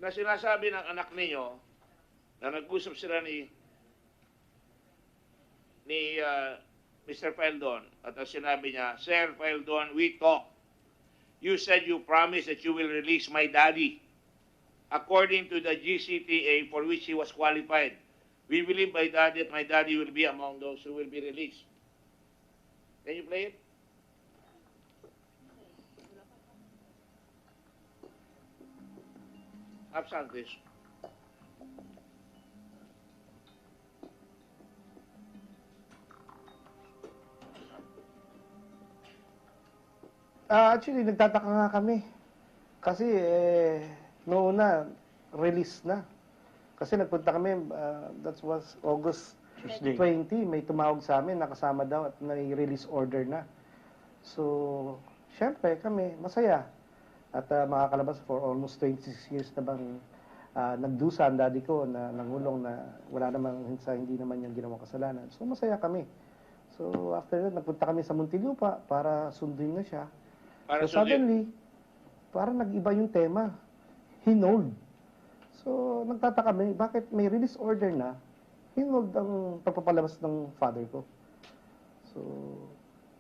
na sinasabi ng anak ninyo na nag-usap sila ni Mr. Feldon at ang sinabi niya, Sir Feldon, we talk. You said you promised that you will release my daddy according to the GCTA for which he was qualified. We believe by that my daddy will be among those who will be released. Can you play it? Absent, please. Actually, nagtataka nga kami. Kasi, noon na, release na. Kasi nagpunta kami, that was August Tuesday. 20, may tumawag sa amin, nakasama daw at may-release order na. So, syempre kami, masaya. At makakalabas for almost 26 years na bang nagdusa ang daddy ko na nangulong na wala namang hindi naman yung ginawang kasalanan. So, masaya kami. So, after that, nagpunta kami sa Muntinlupa para sundin na siya. Para So suddenly, parang nag-iba yung tema. Hinold. So, nagtataka kami, bakit may release order na, hinold ang pagpapalabas ng father ko. So,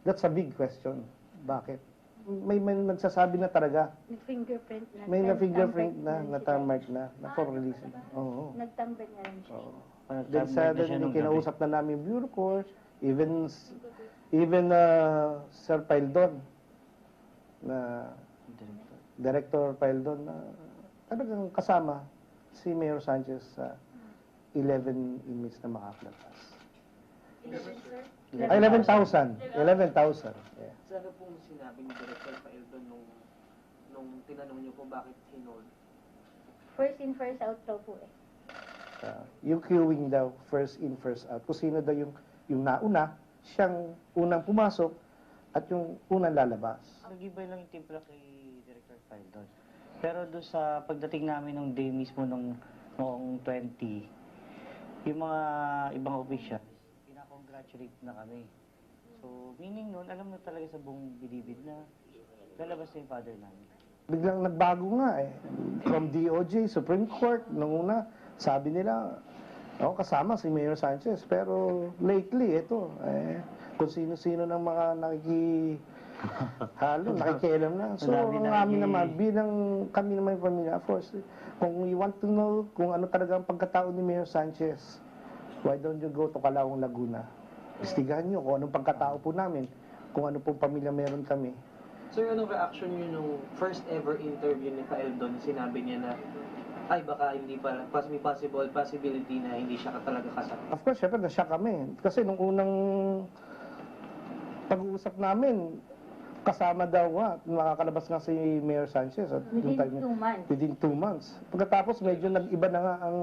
that's a big question. Bakit? May nagsasabi na talaga. Nag-fingerprint na. May na-fingerprint na, na-mark na for release. Oo. Nagtambay na rin siya. Oo. Then suddenly, kinausap na namin Bureau Court, even Sir Paildon, na Director Paildon na talagang kasama si Mayor Sanchez sa 11 inmates na makakalabas. 11,000. 11,000. Yeah. Ano pong sinabi ni Director Paildon nung tinanong niyo po bakit hinold? First in, first out daw po eh. Yung queuing daw, first in, first out. Kung sino daw yung nauna, siyang unang pumasok at yung unang lalabas. Nag-iba lang yung timpla kay Director Feldon. Pero doon sa pagdating namin nung day mismo noong 20, yung mga ibang official, pinakongratulate na kami. So, meaning nun, alam na talaga sa buong bilibid na lalabas na yung father namin. Biglang nagbago nga eh. From DOJ, Supreme Court, nung una, sabi nila, kasama si Mayor Sanchez. Pero lately, ito, kung sino-sino ng mga nakikialam na. So, ang amin naman, bilang kami naman yung pamilya, of course, kung you want to know kung ano talaga ang pagkatao ni Mayor Sanchez, why don't you go to Calawang, Laguna? Istigahan nyo kung anong pagkatao po namin, kung ano pong pamilya meron kami. So, anong reaction niyo nung first ever interview ni Paildon? Sinabi niya na, ay baka hindi pala, may possibility na hindi siya talaga kasama. Of course, syempre, nasya kami. Kasi nung unang pag-uusap namin, kasama daw makakalabas nga si Mayor Sanchez. At Within 2 months. Within 2 months. Pagkatapos, medyo nag-iba na nga ang,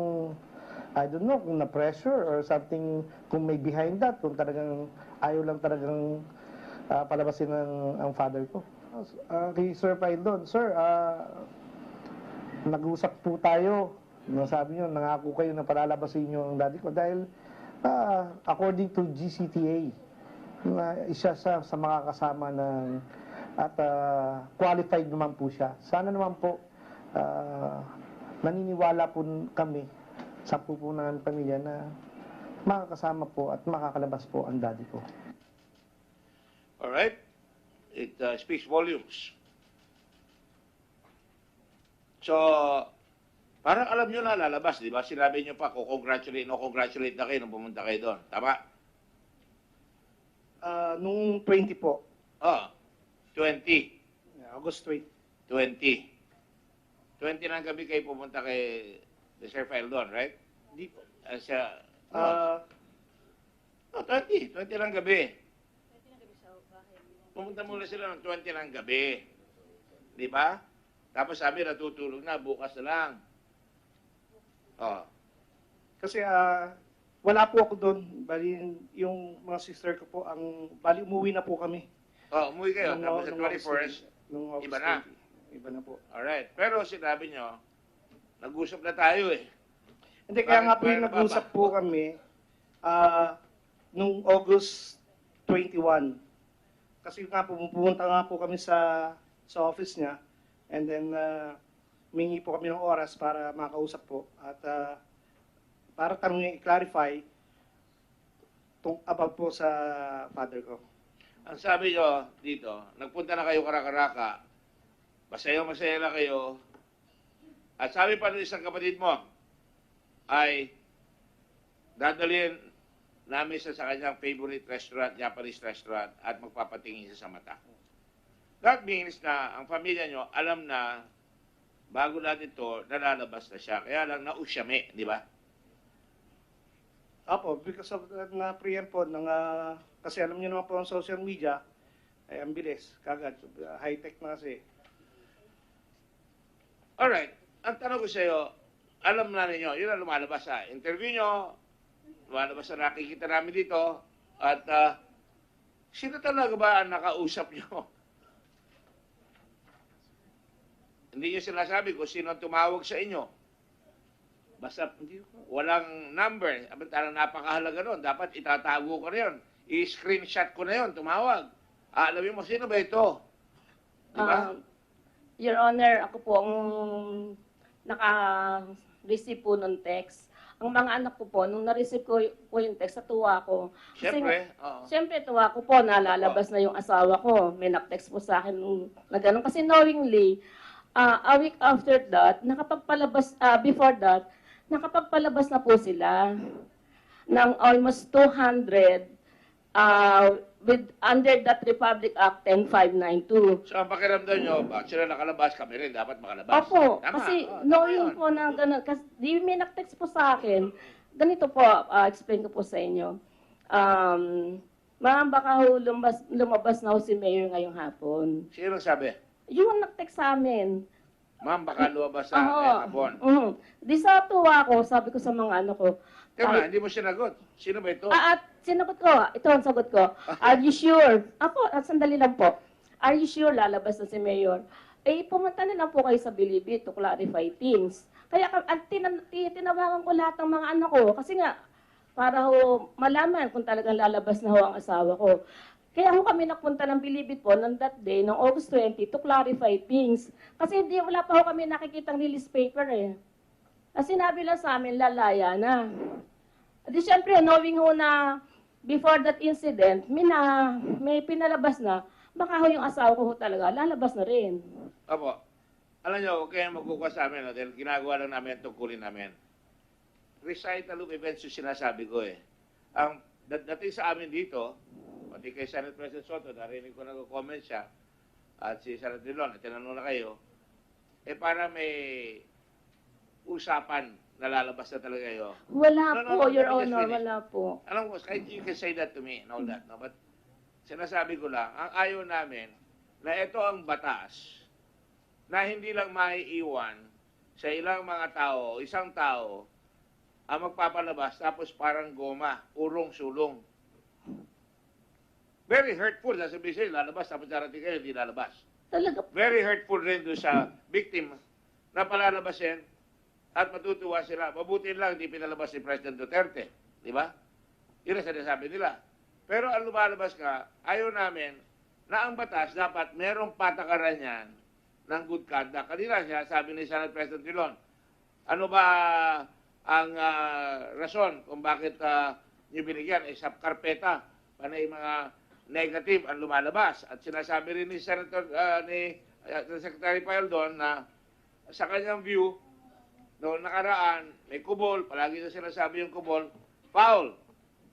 I don't know, kung na-pressure or something, kung may behind that, kung talagang ayaw lang talagang palabasin ang father ko. Kay Sir Paildon, Sir, nag-usap po tayo. Sabi niyo, nangako kayo na palalabasin niyo ang daddy ko dahil according to GCTA, na isa sa mga kasama ng at qualified naman po siya. Sana naman po naniniwala po kami sa po ng pamilya na makakasama po at makakalabas po ang daddy ko. Alright? It speaks volumes. So, parang alam nyo na lalabas, di ba? Sinabi nyo pa, congratulate na kayo nung pumunta kayo doon. Tama? Nung 20 po. 20. August 20. 20 ng gabi kayo pumunta kay Mr. Feldon, right? Hindi po. 20 ng gabi. Pumunta muna sila ng 20 ng gabi. Di ba? Tapos sabi, natutulog na, bukas na lang. Kasi wala po ako doon. Bali, yung mga sister ko po, bali umuwi na po kami. Umuwi kayo. Tapos sa 21st, iba na. 20. Iba na po. Alright. Pero sinabi nyo, nag-usap na tayo eh. Hindi, kaya nga po yung nag-usap po kami nung August 21. Kasi nga po, pumunta nga po kami sa office niya. And then, mingi po kami ng oras para makausap po at para tanungin, i-clarify about po sa father ko. Ang sabi nyo dito, nagpunta na kayo Karakaraka, masaya na kayo, at sabi pa ng isang kapatid mo, ay dadalhin namin sa kanyang favorite restaurant, Japanese restaurant, at magpapatingin siya sa mata. That means na ang pamilya nyo alam na bago natin ito, nalalabas na siya. Kaya lang nausyame, di ba? Apo, because of na-preempt po, kasi alam niyo naman po ang social media, ay ang bilis, kagad, high-tech na kasi. Alright, ang tanong ko sa iyo, alam na ninyo, yun ang lumalabas sa interview nyo, lumalabas na nakikita namin dito, at sino talaga ba ang nakausap nyo? Hindi nyo sinasabi kung sino ang tumawag sa inyo. Basta walang number. Parang napakahalaga nun. Dapat itatago ko na yun. I-screenshot ko na yun, tumawag. Alamin mo, sino ba ito? Diba? Your Honor, ako po ang naka-receive po ng text. Ang mga anak ko po, nung na-receive ko yung text, natuwa ko. Siyempre, oo. Siyempre, tuwa ko po, nalalabas na yung asawa ko. May nak-text po sa akin na gano'n. Kasi knowingly, a week after that, before that, nakapagpalabas na po sila ng almost 200 under that Republic Act 10592. So, ang pakiramdam nyo, bakit sila nakalabas, kami rin dapat makalabas. Opo, Tama. kasi Tama knowing yun. po na gano'n, kasi di may nak-text po sa akin, ganito po, explain ko po sa inyo. Ma'am, baka lumabas na ho si Mayor ngayong hapon. Sino sabi? Yung nag-text sa amin. Ma'am, baka lumabas sa hapon. Di sa tuwa ko, sabi ko sa mga ano ko, Tama, hindi mo sinagot. Sino ba ito? at sinagot ko, ito ang sagot ko, are you sure? Sandali lang po. Are you sure lalabas na si Mayor? Eh, pumunta na lang po kayo sa Bilibid to clarify things. Kaya tinawagan ko lahat ng mga anak ko, kasi nga, para ho malaman kung talagang lalabas na ho ang asawa ko. Kaya ho kami napunta ng Bilibid po ng that day, ng August 20, to clarify things. Kasi wala pa ho kami nakikitang release paper eh. Kasi sinabi lang sa amin, lalaya na. Di syempre, knowing ho na before that incident, may pinalabas na, baka ho yung asawa ko ho talaga, lalabas na rin. Opo. Alam nyo, huwag kayong magkukuha sa amin, dahil ginagawa lang namin ang tungkulin namin. Recital of events yung sinasabi ko eh. Ang dating sa amin dito, pati kay Senate President Soto, narinig ko nag-comment siya, at si Senate Dillon, at tinanong na kayo, para may usapan na lalabas na talaga kayo. Wala No, po, Your let me just Honor, finish. wala po. Alam mo, you can say that to me and all that, no? But sinasabi ko lang, ang ayaw namin na ito ang batas na hindi lang maiiwan sa ilang mga tao, isang tao, ang magpapalabas tapos parang goma, urong-sulong. Very hurtful, sasabihin sa'yo, lalabas, tapos darating kayo, hindi lalabas. Talaga po. Very hurtful rin doon sa victim na palalabasin at matutuwa sila. Mabuti lang, hindi pinalabas si President Duterte. Di ba? Yun ang sinasabi nila. Pero ang lumalabas ka, ayaw namin na ang batas dapat merong patakaran yan ng good conduct. Kanina siya, sabi ni Senate President Dillon, ano ba ang rason kung bakit niyo binigyan? Sa karpeta, panay mga negative ang lumalabas. At sinasabi rin ni Secretary Paildon na sa kanyang view, noong nakaraan, may kubol, palagi na sinasabi yung kubol, foul.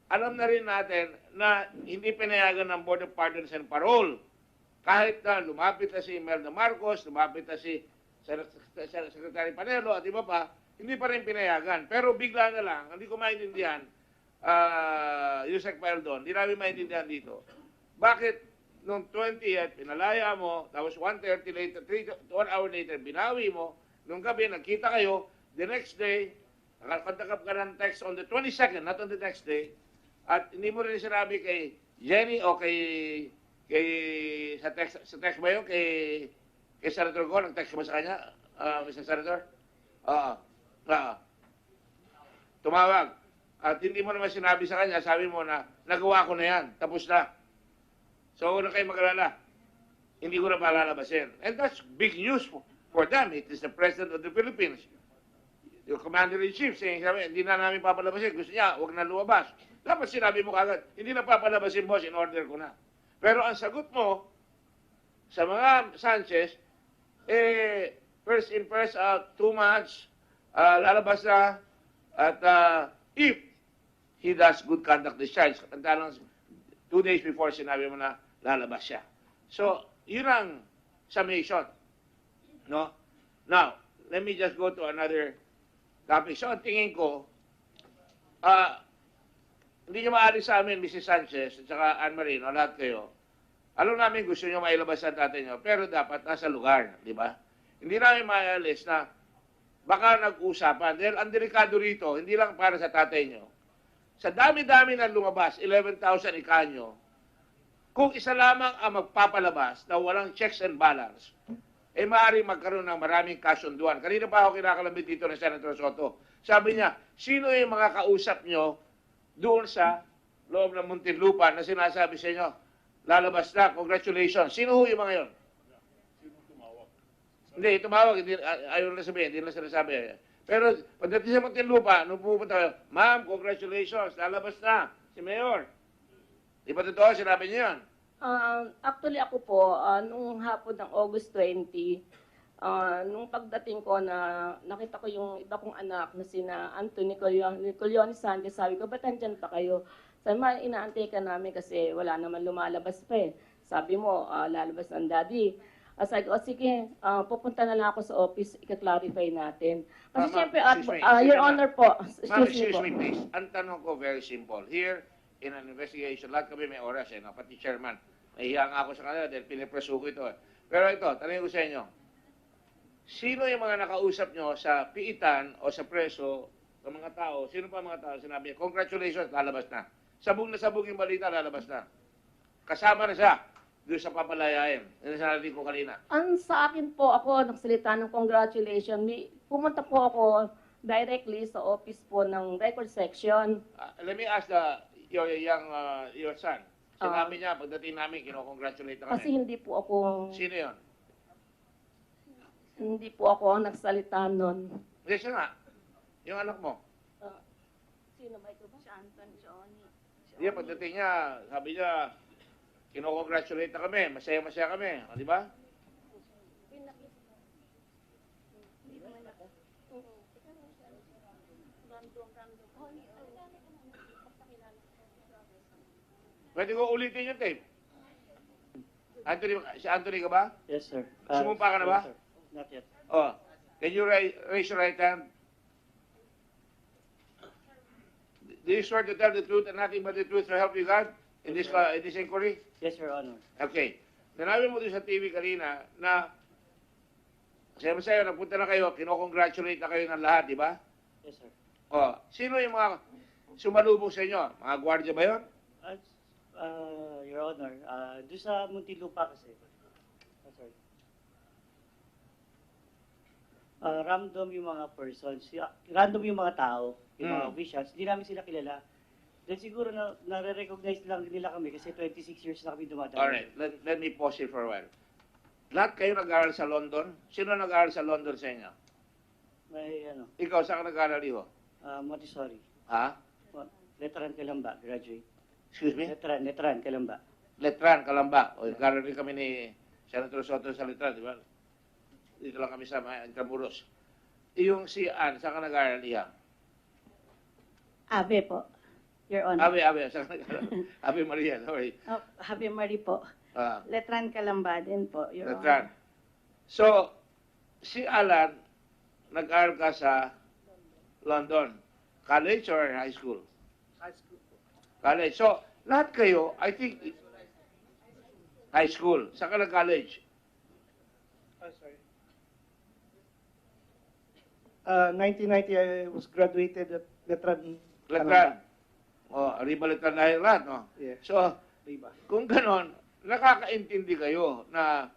Alam na rin natin na hindi pinayagan ng Board of Pardons and Parole. Kahit na lumapit na si Imelda Marcos, lumapit na si Secretary Panelo at iba pa, hindi pa rin pinayagan. Pero bigla na lang, hindi ko maintindihan, Yusek Paildon, hindi namin maintindihan dito. Bakit noong 20th, pinalaya mo, tapos 1:30 later, 1 hour later, binawi mo, nung gabi, nagkita kayo, the next day, nakapagtakap ka ng text on the 22nd, not on the next day, at hindi mo rin sinabi kay Jenny o sa text ba yun, kay Senator Go, nag-text mo sa kanya, Mr. Senator? Oo. Tumawag. At hindi mo naman sinabi sa kanya, sabi mo na, nagawa ko na yan, tapos na. So, huwag na kayo mag-alala. Hindi ko na palalabasin. And that's big news For them, it is the President of the Philippines. Yung Commander-in-Chief saying, sabi, hindi na namin papalabasin. Gusto niya, huwag na lumabas. Dapat sinabi mo kagad, hindi na papalabasin, boss, in order ko na. Pero ang sagot mo sa mga Sanchez, first in, first out, 2 months, lalabas na, at if he does good conduct discharge, kanta lang 2 days before sinabi mo na lalabas siya. So, yun ang summation. No? Now, let me just go to another topic. So, ang tingin ko, hindi nyo maaari sa amin, Mrs. Sanchez, at saka Anne Marie, no, lahat kayo. Alam namin gusto nyo mailabas ang tatay nyo, pero dapat nasa lugar, di ba? Hindi namin maalis na baka nag-usapan. Dahil ang delikado rito, hindi lang para sa tatay nyo. Sa dami-dami na lumabas, 11,000 ikanyo, kung isa lamang ang magpapalabas na walang checks and balance, maaaring magkaroon ng maraming kasunduan. Kanina pa ako kinakalambit dito ng Senator Soto. Sabi niya, sino yung mga kausap nyo doon sa loob ng Muntinlupa na sinasabi sa inyo, lalabas na, congratulations. Sino yung mga yon? Hindi, tumawag, ayaw na sabihin, hindi na sinasabi. Pero pagdating sa Muntinlupa, nung pupunta kayo, ma'am, congratulations, lalabas na si Mayor. Di ba totoo, sinabi niyo yan? Actually ako po, nung hapon ng August 20, nung pagdating ko na nakita ko yung iba kong anak na sina Anthony Colyon Sanchez, sabi ko, ba't andyan pa kayo? Sabi mo, inaantay ka namin kasi wala naman lumalabas pa eh. Sabi mo, lalabas ng daddy. Sabi ko, sige, pupunta na lang ako sa office, ika-clarify natin. Kasi siyempre, Your Honor po, Ma'am, excuse me po. please. Ang tanong ko, very simple. Here, in an investigation, lahat kami may oras no? Pati chairman. Nahiya nga ako sa kanila dahil pinipreso ko ito. Pero ito, tanongin ko sa inyo. Sino yung mga nakausap nyo sa piitan o sa preso ng mga tao? Sino pa mga tao sinabi niya, congratulations, lalabas na. Sabog na sabog yung balita, lalabas na. Kasama na siya doon sa papalayain. Yung sinabi ko kanina. Ang sa akin po, ako nagsalita ng congratulations. Pumunta po ako directly sa office po ng record section. Let me ask your son. Sinabi niya, pagdating namin, kinokongratulate na Kasi kami. hindi po ako ang nagsalita nun. Hindi siya nga. Yung anak mo. Sino ba ito ba? Si Anton, Hindi, pagdating niya, sabi niya, kinokongratulate na kami, masaya-masaya kami. Di ba? Pwede ko ulitin yung tape. Anthony, si Anthony ka ba? Yes, sir. Sumumpa ka na ba? Yes, sir. Not yet. Oh, can you raise your right hand? Do you swear to tell the truth and nothing but the truth to help you God in this inquiry? Yes, Your Honor. Okay. Sinabi mo doon sa TV kanina na masaya-masaya, nagpunta na kayo, kinokongratulate na kayo ng lahat, di ba? Yes, sir. Oh, sino yung mga sumalubong sa inyo? Mga gwardiya ba yun? Your Honor, doon sa Muntinlupa kasi. Sorry. Random yung mga persons, random yung mga tao, yung mga officials, hindi namin sila kilala. Then siguro nare-recognize lang nila kami kasi 26 years na kami dumadaan. Alright, let me pause here for a while. Lahat kayo nag-aaral sa London? Sino nag-aaral sa London sa inyo? May Ikaw, saan ka nag-aaral, Iho? Montessori. Ha? Letran Kalamba, graduate. Excuse me? Letran Kalamba. Letran, Kalamba. O, nag-aaral rin kami ni Senator Soto sa Letran, di ba? Dito lang kami sa Intramuros. Yung si Ann, saan ka nag-aaral, Iha? Ave po, Your Honor. Ave, saan ka nag-aaral? Ave Maria, sorry. Oh, Ave Marie po. Letran Kalamba din po, Your Letran. Honor. So, si Alan, nag-aaral ka sa London. College or high school? High school po. College. So, lahat kayo, I think, high school. Saan ka nag-college? Sorry. 1990, I was graduated at Letran. Letran. O, Arriba Letran na yung lahat, no? Yeah. So, Riba. kung ganon, nakakaintindi kayo na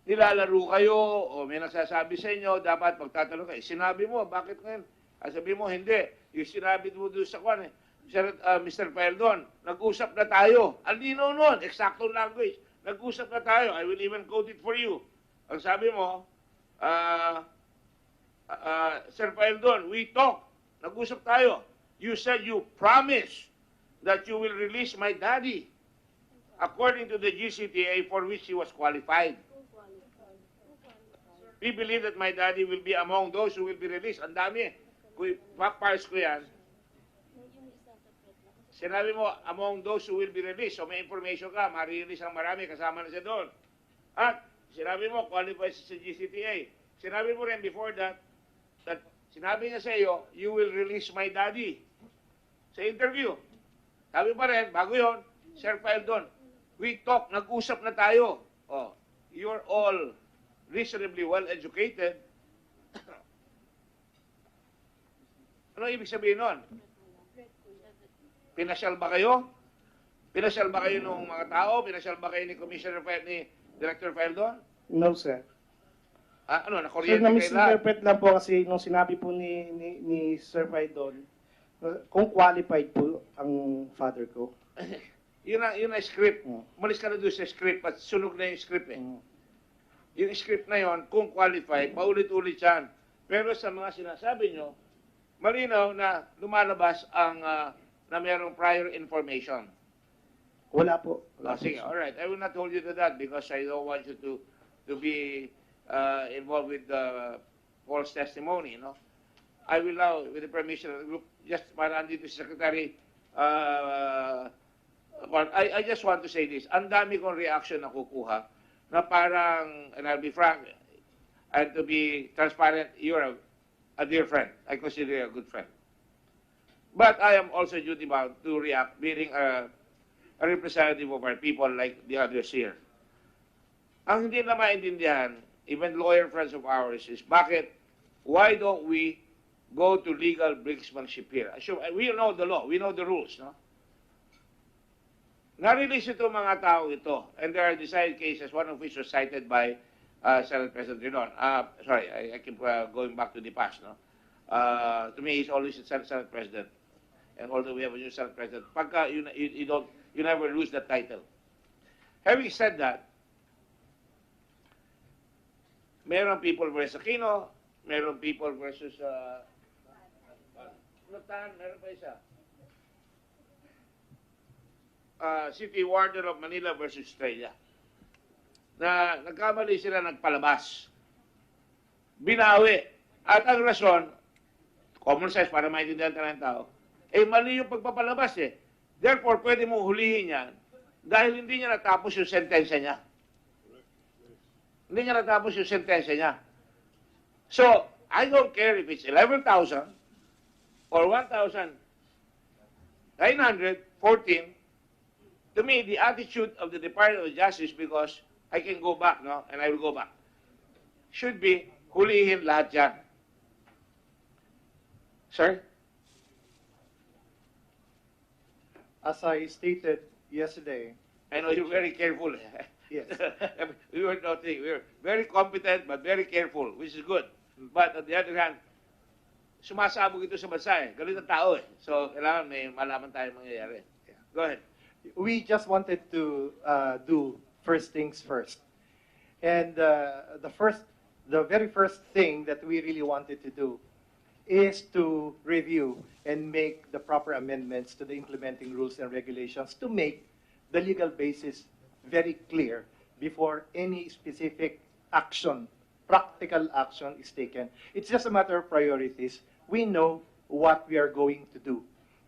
nilalaro kayo o may nagsasabi sa inyo, dapat pagtatanong kayo. Sinabi mo, bakit ngayon? Sabi mo, hindi. Yung sinabi mo doon sa kwan, Mr. Peldon, nag-usap na tayo. Ang linaw nun, exact language. Nag-usap na tayo. I will even quote it for you. Ang sabi mo, Sir Paildon, we talk. Nag-usap tayo. You said you promised that you will release my daddy according to the GCTA for which he was qualified. We believe that my daddy will be among those who will be released. Ang dami. Kung ipapars ko yan, sinabi mo, among those who will be released. So may information ka, ma-release ang marami, kasama na siya doon. At sinabi mo, qualified sa GCTA. Sinabi mo rin before that sinabi niya sa iyo, you will release my daddy. Sa interview. Sabi pa rin, bago yon, Sir Paildon, we talk, nag-usap na tayo. Oh, you're all reasonably well-educated. Ano ibig sabihin nun? Pinasyal ba kayo? Pinasyal ba kayo ng mga tao? Pinasyal ba kayo ni Director Paildon? No, sir. Ano, Sir, nakuryente kayo lahat? na-misinterpret lang po kasi nung sinabi po ni Sir Paidon, kung qualified po ang father ko. Yun ang script. Mm. Umalis ka na doon sa script at sunog na yung script eh. Mm. Yung script na yon, kung qualified, paulit-ulit yan. Pero sa mga sinasabi nyo, malinaw na lumalabas ang na mayroong prior information. Wala po. Oh, sige, alright. I will not hold you to that because I don't want you to be involved with false testimony, no? I will now, with the permission of the group, just para andito si Secretary, I just want to say this. Ang dami kong reaction na kukuha na parang, and I'll be frank, and to be transparent, you're a dear friend. I consider you a good friend. But I am also duty-bound to react, being a representative of our people like the others here. Ang hindi na maintindihan, even lawyer friends of ours, is why don't we go to legal brinksmanship here? Sure, we know the law, we know the rules, no? Na-release ito mga tao ito, and there are decided cases, one of which was cited by Senate President Ridon. Sorry, I keep going back to the past, no? To me, he's always a Senate President. And although we have a new Senate President, pagka you never lose that title. Having said that, meron people versus Aquino, meron people versus meron pa isa. City Warden of Manila versus Estrella. Na nagkamali sila, nagpalabas. Binawi. At ang rason, common sense para maintindihan tayo ng tao, mali yung pagpapalabas eh. Therefore, pwede mong hulihin yan dahil hindi niya natapos yung sentensya niya. Hindi niya natapos yung sentensya niya. So, I don't care if it's 11,000 or 1,914. To me, the attitude of the Department of Justice, because I can go back, no, and I will go back, should be hulihin lahat yan. Sir? As I stated yesterday, I know you're very careful. yes, We were very competent but very careful, which is good. But on the other hand, sumasabog ito sa bansa eh. Galit ang tao eh. So, kailangan may malaman tayong mangyayari. Yeah. Go ahead. we just wanted to do first things first. And the very first thing that we really wanted to do is to review and make the proper amendments to the implementing rules and regulations to make the legal basis very clear before any specific action, practical action is taken. It's just a matter of priorities. We know what we are going to do,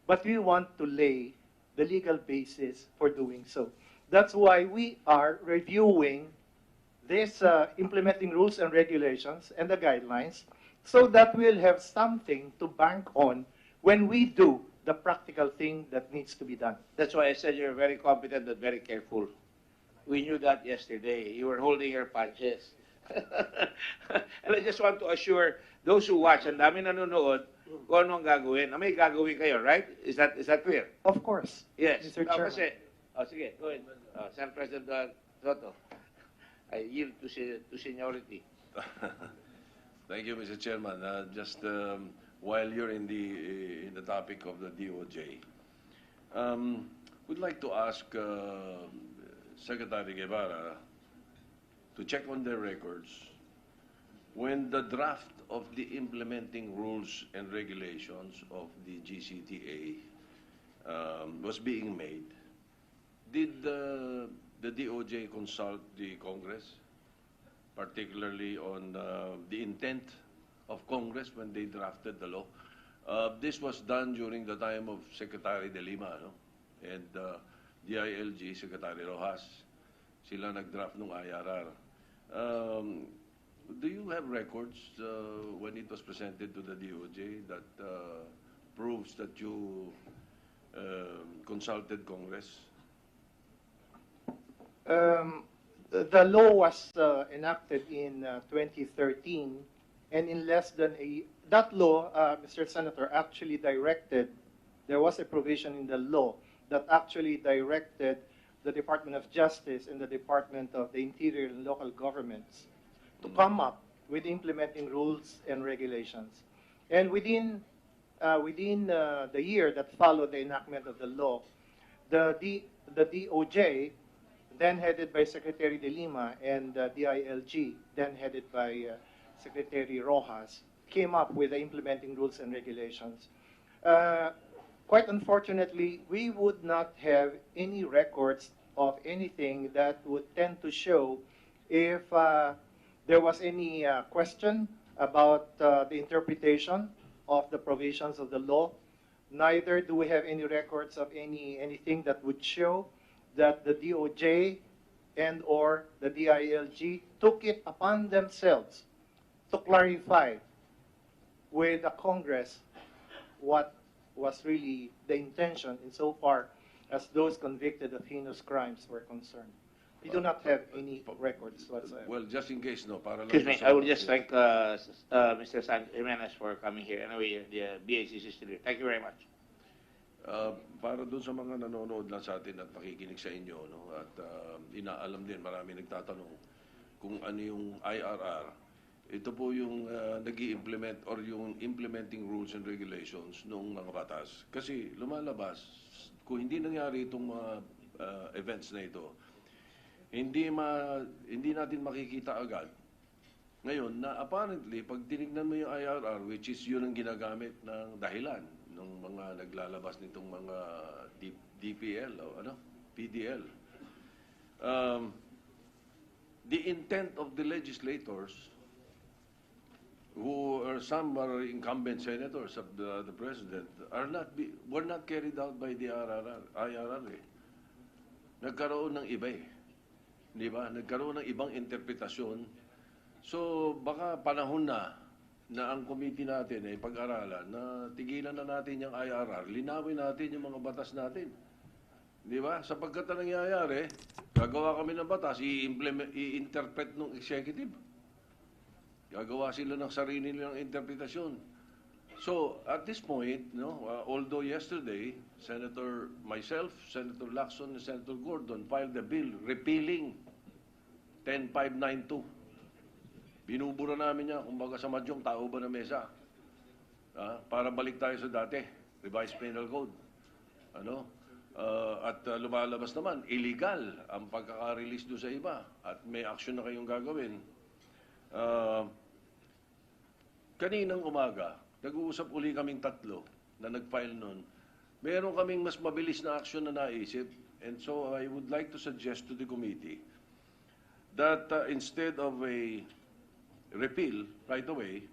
but we want to lay the legal basis for doing so. That's why we are reviewing this implementing rules and regulations and the guidelines so that we'll have something to bank on when we do the practical thing that needs to be done. That's why I said you're very competent but very careful. We knew that yesterday. You were holding your punches. And I just want to assure those who watch, ang dami nanonood, kung anong gagawin. May gagawin kayo, right? Is that clear? Of course. Yes. Mr. Chairman. Kasi, sige, go ahead. Senate President Soto. I yield to seniority. Thank you, Mr. Chairman. Just while you're in the topic of the DOJ, we'd like to ask Secretary Guevara to check on their records when the draft of the implementing rules and regulations of the GCTA was being made, did the DOJ consult the Congress, particularly on the intent of Congress when they drafted the law? This was done during the time of Secretary De Lima, no? And DILG, Secretary Rojas. Sila nag-draft ng IRR. Do you have records when it was presented to the DOJ that proves that you consulted Congress? The law was enacted in 2013, and in less than that law, Mr. Senator, actually directed, there was a provision in the law that actually directed the Department of Justice and the Department of the Interior and Local Governments to come up with implementing rules and regulations. And within the year that followed the enactment of the law, the DOJ, then headed by Secretary De Lima, and DILG, then headed by Secretary Rojas, came up with the implementing rules and regulations. Quite unfortunately, we would not have any records of anything that would tend to show if there was any question about the interpretation of the provisions of the law. Neither do we have any records of anything that would show that the DOJ and or the DILG took it upon themselves to clarify with the Congress what was really the intention insofar as those convicted of heinous crimes were concerned. We do not have any records whatsoever. Well, just in case, no, para lang. Excuse me, I would just thank Mr. Jimenez for coming here. Anyway, the BACC is still here. Thank you very much. Para doon sa mga nanonood lang sa atin at nakikinig sa inyo, no, at inaalam din, marami nagtatanong kung ano yung IRR. Ito po yung nag-i-implement or yung implementing rules and regulations ng mga batas. Kasi lumalabas, kung hindi nangyari itong mga events na ito, hindi natin makikita agad. Ngayon, na apparently, pag tinignan mo yung IRR, which is yun ang ginagamit ng dahilan ng mga naglalabas nitong mga DPL o PDL. The intent of the legislators, who are some are incumbent senators of the president, were not carried out by the IRR. Nagkaroon ng iba eh. Di ba? Nagkaroon ng ibang interpretasyon. So, baka panahon na ang committee natin ay pag-aralan na tigilan na natin yung IRR, linawin natin yung mga batas natin. Di ba? Sapagkat ang nangyayari, gagawa kami ng batas, i-interpret ng executive. Gagawa sila ng sarili nilang interpretasyon. So, at this point, although yesterday, Senator Lacson and Senator Gordon filed a bill repealing 10592. Binubura namin niya, kumbaga sa madyong tao ba na mesa? Para balik tayo sa dati, revised penal code. At lumalabas naman, illegal ang pagkaka-release doon sa iba at may action na kayong gagawin. Kaninang umaga, nag-uusap uli kaming tatlo na nag-file nun. Meron kaming mas mabilis na action na naisip, and so I would like to suggest to the committee that instead of a repeal right away,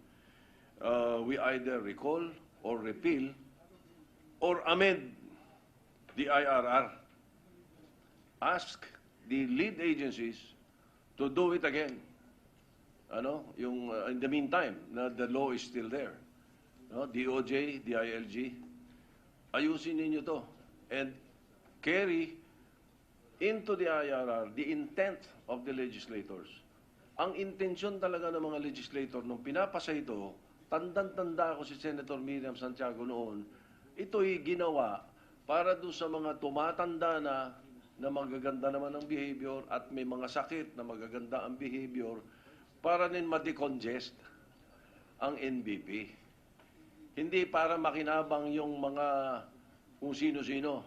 we either recall or repeal or amend the IRR. Ask the lead agencies to do it again. In the meantime, the law is still there. DOJ, DILG, ayusin ninyo to and carry into the IRR the intent of the legislators. Ang intensyon talaga ng mga legislator nung pinapasa ito, tandang-tanda ako si Senator Miriam Santiago noon, ito'y ginawa para doon sa mga tumatanda na magaganda naman ang behavior at may mga sakit na magaganda ang behavior para rin ma-decongest ang NBP. Hindi para makinabang yung mga kung sino-sino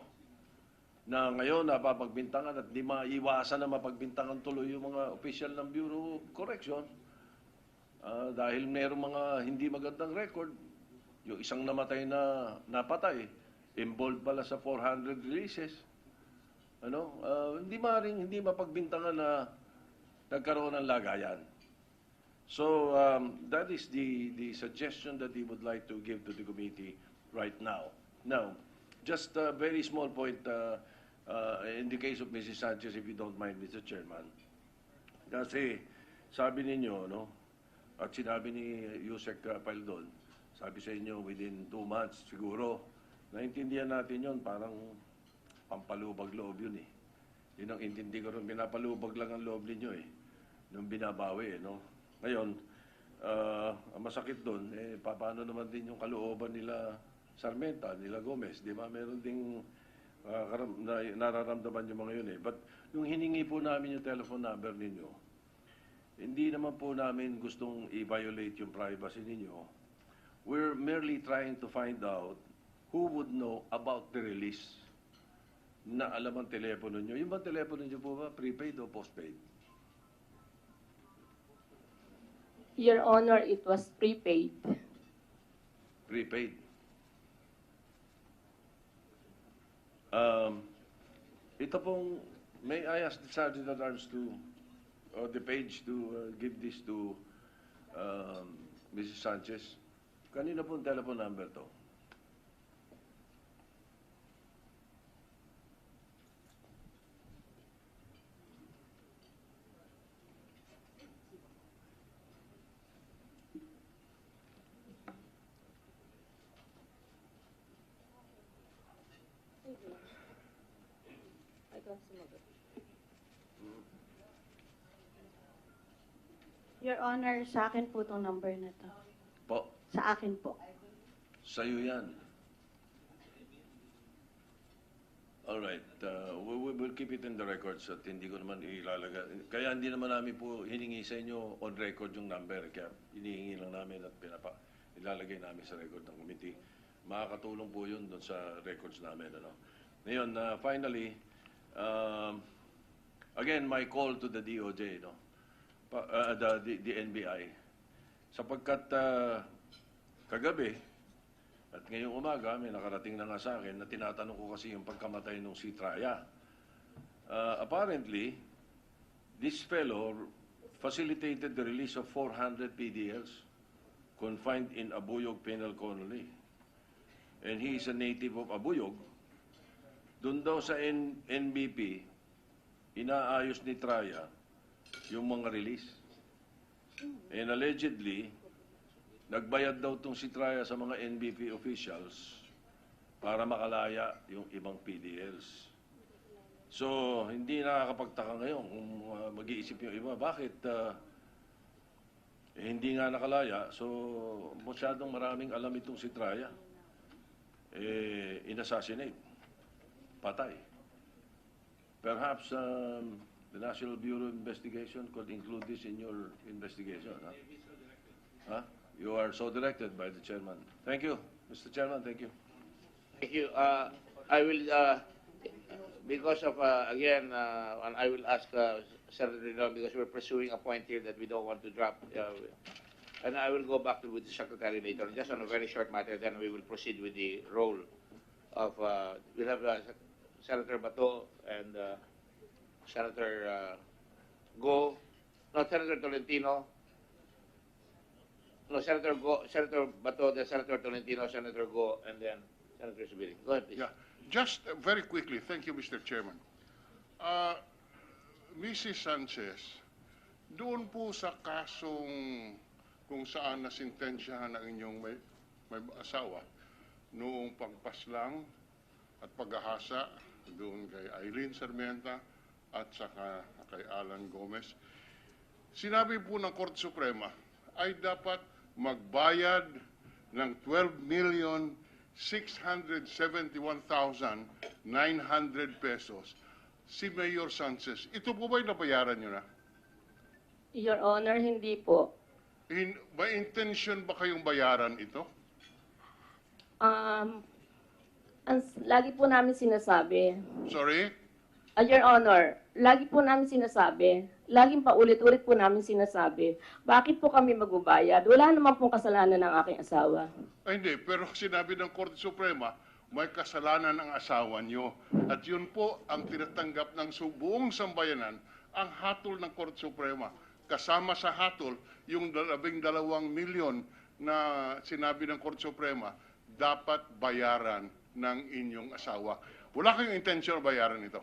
na ngayon napapagbintangan at di maiwasan na mapagbintangan tuloy yung mga opisyal ng Bureau of Correction. Dahil mayroong mga hindi magandang record, yung isang namatay na napatay, involved pala sa 400 releases. Hindi mapagbintangan na nagkaroon ng lagayan. So that is the suggestion that he would like to give to the committee right now. Now, just a very small point in the case of Mrs. Sanchez, if you don't mind, Mr. Chairman. Kasi sabi ninyo, at sinabi ni Yusek Paldon, sabi sa inyo within 2 months siguro, naintindihan natin yon, parang pampalubag loob yun eh. Yun ang intindi ko rin, pinapalubag lang ang loob ninyo eh, nung binabawi Ngayon, ang masakit doon, paano naman din yung kalooban nila Sarmenta, nila Gomez, di ba? Meron ding nararamdaman yung mga yun eh. But yung hiningi po namin yung telephone number ninyo, hindi naman po namin gustong i-violate yung privacy ninyo. We're merely trying to find out who would know about the release na alam ang telepono nyo. Yung ba telepono nyo po ba, prepaid o postpaid? Your Honor, it was prepaid. Prepaid. Ito pong, may I ask the Sergeant at Arms to, or the page to give this to Mrs. Sanchez? Kanina pong telephone number to? Your Honor, sa akin po itong number na to. Po, Sa akin po. sa'yo yan. Alright, we'll keep it in the records at hindi ko naman ilalagay. Kaya hindi naman namin po hiningi sa inyo on record yung number. Kaya hinihingi lang namin at ilalagay namin sa record ng committee. Makakatulong po yun doon sa records namin. Ngayon, finally, again, my call to the DOJ, the NBI. Sapagkat kagabi at ngayong umaga, may nakarating na nga sa akin na tinatanong ko kasi yung pagkamatay ng si Traya. Apparently, this fellow facilitated the release of 400 PDLs confined in Abuyog Penal Colony. And he is a native of Abuyog. Doon daw sa NBP, inaayos ni Traya yung mga release. And allegedly, nagbayad daw itong si Traya sa mga NBP officials para makalaya yung ibang PDLs. So, hindi nakakapagtaka ngayon kung mag-iisip yung iba, bakit hindi nga nakalaya? So, masyadong maraming alam itong si Traya. In-assassinate. Patay. Perhaps the National Bureau of Investigation could include this in your investigation. Huh? You are so directed by the chairman. Thank you, Mr. Chairman. Thank you. Thank you. I will, because of, again, and I will ask Senator Rinal, because we're pursuing a point here that we don't want to drop. And I will go back with the Secretary later, just on a very short matter, then we will proceed with the role of, we'll have Senator Bato and Senator Senator Tolentino. No, Senator Bato, then Senator Tolentino, Senator Go, and then Senator Subiri. Go ahead, please. Yeah, just very quickly, thank you, Mr. Chairman. Mrs. Sanchez, doon po sa kasong kung saan nasintensyahan ang inyong may asawa, noong pagpaslang at paghahasa doon kay Eileen Sarmienta at saka kay Alan Gomez, sinabi po ng Korte Suprema ay dapat magbayad ng 12,671,900 pesos si Mayor Sanchez. Ito po ba'y nabayaran nyo na? Your Honor, hindi po. May intention ba kayong bayaran ito? Lagi po namin sinasabi. Sorry? Your Honor, lagi po namin sinasabi, laging paulit-ulit po namin sinasabi, bakit po kami magbabayad? Wala naman pong kasalanan ng aking asawa. Ay, hindi, pero sinabi ng Korte Suprema, may kasalanan ang asawa nyo. At yun po ang tinatanggap ng buong sambayanan, ang hatol ng Korte Suprema. Kasama sa hatol, yung 12 milyon na sinabi ng Korte Suprema, dapat bayaran ng inyong asawa. Wala kayong intensyon bayaran ito?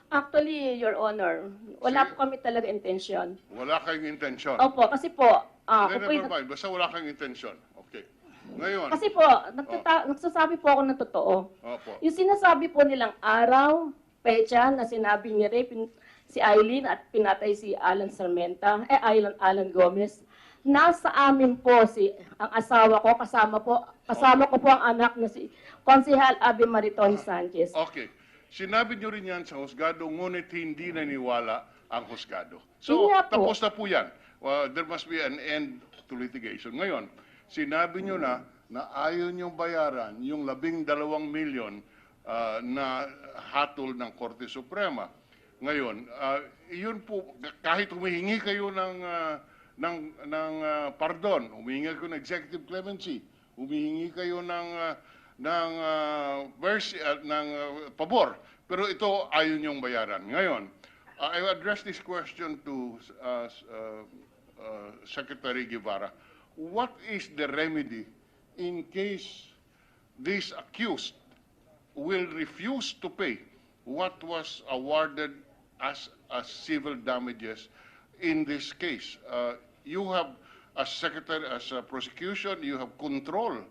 Actually, Your Honor, wala po kami talaga intensyon. Wala kayong intensyon? Opo, kasi po, ako po Never mind, basta wala kayong intensyon. Okay. Ngayon, kasi po, nagsasabi po ako ng totoo. opo. Yung sinasabi po nilang araw, pecha na sinabi ni Ray, si Eileen at pinatay si Alan Sarmenta, Alan Gomez, nasa amin po ang asawa ko, kasama ko po ang anak na si Konsehal Abby Mariton Sanchez. Okay. Sinabi nyo rin yan sa husgado, ngunit hindi naniwala ang husgado. Yun So, nga po. tapos na po yan. There must be an end to litigation. Ngayon, sinabi nyo na ayaw nyo bayaran yung 12 milyon na hatol ng Korte Suprema. Ngayon, yun po, kahit humihingi kayo ng pardon, humihingi kayo ng executive clemency, humihingi kayo ng pabor, pero ito ayaw niyong bayaran. Ngayon, I will address this question to Secretary Guevara. What is the remedy in case this accused will refuse to pay what was awarded as civil damages in this case? You have, as Secretary, as a prosecution, you have control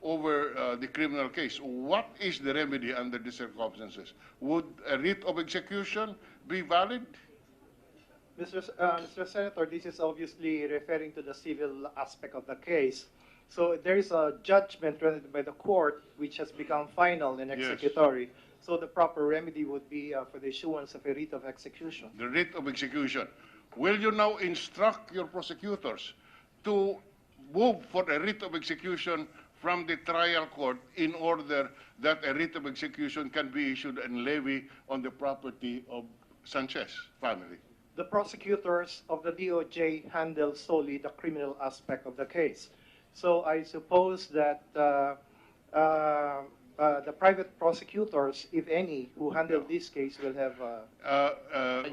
over the criminal case. What is the remedy under these circumstances? Would a writ of execution be valid? Mr. Senator, this is obviously referring to the civil aspect of the case. So there is a judgment rendered by the court which has become final and executory. So the proper remedy would be for the issuance of a writ of execution. The writ of execution. Will you now instruct your prosecutors to move for a writ of execution from the trial court in order that a writ of execution can be issued and levy on the property of Sanchez family? The prosecutors of the DOJ handle solely the criminal aspect of the case. So I suppose that the private prosecutors, if any, who handle this case will have...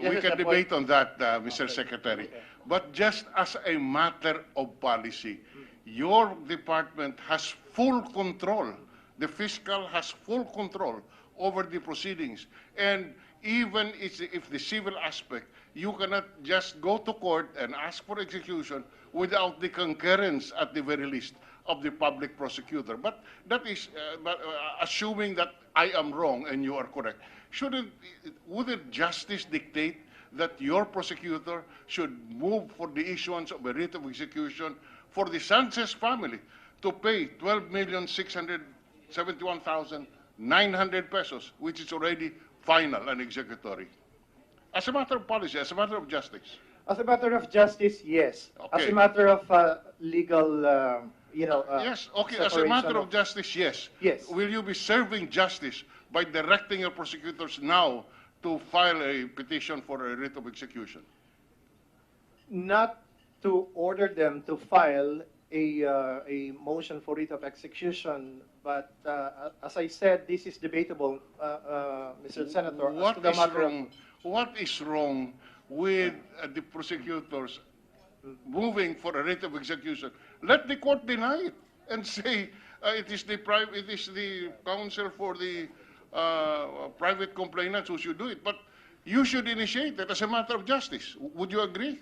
We can debate on that, Mr. Secretary. But just as a matter of policy, your department has full control. The fiscal has full control over the proceedings. And even if the civil aspect, you cannot just go to court and ask for execution without the concurrence, at the very least, of the public prosecutor. But that is, assuming that I am wrong and you are correct, wouldn't justice dictate that your prosecutor should move for the issuance of a writ of execution for the Sanchez family to pay 12,671,900 pesos, which is already final and executory? As a matter of policy, as a matter of justice. As a matter of justice, yes. Okay. As a matter of legal, yes, okay, as a matter of justice, yes. Yes. Will you be serving justice by directing your prosecutors now to file a petition for a writ of execution? Not to order them to file a motion for writ of execution, but as I said, this is debatable, Mr. Senator. as to the matter of- What is wrong with the prosecutors moving for a writ of execution? Let the court deny it and say it is the counsel for the private complainants who should do it. But you should initiate it as a matter of justice. Would you agree?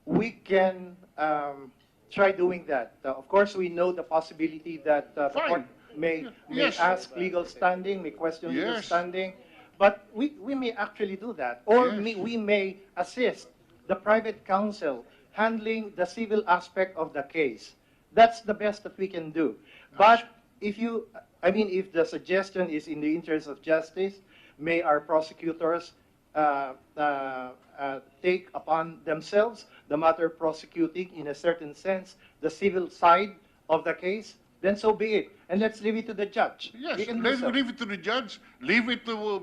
We can try doing that. Of course, we know the possibility that the Fine. court may Yes. ask legal standing, may question legal Yes. standing, but we may actually do that. Or Yes. we may assist the private counsel handling the civil aspect of the case. That's the best that we can do. But if the suggestion is in the interest of justice, may our prosecutors take upon themselves the matter of prosecuting, in a certain sense, the civil side of the case, then so be it. And let's leave it to the judge. Yes, We can do let's so. leave it to the judge, leave it to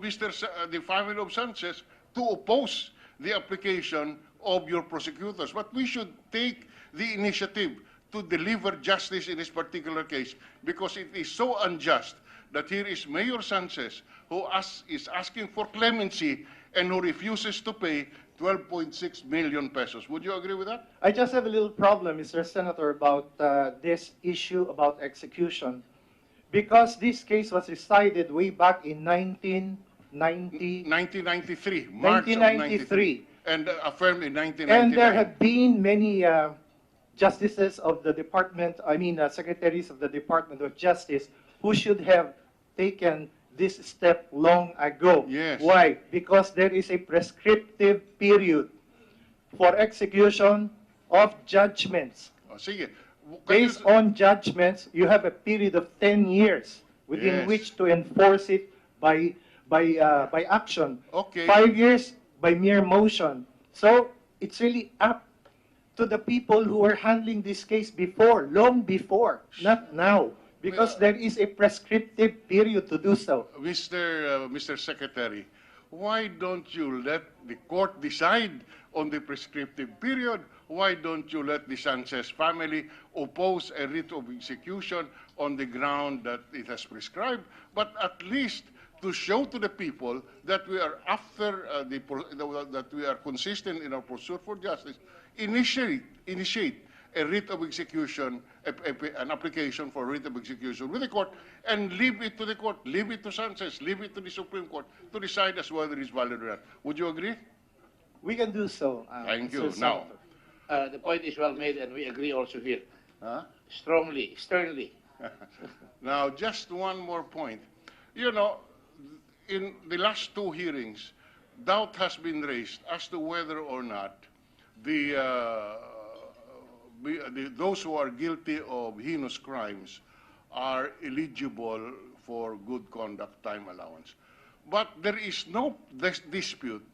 the family of Sanchez to oppose the application of your prosecutors. But we should take the initiative to deliver justice in this particular case because it is so unjust that here is Mayor Sanchez who is asking for clemency and who refuses to pay 12.6 million pesos. Would you agree with that? I just have a little problem, Mr. Senator, about this issue about execution. Because this case was decided way back in 1993, March of 1993, and affirmed in 1999. And there have been many justices of the department, secretaries of the Department of Justice who should have taken this step long ago. Yes. Why? Because there is a prescriptive period for execution of judgments. Sige. Based on judgments, you have a period of 10 years within Yes. which to enforce it by action. Okay. 5 years by mere motion. So it's really up to the people who were handling this case before, long before, not now, because there is a prescriptive period to do so. Mr. Secretary, why don't you let the court decide on the prescriptive period? Why don't you let the Sanchez family oppose a writ of execution on the ground that it has prescribed, but at least to show to the people that we are after that we are consistent in our pursuit for justice, initiate a writ of execution, an application for a writ of execution with the court, and leave it to the court, leave it to Sanchez, leave it to the Supreme Court to decide as whether it is valid or not. Would you agree? We can do so. Thank you. Mr. Now, Senator. The point is well made, and we agree also here. huh? Strongly, sternly. Now, just one more point. You know, in the last two hearings, doubt has been raised as to whether or not those who are guilty of heinous crimes are eligible for good conduct time allowance. But there is no dispute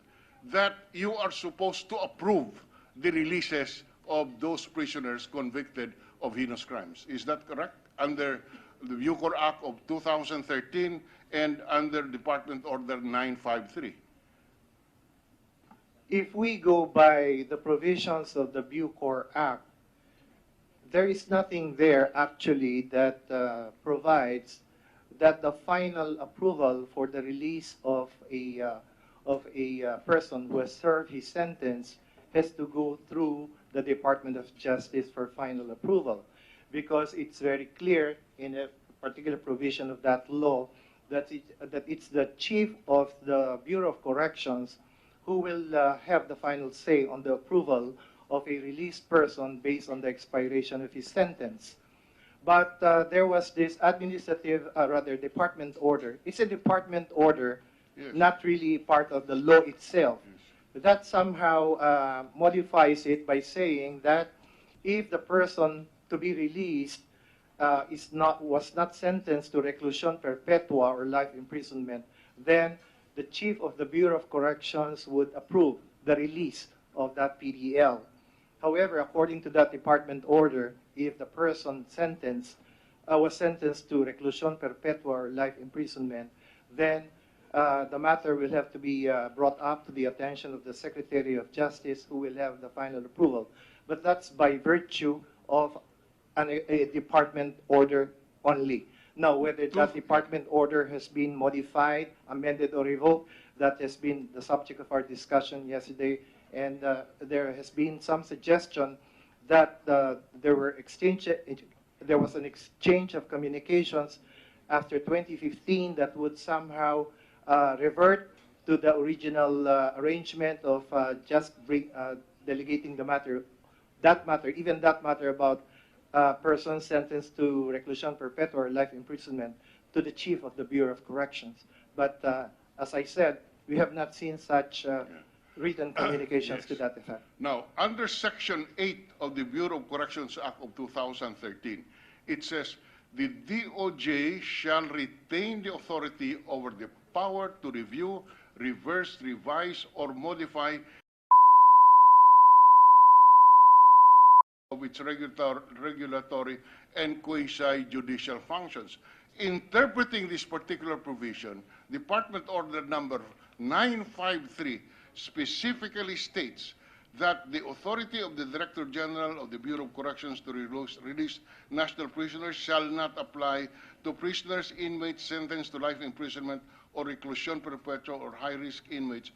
that you are supposed to approve the releases of those prisoners convicted of heinous crimes. Is that correct? Under the Bucor Act of 2013 and under Department Order 953. If we go by the provisions of the Bucor Act, there is nothing there actually that provides that the final approval for the release of a person who has served his sentence has to go through the Department of Justice for final approval, because it's very clear in a particular provision of that law that it's the chief of the Bureau of Corrections who will have the final say on the approval of a released person based on the expiration of his sentence. But there was this department order. It's a department order, Yes. not really part of the law itself. That somehow modifies it by saying that if the person to be released was not sentenced to reclusion perpetua or life imprisonment, then the chief of the Bureau of Corrections would approve the release of that PDL. However, according to that department order, if the person was sentenced to reclusion perpetua or life imprisonment, then the matter will have to be brought up to the attention of the Secretary of Justice, who will have the final approval. But that's by virtue of a department order only. Now, whether that department order has been modified, amended, or revoked, that has been the subject of our discussion yesterday, and there has been some suggestion that there was an exchange of communications after 2015 that would somehow revert to the original arrangement of just delegating the matter, even that matter about persons sentenced to reclusion perpetua or life imprisonment, to the chief of the Bureau of Corrections. But as I said, we have not seen such written communications Yes. to that effect. Now, under Section 8 of the Bureau of Corrections Act of 2013, it says, the DOJ shall retain the authority over the power to review, reverse, revise, or modify of its regulatory and quasi-judicial functions. Interpreting this particular provision, Department Order Number 953 specifically states that the authority of the Director General of the Bureau of Corrections to release national prisoners shall not apply to prisoners, inmates sentenced to life imprisonment or reclusion perpetua or high-risk inmates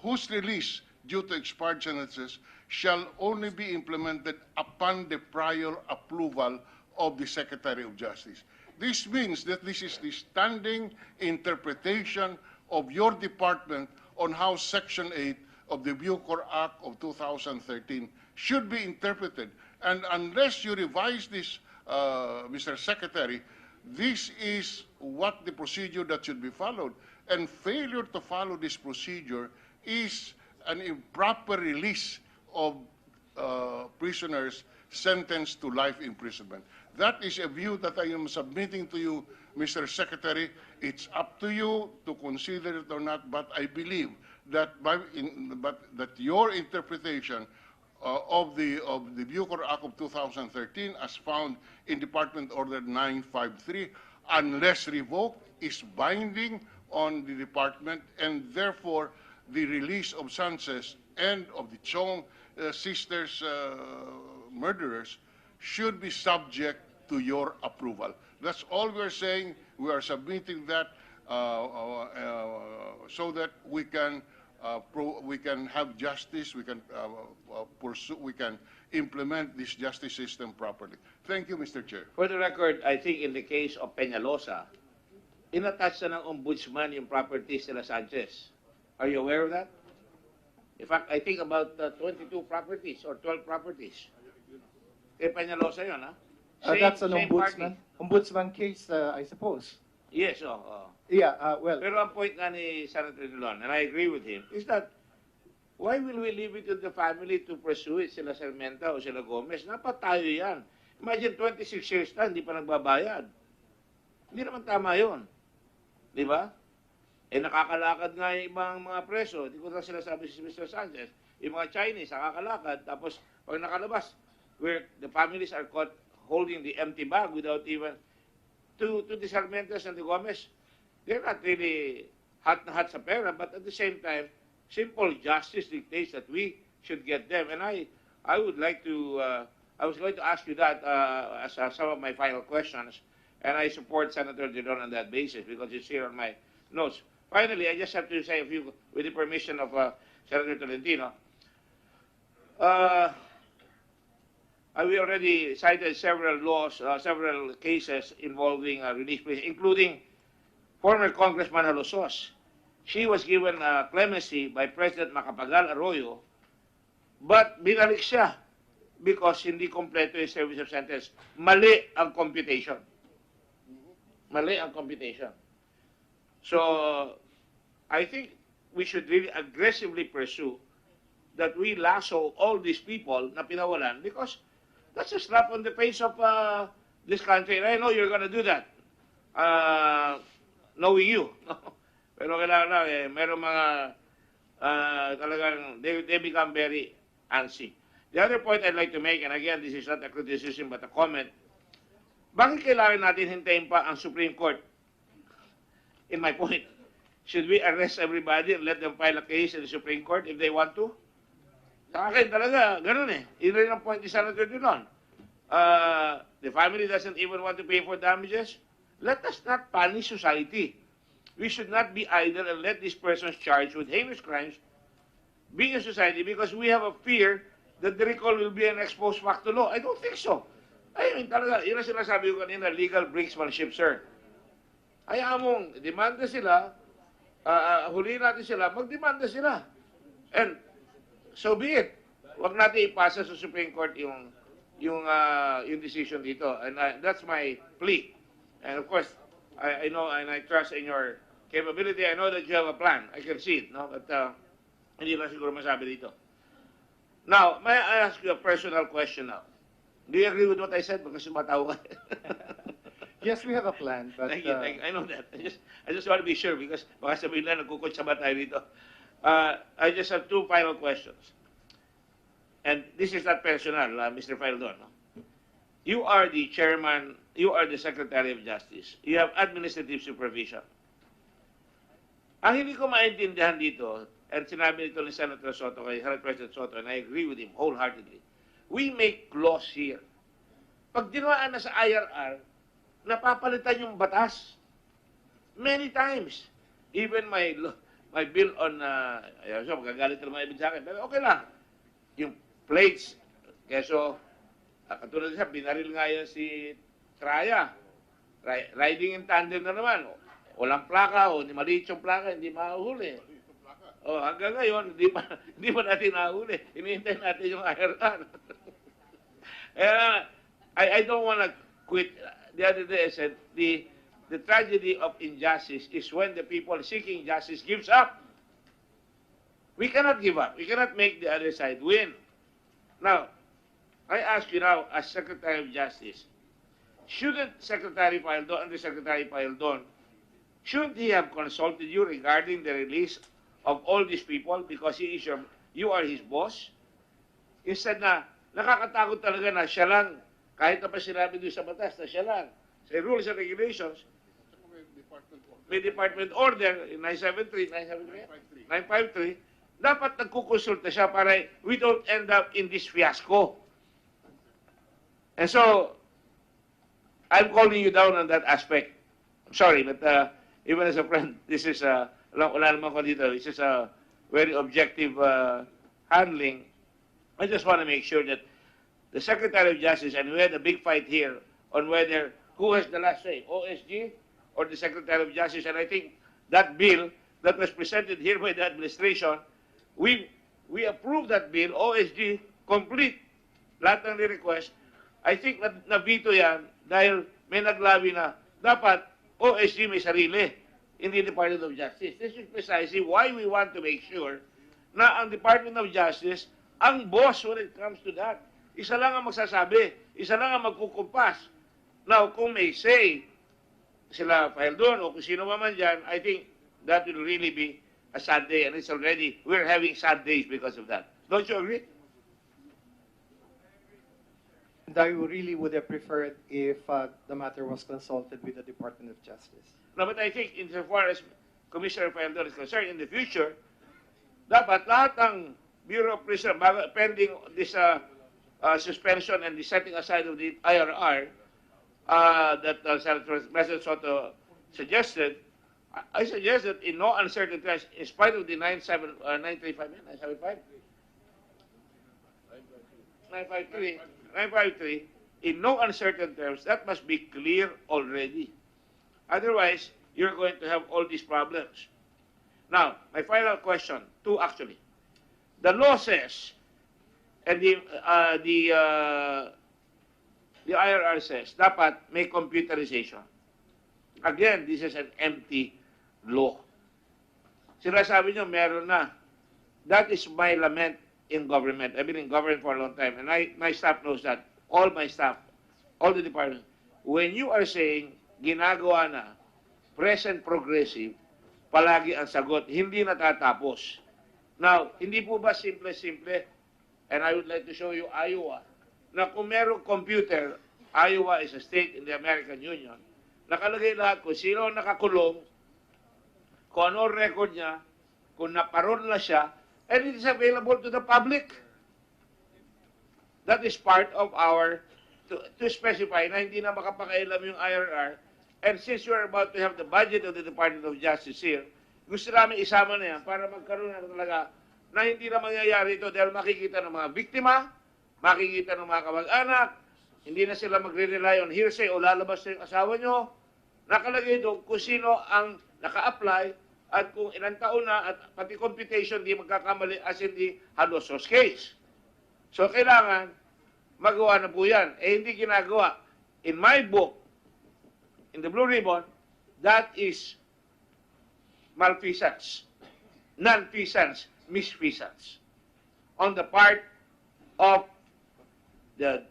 whose release due to expired sentences shall only be implemented upon the prior approval of the Secretary of Justice. This means that this is the standing interpretation of your department on how Section 8 of the Bucor Act of 2013 should be interpreted. And unless you revise this, Mr. Secretary, this is what the procedure that should be followed. And failure to follow this procedure is an improper release of prisoners sentenced to life imprisonment. That is a view that I am submitting to you, Mr. Secretary. It's up to you to consider it or not, but I believe that that your interpretation of the Bucor Act of 2013, as found in Department Order 953, unless revoked, is binding on the department, and therefore the release of Sanchez and of the Chong sisters' murderers should be subject to your approval. That's all we're saying. We are submitting that so that we can have justice, we can pursue, we can implement this justice system properly. Thank you, Mr. Chair. For the record, I think in the case of Peñalosa, inattach na ng ombudsman yung properties nila Sanchez. Are you aware of that? In fact, I think about 22 properties or 12 properties. Kay Peñalosa yun, ha? That's an same ombudsman. party. Ombudsman case, I suppose. Yes, Yeah, well. Pero ang point nga ni Senator Dillon, and I agree with him, is that why will we leave it to the family to pursue it, sila Sarmenta o sila Gomez? Napatayo yan. Imagine 26 years na, hindi pa nagbabayad. Hindi naman tama yun. Di ba? Eh nakakalakad nga yung ibang mga preso. Hindi ko na sinasabi si Mr. Sanchez. Yung mga Chinese, nakakalakad. Tapos pag nakalabas, where the families are caught holding the empty bag without even to the Sarmentas and the Gomez, they're not really hot na hot sa pera, but at the same time, simple justice dictates that we should get them. And I would like to, I was going to ask you that as some of my final questions, and I support Senator Dillon on that basis because it's here on my notes. Finally, I just have to say a few, with the permission of Senator Tolentino. We already cited several laws, several cases involving release, including former Congressman Alosos. She was given clemency by President Macapagal Arroyo, but binalik siya because hindi kompleto yung service of sentence. Mali ang computation. Mali ang computation. So, I think we should really aggressively pursue that we lasso all these people na pinawalan because that's a slap on the face of this country. And I know you're gonna do that. Knowing you. Pero kailangan lang, meron mga talagang, they become very antsy. The other point I'd like to make, and again, this is not a criticism but a comment, bakit kailangan natin hintayin pa ang Supreme Court? In my point, should we arrest everybody and let them file a case in the Supreme Court if they want to? Sa akin talaga, ganun eh. Yun rin ang point ni Senator Dillon. The family doesn't even want to pay for damages. Let us not punish society. We should not be idle and let these persons charged with heinous crimes be in society because we have a fear that the recall will be an ex post facto law. I don't think so. I mean, talaga, yun ang sinasabi ko kanina, legal brinksmanship, sir. Hayaan mong demanda sila, huliin natin sila, magdemanda sila. And so be it. Huwag natin ipasa sa Supreme Court yung decision dito. And that's my plea. And of course, I know and I trust in your capability. I know that you have a plan. I can see it, no? But hindi lang siguro masabi dito. Now, may I ask you a personal question now? Do you agree with what I said? Because sumatawa ka. Yes, we have a plan, but Thank you. I know that. I just want to be sure because baka sabihin na nagkukutsaba tayo dito. I just have two final questions. and this is not personal, Mr. Faldon. No? You are the chairman, you are the Secretary of Justice. You have administrative supervision. Ang hindi ko maintindihan dito, and sinabi nito ni Senator Soto kay Senate President Soto, and I agree with him wholeheartedly, we make laws here. Pag dinawaan na sa IRR, napapalitan yung batas. Many times. Even my bill on, so magagalit na mga ibig sa akin, pero okay lang. Yung plates, keso, katulad siya, binaril nga yan si Traya. Riding in tandem na naman. Walang plaka, o maliit yung plaka, hindi mahuhuli. O, hanggang ngayon, hindi pa natin nahuli. Hinihintay natin yung IRR. I don't want to quit. The other day I said, the tragedy of injustice is when the people seeking justice gives up. We cannot give up. We cannot make the other side win. Now, I ask you now, as Secretary of Justice, shouldn't Secretary Faldon, Undersecretary Faldon, shouldn't he have consulted you regarding the release of all these people because you are his boss? Instead na, nakakatakot talaga na siya lang, kahit na pa sinabi doon sa batas na siya lang, sa rules and regulations, may department order in 953, dapat nagkukonsulta siya para we don't end up in this fiasco. And so, I'm calling you down on that aspect. I'm sorry, but even as a friend, this is, wala naman ko dito, this is a very objective handling. I just want to make sure that the Secretary of Justice, and we had a big fight here on whether, who has the last say, OSG or the Secretary of Justice, and I think that bill that was presented here by the administration, we approved that bill, OSG, complete, lahat ng request. I think na-veto yan dahil may naglabi na dapat OSG may sarili in the Department of Justice. This is precisely why we want to make sure na ang Department of Justice, ang boss when it comes to that. Isa lang ang magsasabi, isa lang ang magkukumpas. Now, kung may say sila Faldon o kung sino man dyan, I think that will really be a sad day, and it's already, we're having sad days because of that. Don't you agree? And I really would have preferred if the matter was consulted with the Department of Justice. No, but I think insofar as Commissioner Faldon is concerned, in the future, dapat lahat ng Bureau of Prison, pending this suspension and the setting aside of the IRR that Senator President Soto suggested, I suggest that in no uncertain terms, in spite of the 953, in no uncertain terms, that must be clear already. Otherwise, you're going to have all these problems. Now, my final question, two actually. The law says, and the IRR says, dapat may computerization. Again, this is an empty law. Sinasabi nyo, meron na. That is my lament in government. I've been in government for a long time, and my staff knows that. All my staff, all the departments. When you are saying, ginagawa na, present progressive, palagi ang sagot, hindi natatapos. Now, hindi po ba simple-simple, and I would like to show you Iowa, na kung merong computer, Iowa is a state in the American Union, nakalagay lahat kung sino nakakulong, kung ano record niya, kung naparoon na siya, and it is available to the public. That is part of our, to specify na hindi na makapakailam yung IRR, and since you are about to have the budget of the Department of Justice here, gusto namin isama na yan para magkaroon na talaga na hindi na mangyayari ito dahil makikita ng mga biktima, makikita ng mga kamag-anak, hindi na sila magre-rely on hearsay o lalabas na yung asawa nyo. Nakalagay doon kung sino ang naka-apply at kung ilang taon na at pati computation di magkakamali as in the Halosos case. So kailangan magawa na po yan. Eh hindi ginagawa. In my book, in the Blue Ribbon, that is malfeasance, non-feasance, misfeasance on the part of the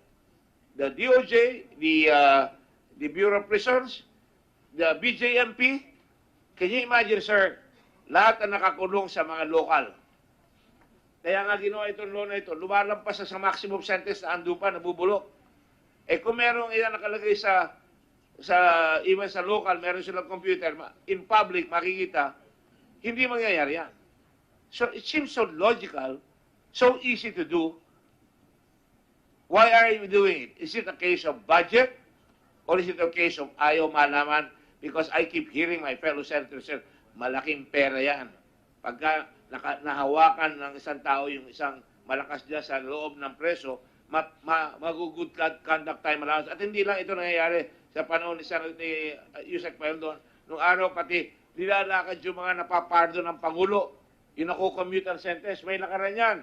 DOJ, the Bureau of Prisons, the BJMP. Can you imagine, sir, lahat na nakakulong sa mga lokal. Kaya nga ginawa itong law na ito, lumalampas sa maximum sentence na ando pa, nabubulok. Eh kung merong iyan nakalagay even sa local, meron silang computer, in public, makikita, hindi mangyayari yan. So it seems so logical, so easy to do. Why are you doing it? Is it a case of budget? Or is it a case of ayaw malaman? Because I keep hearing my fellow senators say, malaking pera yan. Pagka nahawakan ng isang tao yung isang malakas dyan sa loob ng preso, mag-good conduct time allowance. At hindi lang ito nangyayari sa panahon ni Yusek Paeldon. Nung araw pati, nilalakad yung mga napapardo ng Pangulo. Yung nakukommute ang sentence, may lakaran yan.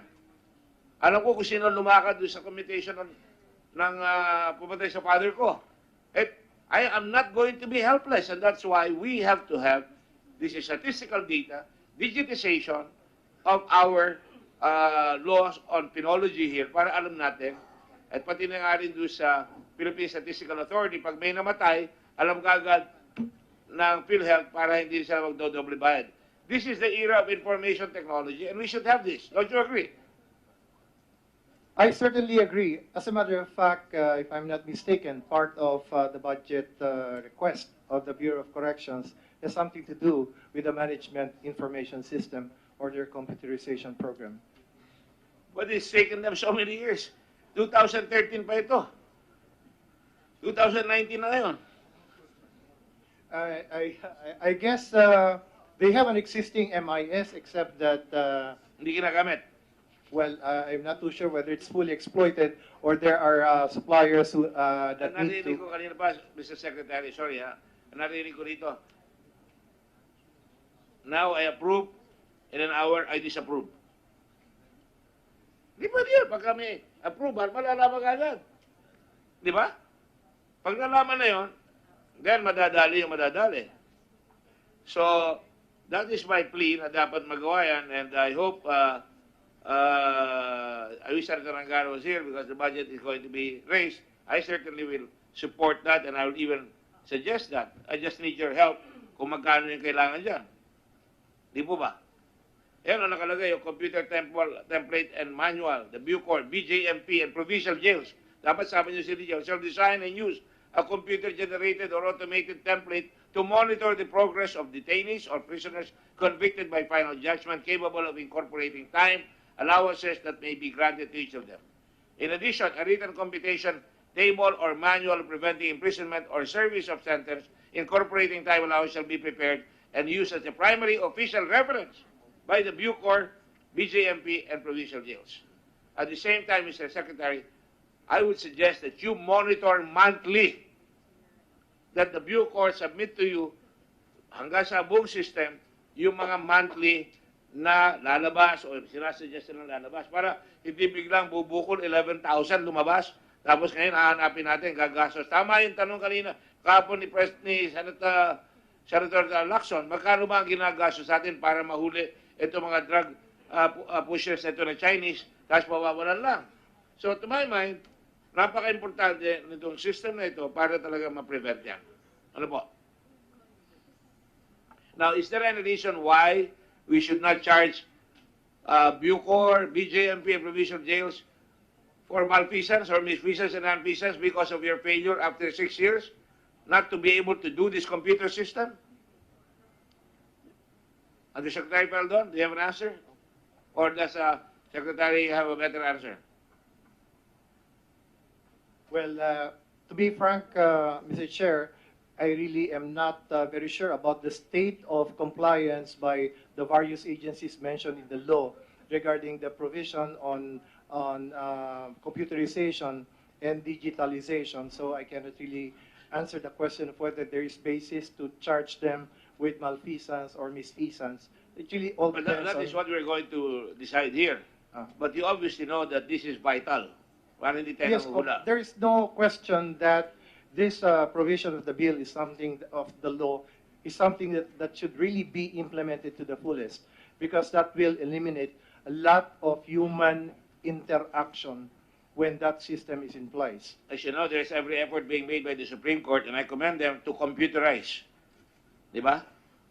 Alam ko kung sino lumakad doon sa commutation ng pumatay sa father ko. I am not going to be helpless, and that's why we have to have this statistical data, digitization of our laws on penology here para alam natin, at pati na nga rin doon sa Philippine Statistical Authority, pag may namatay, alam kagad ng PhilHealth para hindi sila magdodoble bayad. This is the era of information technology, and we should have this. Don't you agree? I certainly agree. As a matter of fact, if I'm not mistaken, part of the budget request of the Bureau of Corrections has something to do with the management information system or their computerization program. But it's taken them so many years. 2013 pa ito. 2019 na ngayon. I guess they have an existing MIS except that Hindi ginagamit. well, I'm not too sure whether it's fully exploited or there are suppliers who that need Narinig to. ko kanina pa, Mr. Secretary, sorry ha. Narinig ko rito. Now I approve, in an hour I disapprove. Di ba yun? Pag kami approval, malalaman agad. Di ba? Pag nalaman na yun, then madadali yung madadali. So, that is my plea na dapat magawa yan, and I hope I wish Senator Angara was here because the budget is going to be raised. I certainly will support that, and I will even suggest that. I just need your help kung magkano yung kailangan dyan. Di po ba? Yan ang nakalagay, yung computer template and manual, the Bucor, BJMP, and provincial jails. Dapat sabi niyo City Jail shall design and use a computer-generated or automated template to monitor the progress of detainees or prisoners convicted by final judgment capable of incorporating time, allowances that may be granted to each of them. In addition, a written computation table or manual preventing imprisonment or service of sentence incorporating time allowance shall be prepared and used as the primary official reference by the Bucor, BJMP, and provincial jails. At the same time, Mr. Secretary, I would suggest that you monitor monthly that the Bucor submit to you hanggang sa buong system yung mga monthly na lalabas o sinasuggest ng lalabas para hindi biglang bubukol 11,000 lumabas tapos ngayon hahanapin natin gagastos. Tama yung tanong kanina kahapon ni Senator Lacson, magkano ba ang ginagastos sa atin para mahuli ito mga drug pushers na ito na Chinese tapos mawawalan lang. So to my mind, napaka-importante nitong system na ito para talaga ma-prevent yan. Ano po? Now, is there any reason why we should not charge Bucor, BJMP, and provincial jails for malfeasance or misfeasance and nonfeasance because of your failure after 6 years not to be able to do this computer system? Undersecretary Peldon, do you have an answer? Or does Secretary have a better answer? Well, to be frank, Mr. Chair, I really am not very sure about the state of compliance by the various agencies mentioned in the law regarding the provision on computerization and digitalization. So I cannot really answer the question of whether there is basis to charge them with malfeasance or misfeasance. It really all But depends that on... is what we're going to decide here. But you obviously know that this is vital. Para hindi tayo Yes, nanguhula. there is no question that this provision of the bill is something of the law, is something that should really be implemented to the fullest, because that will eliminate a lot of human interaction when that system is in place. As you know, there's every effort being made by the Supreme Court, and I commend them to computerize. Di ba?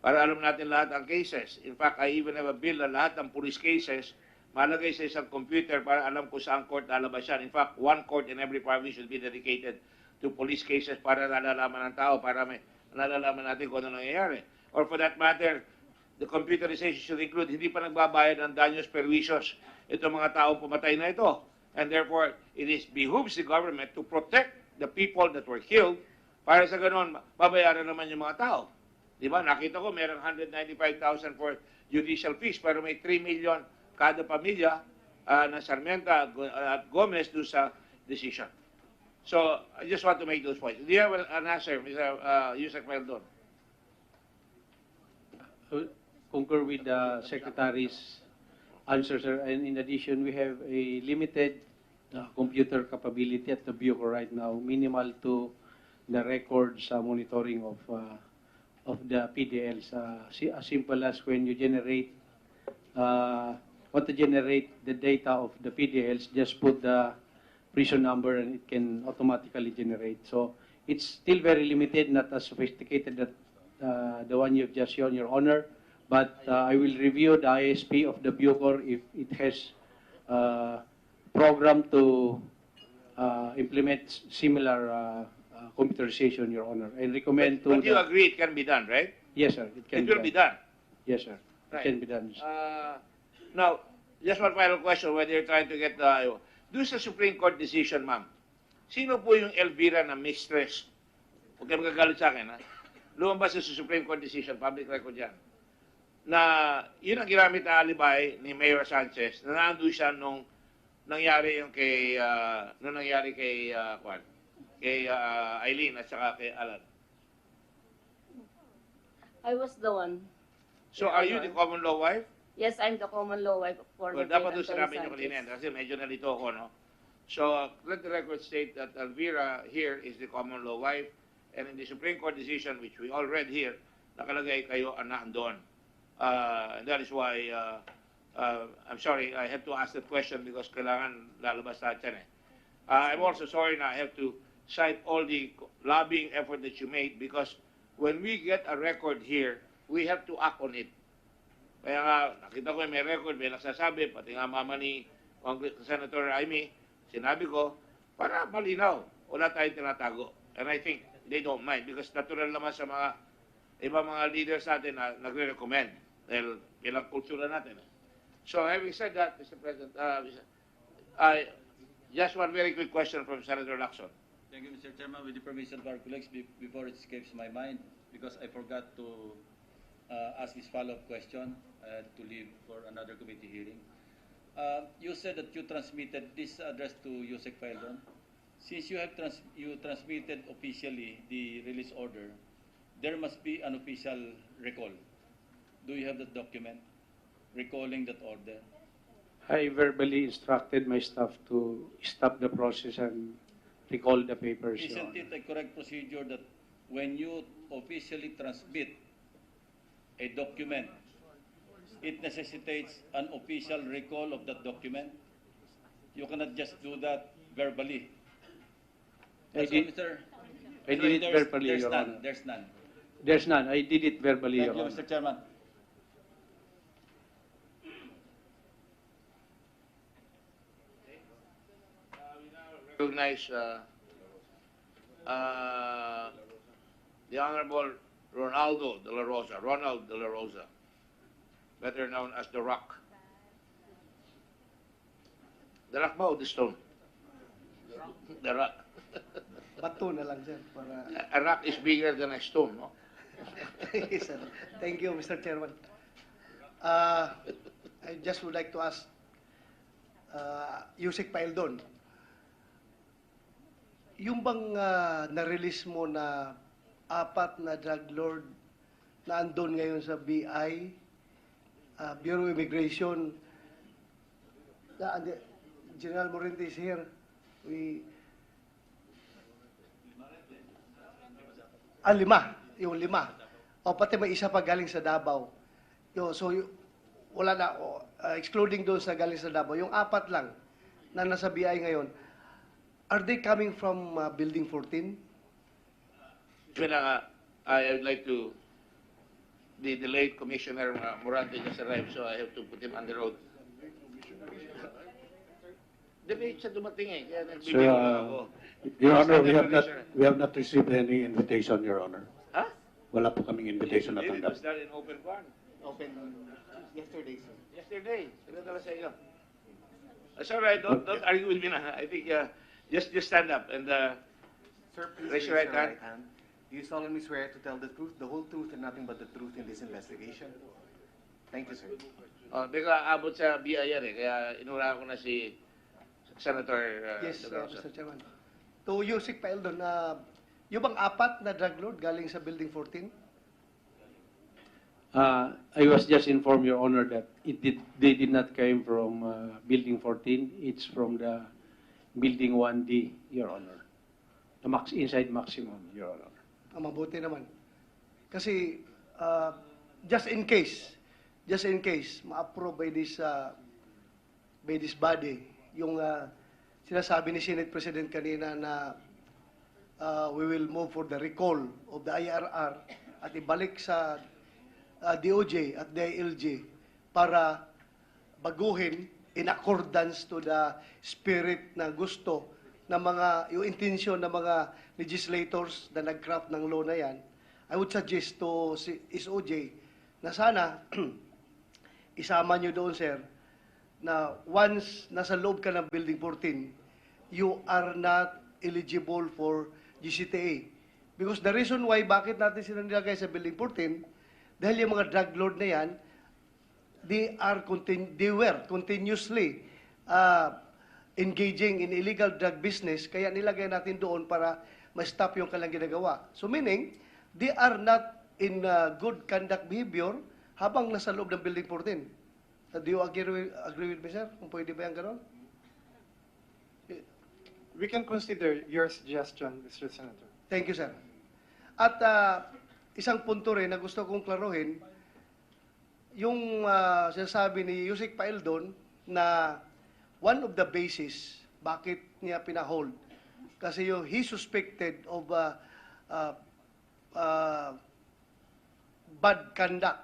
Para alam natin lahat ang cases. In fact, I even have a bill na lahat ng police cases malagay sa isang computer para alam kung saan court lalabas yan. In fact, one court in every province should be dedicated to police cases para nalalaman ng tao, para may nalalaman natin kung ano nangyayari. Or for that matter, the computerization should include hindi pa nagbabayad ng danyos perwisos itong mga tao pumatay na ito. And therefore, it is behooves the government to protect the people that were killed para sa ganun, babayaran naman yung mga tao. Di ba? Nakita ko, merong 195,000 for judicial fees, pero may 3 million kada pamilya na Sarmienta at Gomez do sa decision. So, I just want to make those points. Do you have an answer, Mr. Yusek Meldon? Concur with the Secretary's answer, sir. And in addition, we have a limited computer capability at the Bureau right now, minimal to the records monitoring of the PDLs. As simple as when you want to generate the data of the PDLs, just put the prison number and it can automatically generate. So it's still very limited, not as sophisticated as the one you've just shown, Your Honor. But I will review the ISP of the Bucor if it has program to implement similar computerization, Your Honor, and recommend to. But you agree it can be done, right? Yes, sir. It can. It will be done. Yes, sir. Right. It can be done. Now, just one final question, whether you're trying to get do sa Supreme Court decision, ma'am, sino po yung Elvira na mistress? Huwag kayo magagalit sa akin, ha? Lumabas sa Supreme Court decision, public record yan, na yun ang ginamit na alibay ni Mayor Sanchez, na nandun siya nung nangyari yung kay, Eileen at saka kay Alan. I was the one. So, are you the common law wife? Yes, I'm the common law wife for Well, the dapat doon sinabi nyo kanina, kasi medyo nalito ako, no? So, let the record state that Elvira here is the common law wife, and in the Supreme Court decision, which we all read here, nakalagay kayo anak doon. And that is why, I'm sorry, I have to ask that question because kailangan lalabas sa atin, eh. I'm also sorry na I have to cite all the lobbying effort that you made because when we get a record here, we have to act on it. Kaya nga, nakita ko may record, may nagsasabi, pati nga mama ni Senator Amy, sinabi ko, para malinaw, wala tayong tinatago. And I think they don't mind because natural naman sa mga ibang mga leaders natin na nagre-recommend dahil ilang kultura natin. So having said that, Mr. President, just one very quick question from Senator Lacson. Thank you, Mr. Chairman. With the permission of our colleagues, before it escapes my mind, because I forgot to ask this follow-up question to leave for another committee hearing. You said that you transmitted this address to Yusek Faildon. Since you have transmitted officially the release order, there must be an official recall. Do you have that document recalling that order? I verbally instructed my staff to stop the process and recall the papers, Your Isn't it Honor. a correct procedure that when you officially transmit a document, it necessitates an official recall of that document? You cannot just do that verbally. That's all, Mr. I did it verbally, There's Your none. Honor. There's none. There's none. I did it verbally, Thank Your you, Honor. Mr. Chairman. Recognize the Honorable Ronald de la Rosa, better known as The Rock. The Rock ba o The Stone? The Rock. Bato na lang, sir. Para... A rock is bigger than a stone, no? Yes, sir. Thank you, Mr. Chairman. I just would like to ask Yusek Paildon, yung bang na-release mo na 4 na drug lord na andon ngayon sa BI, Bureau of Immigration, General Morente is here. Yung 5. O pati may isa pa galing sa Davao. Wala na, excluding doon sa galing sa Davao, yung 4 lang na nasa BI ngayon, are they coming from Building 14? I would like to, the late Commissioner Morante just arrived, so I have to put him on the road. Debate siya dumating eh, kaya Sir, nagbibigay lang ako. Your Basta Honor, definition. we have not received any invitation, Your Honor. Ha? Wala po kaming invitation na It was tanggap. done in open forum. Open yesterday, sir. Yesterday, sila dala sa inyo. That's all right, don't argue with me na. I think, just stand up and, Sir, please raise raise your your right right hand. Do you solemnly swear to tell the truth, the whole truth, and nothing but the truth in this investigation? Thank you, sir. di ko aabot sa BIR eh, kaya inura ko na si Senator Yes, De La Rosa. Mr. Chairman. To Yusik Paeldon, yung bang apat na drug lord galing sa Building 14? I was just informed, Your Honor, that they did not came from Building 14. It's from the Building 1D, Your Honor. The inside maximum, Your Honor. Mabuti naman. Kasi, just in case, ma-approve by this body, yung sinasabi ni Senate President kanina na we will move for the recall of the IRR at ibalik sa DOJ at DILG para baguhin in accordance to the spirit na gusto ng mga, yung intention ng mga legislators na nag-craft ng law na yan. I would suggest to SOJ na sana isama nyo doon, sir, na once nasa loob ka ng Building 14, you are not eligible for GCTA. Because the reason why bakit natin sila nilagay sa Building 14, dahil yung mga drug lord na yan, they were continuously engaging in illegal drug business, kaya nilagay natin doon para ma-stop yung kanilang ginagawa. So meaning, they are not in good conduct behavior habang nasa loob ng Building 14. Do you agree with me, sir? Kung pwede ba yan gano'n? We can consider your suggestion, Mr. Senator. Thank you, sir. At isang punto rin na gusto kong klaruhin, yung sinasabi ni Yusik Paeldon na one of the basis bakit niya pinahold kasi yung he suspected of bad conduct.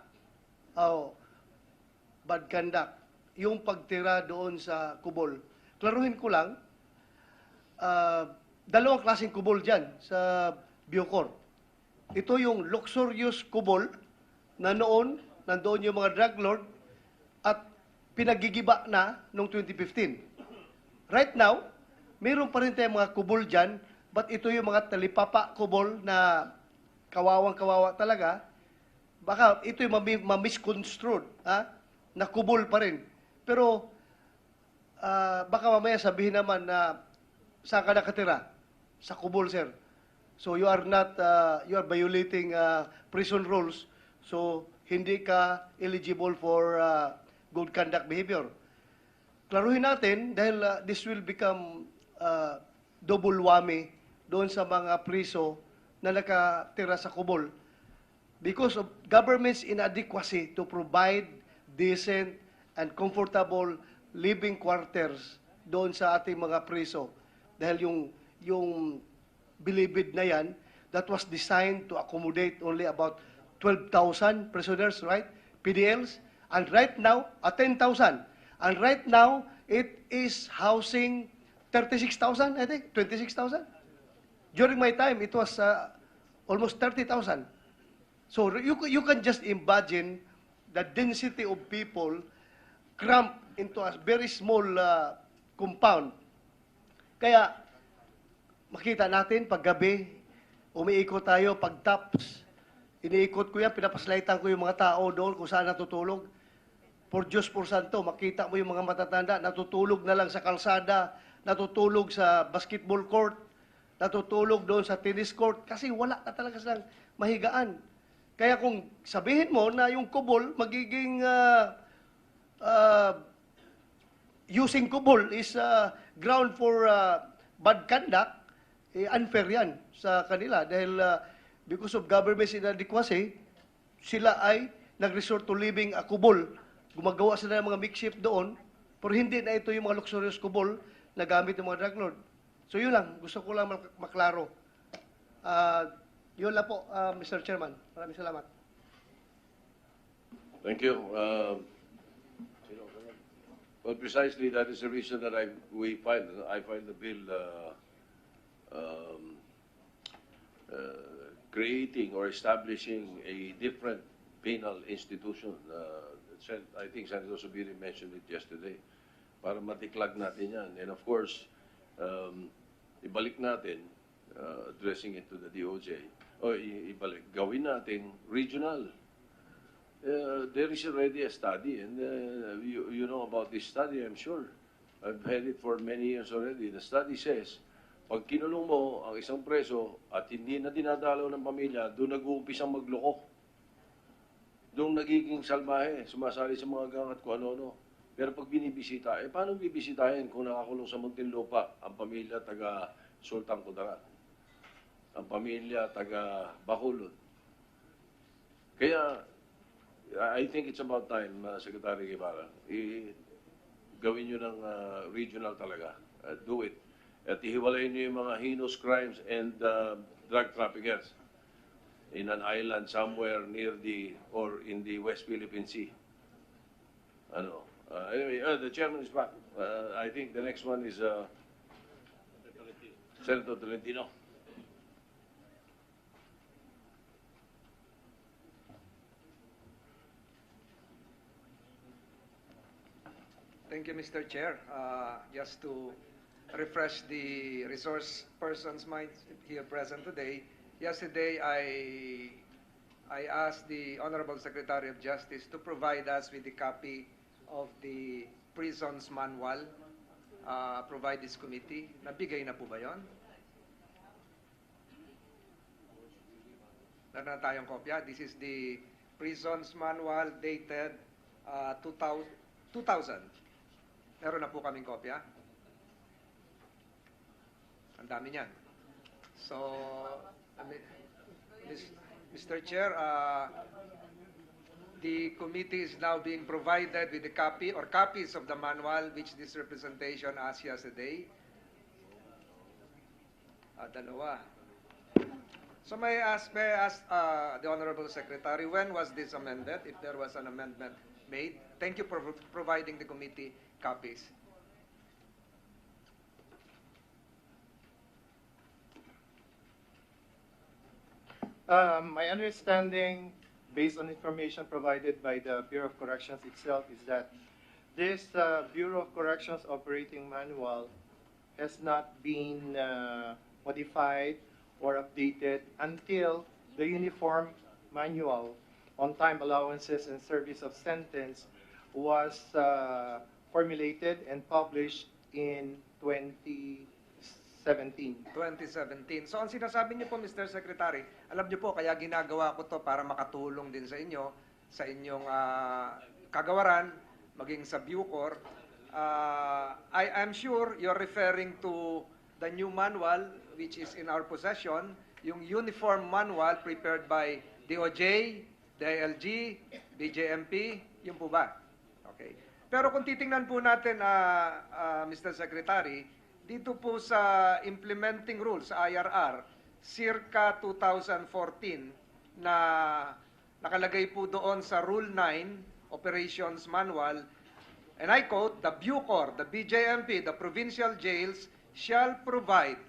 Bad conduct. Yung pagtira doon sa kubol. Klaruhin ko lang, dalawang klaseng kubol dyan sa Bucor. Ito yung luxurious kubol na noon, nandoon yung mga drug lord at pinagigiba na noong 2015. Right now, mayroon pa rin tayong mga kubol dyan, but ito yung mga talipapa kubol na kawawang-kawawa talaga. Baka ito yung ma-misconstrued, na kubol pa rin. Pero, baka mamaya sabihin naman na saan ka nakatira? Sa kubol, sir. So you are not, you are violating prison rules. So hindi ka eligible for good conduct behavior. Klaruhin natin dahil this will become double whammy doon sa mga priso na nakatira sa kubol. Because of government's inadequacy to provide decent and comfortable living quarters doon sa ating mga priso. Dahil yung bilibid na yan, that was designed to accommodate only about 12,000 prisoners, right? PDLs. And right now, 10,000. And right now, it is housing 36,000, I think, 26,000. During my time, it was almost 30,000. So you can just imagine the density of people cramped into a very small compound. Kaya, makita natin, pag gabi, umiikot tayo, pag taps, iniikot ko yan, pinapaslightan ko yung mga tao doon kung saan natutulog. For Diyos por Santo, makita mo yung mga matatanda, natutulog na lang sa kalsada, natutulog sa basketball court, natutulog doon sa tennis court, kasi wala na talaga silang mahigaan. Kaya kung sabihin mo na yung kubol, magiging using kubol is ground for bad conduct, unfair yan sa kanila dahil because of government's inadequacy, sila ay nag-resort to living a kubol. Gumagawa sila ng mga makeshift doon, pero hindi na ito yung mga luxurious kubol na gamit ng mga drug lord. So yun lang, gusto ko lang maklaro. Yun lang po, Mr. Chairman. Maraming salamat. Thank you. Well, precisely that is the reason that I filed the bill um, creating or establishing a different penal institution. I think Senator Subiri mentioned it yesterday. Para matiklag natin yan. And of course, ibalik natin, addressing it to the DOJ, o gawin natin regional. There is already a study, and you know about this study, I'm sure. I've had it for many years already. The study says, pag kinulong mo ang isang preso at hindi na dinadalaw ng pamilya, doon nag-uumpisang magloko. Doon nagiging salbahe, sumasali sa mga gang at kung ano-ano. Pero pag binibisita, paano bibisitahin kung nakakulong sa Muntinlupa ang pamilya taga Sultan Kudarat? Ang pamilya taga Bacolod? Kaya, I think it's about time, Secretary Guevara, gawin nyo ng regional talaga. Do it. At ihiwalayin nyo yung mga heinous crimes and drug traffickers in an island somewhere near or in the West Philippine Sea. Anyway, the chairman is back. I think the next one is Senator Tolentino. Thank you, Mr. Chair. Just to refresh the resource persons' minds here present today, yesterday I asked the Honorable Secretary of Justice to provide us with a copy of the prisons manual, provide this committee. Nabigay na po ba yun? Meron na tayong kopya. This is the prisons manual dated 2000. Meron na po kaming kopya. Ang dami niyan. So, Mr. Chair, the committee is now being provided with a copy or copies of the manual which this representation asked yesterday. Dalawa. So may I ask the Honorable Secretary, when was this amended, if there was an amendment made? Thank you for providing the committee copies. My understanding, based on information provided by the Bureau of Corrections itself, is that this Bureau of Corrections operating manual has not been modified or updated until the Uniform Manual on Time Allowances and Service of Sentence was formulated and published in 2017. 2017. So ang sinasabi niyo po, Mr. Secretary, alam niyo po, kaya ginagawa ko to para makatulong din sa inyo, sa inyong kagawaran, maging sa Bucor. I'm sure you're referring to the new manual which is in our possession, yung uniform manual prepared by DOJ, DILG, BJMP, yun po ba? Okay. Pero kung titingnan po natin, Mr. Secretary, dito po sa implementing rules sa IRR, circa 2014, na nakalagay po doon sa Rule 9, Operations Manual, and I quote, the Bucor, the BJMP, the provincial jails shall provide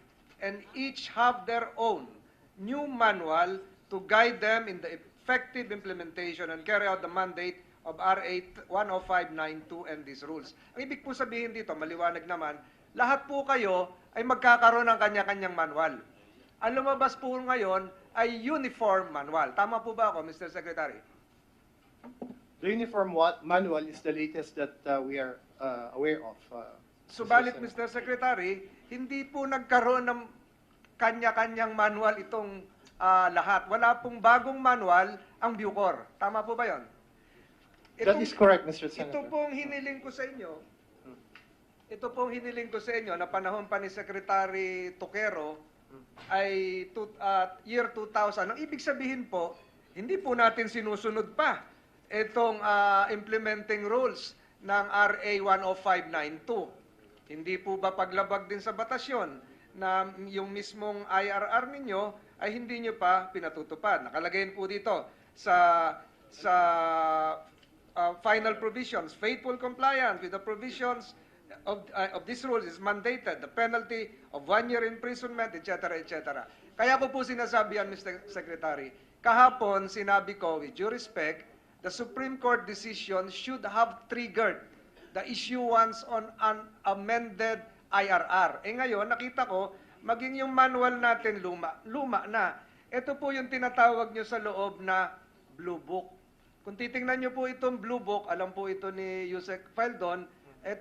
and each have their own new manual to guide them in the effective implementation and carry out the mandate of RA 10592 and these rules. Ang ibig po sabihin dito, maliwanag naman, lahat po kayo ay magkakaroon ng kanya-kanyang manual. Ang lumabas po ngayon ay uniform manual. Tama po ba ako, Mr. Secretary? The Uniform Manual is the latest that we are aware of. Subalit, Mr. Secretary, hindi po nagkaroon ng kanya-kanyang manual itong lahat. Wala pong bagong manual ang Bucor. Tama po ba yon? That is correct, Mr. Senator. Ito pong hiniling ko sa inyo, na panahon pa ni Secretary Toquero ay year 2000. Ang ibig sabihin po, hindi po natin sinusunod pa itong implementing rules ng RA 10592. Hindi po ba paglabag din sa batas yun na yung mismong IRR ninyo ay hindi nyo pa pinatutupad? Nakalagay po dito sa final provisions, faithful compliance with the provisions of this rule is mandated, the penalty of 1 year imprisonment, etc., etc. Kaya ko po sinasabi yan, Mr. Secretary, kahapon sinabi ko, with due respect, the Supreme Court decision should have triggered the issuance on an amended IRR. Ngayon, nakita ko, maging yung manual natin luma na. Ito po yung tinatawag nyo sa loob na Blue Book. Kung titingnan nyo po itong Blue Book, alam po ito ni Yusek Faldon,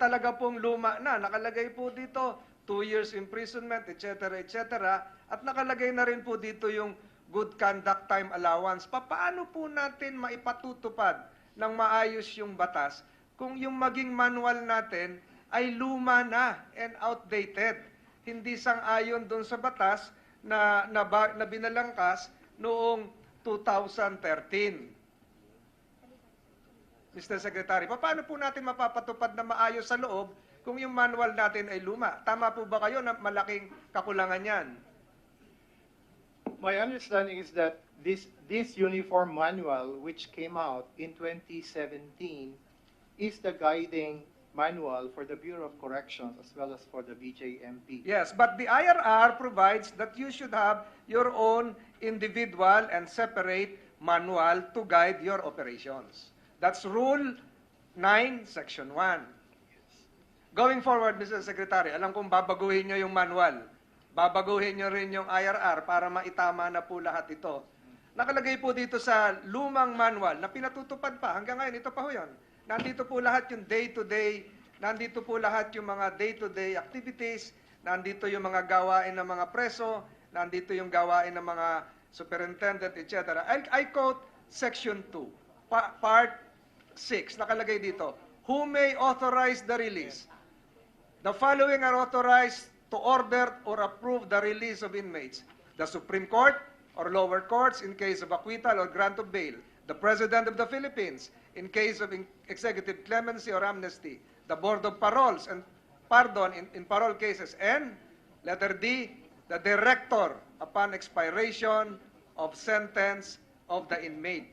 talaga pong luma na. Nakalagay po dito, 2 years imprisonment, etc., etc. At nakalagay na rin po dito yung good conduct time allowance. Paano po natin maipatutupad ng maayos yung batas kung yung maging manual natin ay luma na and outdated? Hindi sang-ayon doon sa batas na binalangkas noong 2013. Mr. Secretary, paano po natin mapapatupad na maayos sa loob kung yung manual natin ay luma? Tama po ba kayo na malaking kakulangan yan? My understanding is that this uniform manual, which came out in 2017, is the guiding manual for the Bureau of Corrections as well as for the BJMP. Yes, but the IRR provides that you should have your own individual and separate manual to guide your operations. That's Rule 9, Section 1. Going forward, Mr. Secretary, alam kong babaguhin nyo yung manual. Babaguhin nyo rin yung IRR para maitama na po lahat ito. Nakalagay po dito sa lumang manual na pinatutupad pa. Hanggang ngayon, ito pa ho yun. Nandito po lahat yung day-to-day, nandito po lahat yung mga day-to-day activities, nandito yung mga gawain ng mga preso, nandito yung gawain ng mga superintendent, etc. I quote Section 2, Part 6, nakalagay dito, who may authorize the release? The following are authorized to order or approve the release of inmates. The Supreme Court or lower courts in case of acquittal or grant of bail. The President of the Philippines in case of executive clemency or amnesty. The Board of Paroles and Pardon in parole cases. And, letter D, the Director upon expiration of sentence of the inmate.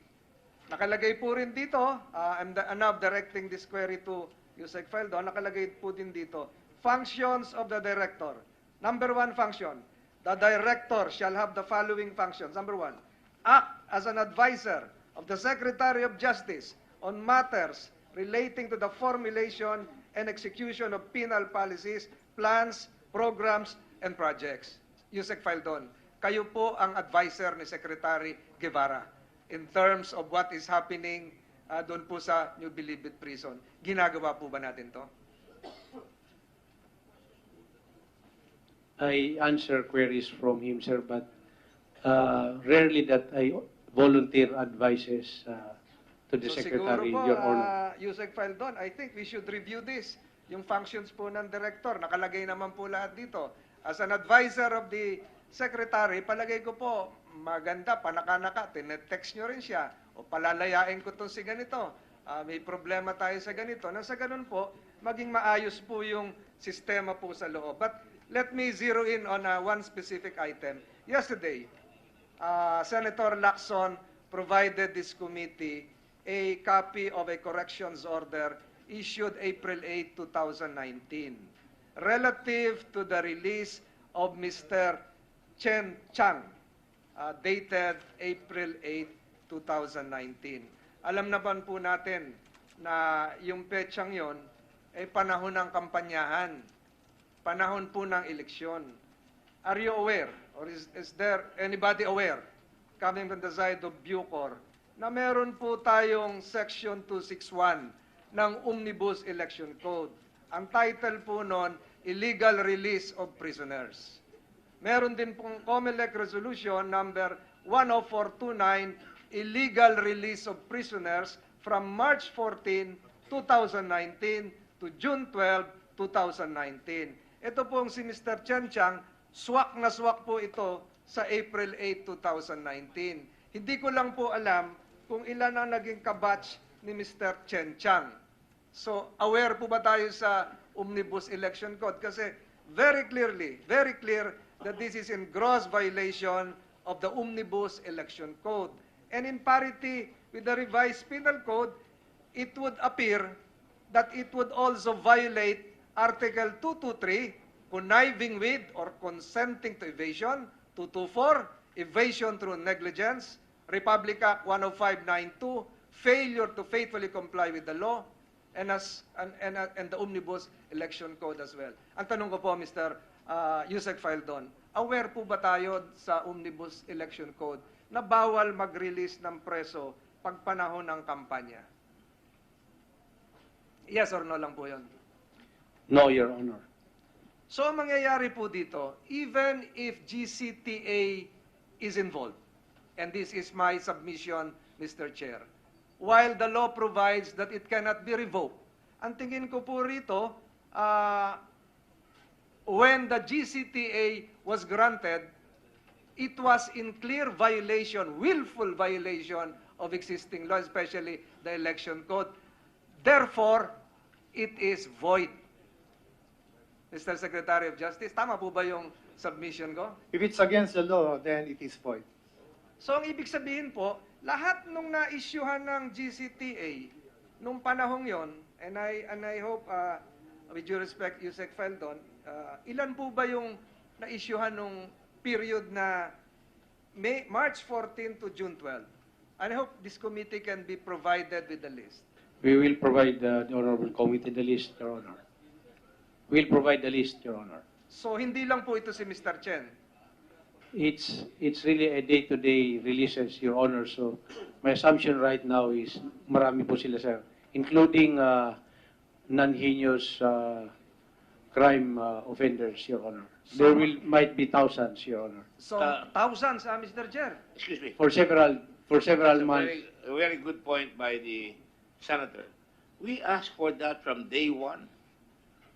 Nakalagay po rin dito, I'm now directing this query to Yusek Faldon, nakalagay po din dito, functions of the Director. Number 1 function, the Director shall have the following functions. Number 1, act as an advisor of the Secretary of Justice on matters relating to the formulation and execution of penal policies, plans, programs, and projects. Yusek Faldon, kayo po ang advisor ni Secretary Guevara in terms of what is happening doon po sa New Bilibid Prison. Ginagawa po ba natin to? I answer queries from him, sir, but rarely that I volunteer advices to the Secretary, siguro po, Your Honor. Yusek Faldon, I think we should review this. Yung functions po ng Director, nakalagay naman po lahat dito. As an advisor of the Secretary, palagay ko po, maganda, panaka-naka, tinetext nyo rin siya, o palalayain ko to si ganito, may problema tayo sa ganito. Nang sa ganun po, maging maayos po yung sistema po sa loob. But let me zero in on one specific item. Yesterday, Senator Lacson provided this committee a copy of a corrections order issued April 8, 2019, relative to the release of Mr. Chen Chang, dated April 8, 2019. Alam naman po natin na yung petsang yon ay panahon ng kampanyahan, panahon po ng eleksyon. Are you aware, or is there anybody aware, coming from the side of Bucor, na meron po tayong Section 261 ng Omnibus Election Code? Ang title po nun, Illegal Release of Prisoners. Meron din pong COMELEC Resolution number 10429, Illegal Release of Prisoners from March 14, 2019 to June 12, 2019. Ito pong si Mr. Chen Chang, swak na swak po ito sa April 8, 2019. Hindi ko lang po alam kung ilan ang naging kabatch ni Mr. Chen Chang. So, aware po ba tayo sa Omnibus Election Code? Kasi very clear that this is in gross violation of the Omnibus Election Code. And in parity with the revised penal code, it would appear that it would also violate Article 223, conniving with or consenting to evasion, 224, evasion through negligence, Republic Act 10592, failure to faithfully comply with the law, and the Omnibus Election Code as well. Ang tanong ko po, Mr. Yusek Faldon, aware po ba tayo sa Omnibus Election Code na bawal mag-release ng preso pag panahon ng kampanya? Yes or no lang po yun. No, Your Honor. So, ang mangyayari po dito, even if GCTA is involved, and this is my submission, Mr. Chair, while the law provides that it cannot be revoked, ang tingin ko po rito, when the GCTA was granted, it was in clear violation, willful violation of existing law, especially the election code. Therefore, it is void. Mr. Secretary of Justice, tama po ba yung submission ko? If it's against the law, then it is void. So, ang ibig sabihin po, lahat nung na-issuehan ng GCTA, nung panahong yon, and I hope, with due respect, Yusek Feldon, ilan po ba yung na-issuehan nung period na March 14 to June 12? And I hope this committee can be provided with the list. We will provide the Honorable Committee the list, Your Honor. We'll provide the list, Your Honor. So, hindi lang po ito si Mr. Chen. It's really a day-to-day releases, Your Honor. So my assumption right now is marami po sila, sir, including non-heinous crime offenders, Your Honor. There might be thousands, Your Honor. So, thousands, Mr. Chair. Excuse me. For several months. A very good point by the Senator. We asked for that from day one.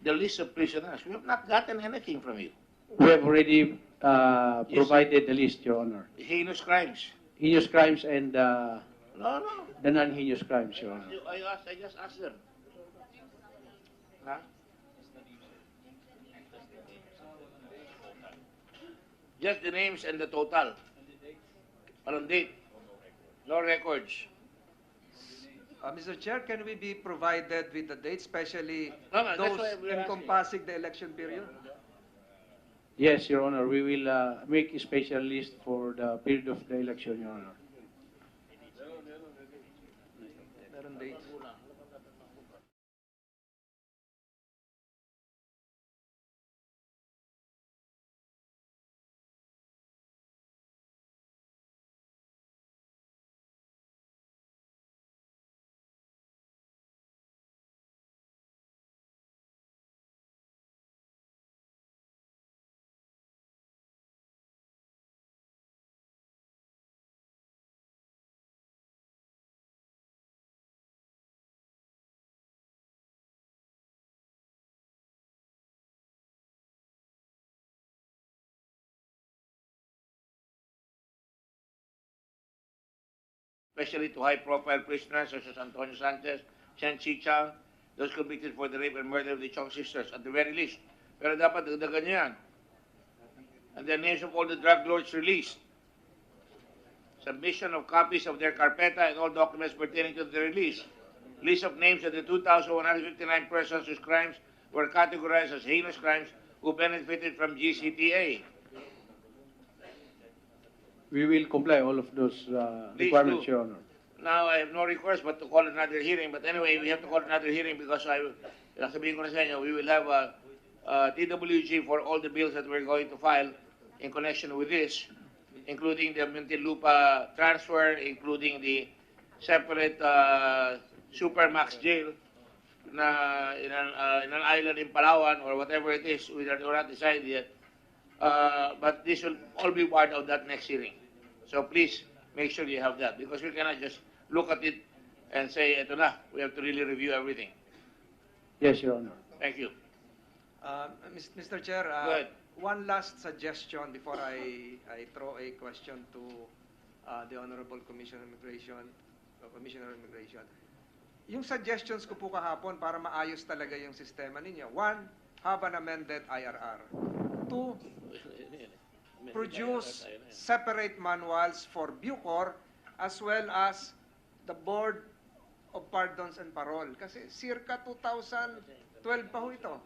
The list of prisoners. We have not gotten anything from you. We have already provided the list, Your Honor. Heinous crimes. Heinous crimes and No. the non-heinous crimes, Your Honor. I just asked them. Huh? Just the names and the total. Walang date. No records. Mr. Chair, can we be provided with the dates, especially No, that's those why we're encompassing the election period? Yes, Your Honor. We will make a special list for the period of the election, Your Honor. Meron dates. Especially to high-profile prisoners such as Antonio Sanchez, Chen Chichang, those convicted for the rape and murder of the Chong sisters, at the very least. Pero dapat dagdagan niyo yan. And the names of all the drug lords released. Submission of copies of their carpeta and all documents pertaining to the release. List of names of the 2,159 persons whose crimes were categorized as heinous crimes who benefited from GCTA. We will comply all of those requirements, Your Honor. Now, I have no recourse but to call another hearing. But anyway, we have to call another hearing because sabihin ko na sa inyo, we will have a TWG for all the bills that we're going to file in connection with this, including the Muntinlupa transfer, including the separate Supermax jail na in an island in Palawan or whatever it is. We're not decided yet. But this will all be part of that next hearing. So please make sure you have that because we cannot just look at it and say, eto na, we have to really review everything. Yes, Your Honor. Thank you. Mr. Chair, Go ahead. one last suggestion before I throw a question to the Honorable Commissioner of Immigration. Yung suggestions ko po kahapon para maayos talaga yung sistema ninyo. One, have an amended IRR. Two, produce separate manuals for Bucor as well as the Board of Pardons and Parole. Kasi circa 2012 pa ho ito.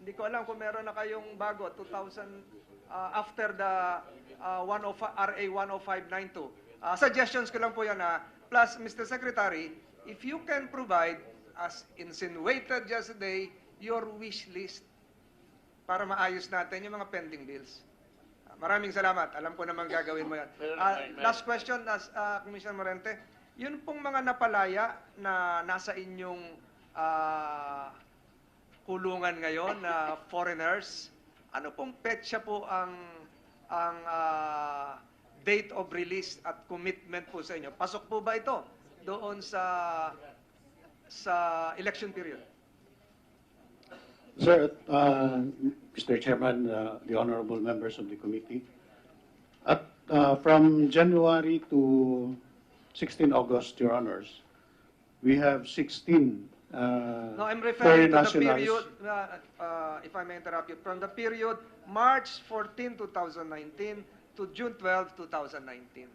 Hindi ko alam kung meron na kayong bago, 2000, after the 105, RA 10592. Suggestions ko lang po yan. Plus, Mr. Secretary, if you can provide, as insinuated yesterday, your wish list para maayos natin yung mga pending bills. Maraming salamat. Alam ko naman gagawin mo yan. Last question, Commissioner Morente. Yun pong mga napalaya na nasa inyong kulungan ngayon na foreigners, ano pong petsa po ang date of release at commitment po sa inyo? Pasok po ba ito doon sa election period? Sir, Mr. Chairman, the honorable members of the committee, from January to 16 August, Your Honors, we have 16 No, I'm referring foreign to the nationals. period, if I may interrupt you, from the period March 14, 2019 to June 12, 2019.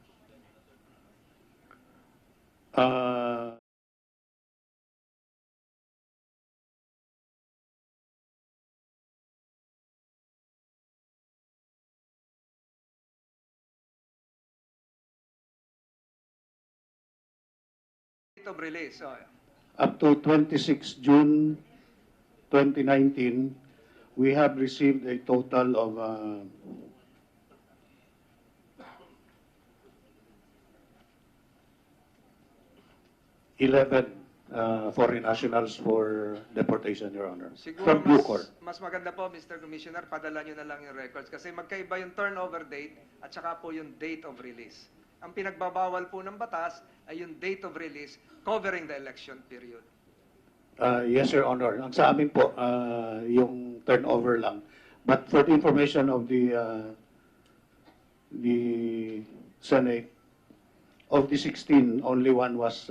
Date of release. Up to 26 June 2019, we have received a total of 11 foreign nationals for deportation, Your Honor. Siguro From Bucor. mas maganda po, Mr. Commissioner, padala nyo na lang yung records kasi magkaiba yung turnover date at saka po yung date of release. Ang pinagbabawal po ng batas ay yung date of release covering the election period. Yes, Your Honor. Ang sa amin po, yung turnover lang. But for the information of the Senate, of the 16, only one was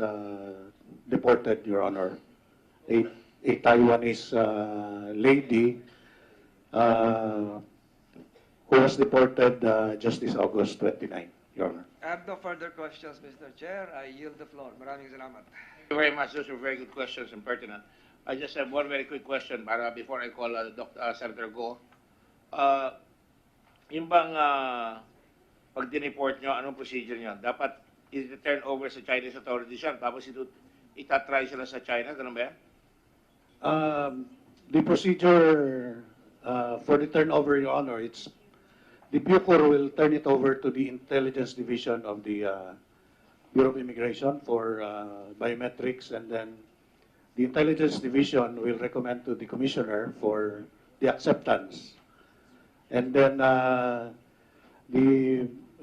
deported, Your Honor. A Taiwanese lady who was deported just this August 29, Your Honor. I have no further questions, Mr. Chair. I yield the floor. Maraming salamat. Thank you very much. Those are very good questions and pertinent. I just have one very quick question before I call Senator Go. Yung bang pag dineport nyo, anong procedure nyo? Dapat i-turn over sa Chinese authorities yan, tapos itatry sila sa China, ganun ba yan? The procedure for the turnover, Your Honor, it's the Bucor will turn it over to the Intelligence Division of the Bureau of Immigration for biometrics, and then the Intelligence Division will recommend to the Commissioner for the acceptance. And then the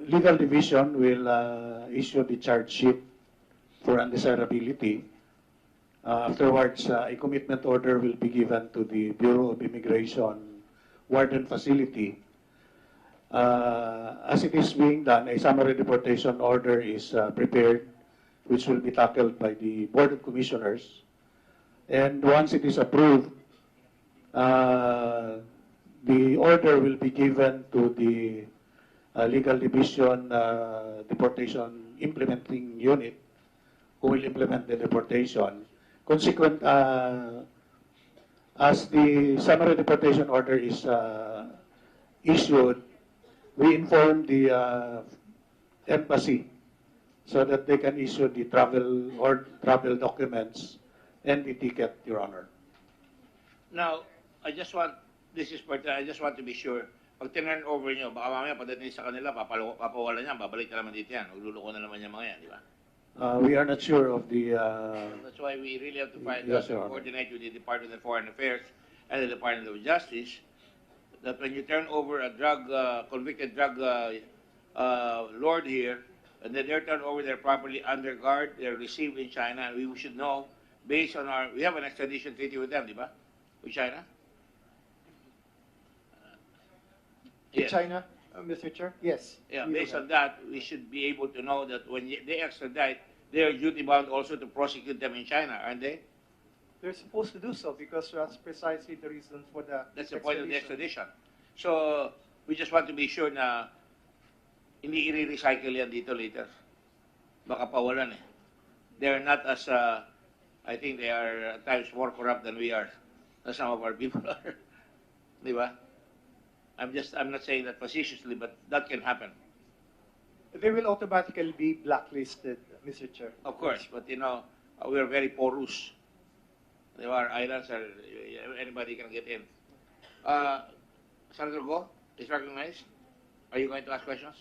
Legal Division will issue the charge sheet for undesirability. Afterwards, a commitment order will be given to the Bureau of Immigration Warden Facility. As it is being done, a summary deportation order is prepared, which will be tackled by the Board of Commissioners. And once it is approved, the order will be given to the Legal Division Deportation Implementing Unit, who will implement the deportation. Consequent, as the summary deportation order is issued, we inform the embassy so that they can issue the travel documents and the ticket, Your Honor. Now, I just want to be sure, pag tinurn over nyo, baka mamaya pagdating sa kanila, papawalan yan, babalik na naman dito yan, magluluko na naman yung mga yan, di ba? We are not sure of the... That's why we really have to Yes, Your Honor. coordinate with the Department of Foreign Affairs and the Department of Justice, that when you turn over a convicted drug lord here, and then they're turned over there properly under guard, they're received in China, and we should know, based on we have an extradition treaty with them, di ba? With China? Yes. China, Mr. Chair? Yes. Yeah, based on that, we should be able to know that when they extradite, they are duty-bound also to prosecute them in China, aren't they? They're supposed to do so because that's precisely the reason for the That's the point of the extradition. So, we just want to be sure na hindi i-recycle yan dito later. Baka pawalan eh. they're not as, I think they are at times more corrupt than we are, as some of our people are. Di ba? I'm not saying that facetiously, but that can happen. They will automatically be blacklisted, Mr. Chair. Of course, but we are very porous. Our islands are, anybody can get in. Senator Go is recognized. Are you going to ask questions?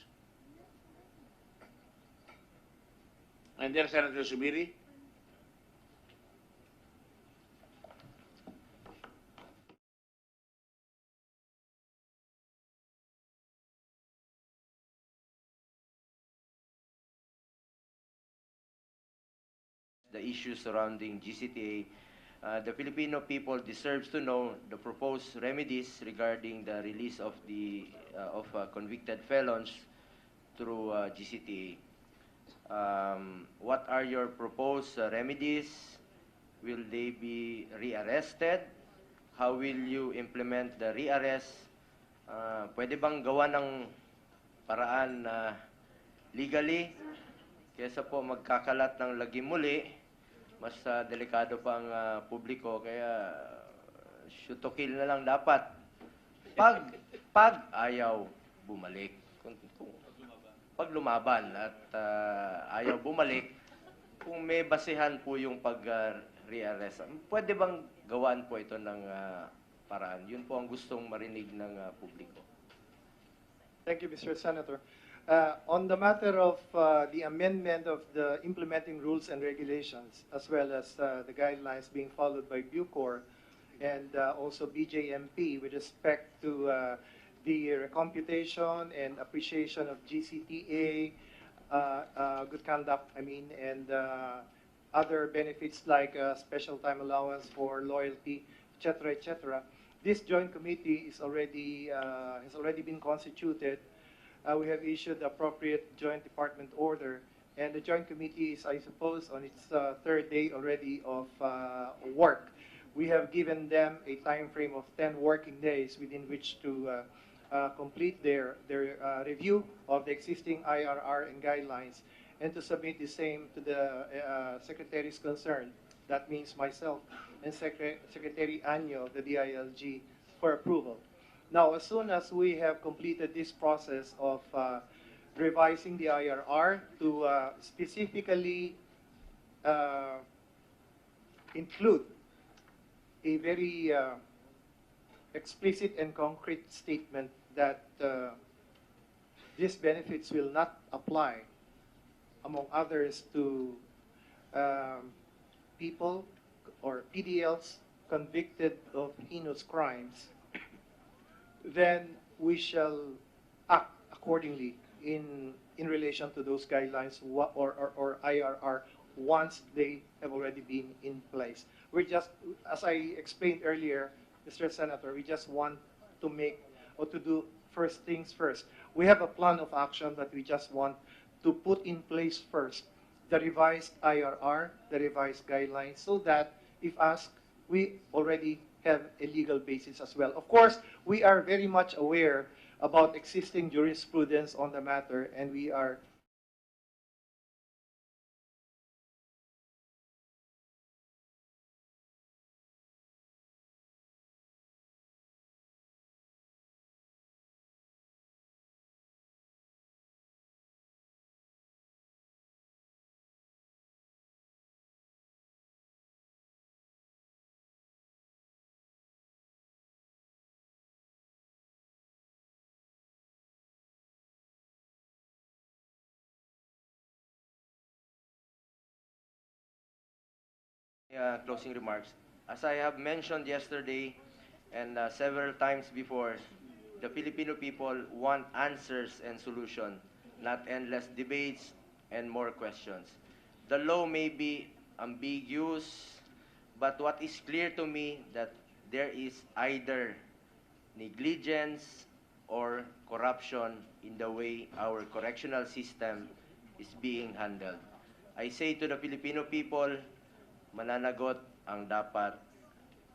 And then Senator Subiri. The issues surrounding GCTA, the Filipino people deserves to know the proposed remedies regarding the release of the convicted felons through GCTA. What are your proposed remedies? Will they be rearrested? How will you implement the rearrest? Pwede bang gawa ng paraan legally kaysa po magkakalat ng lagim muli, mas delikado pang publiko, kaya shoot to kill na lang dapat. Pag ayaw bumalik, pag lumaban at ayaw bumalik, kung may basehan po yung pag-rearrest, pwede bang gawaan po ito ng paraan? Yun po ang gustong marinig ng publiko. Thank you, Mr. Senator. On the matter of the amendment of the implementing rules and regulations, as well as the guidelines being followed by Bucor and also BJMP with respect to the recomputation and appreciation of GCTA, good conduct, and other benefits like special time allowance for loyalty, etc., etc. This joint committee is has already been constituted. We have issued the appropriate joint department order, and the joint committee is, I suppose, on its third day already of work. We have given them a time frame of 10 working days within which to complete their review of the existing IRR and guidelines, and to submit the same to the secretaries concerned. That means myself and Secretary Anyo of the DILG for approval. Now, as soon as we have completed this process of revising the IRR to specifically include a very explicit and concrete statement that these benefits will not apply, among others, to people or PDLs convicted of heinous crimes, then we shall act accordingly in relation to those guidelines or IRR once they have already been in place. We're just, as I explained earlier, Mr. Senator, we just want to make or to do first things first. We have a plan of action that we just want to put in place first, the revised IRR, the revised guidelines, so that if asked, we already have a legal basis as well. Of course, we are very much aware about existing jurisprudence on the matter, and we are Closing remarks. As I have mentioned yesterday and several times before, the Filipino people want answers and solutions, not endless debates and more questions. The law may be ambiguous, but what is clear to me that there is either negligence or corruption in the way our correctional system is being handled. I say to the Filipino people, mananagot ang dapat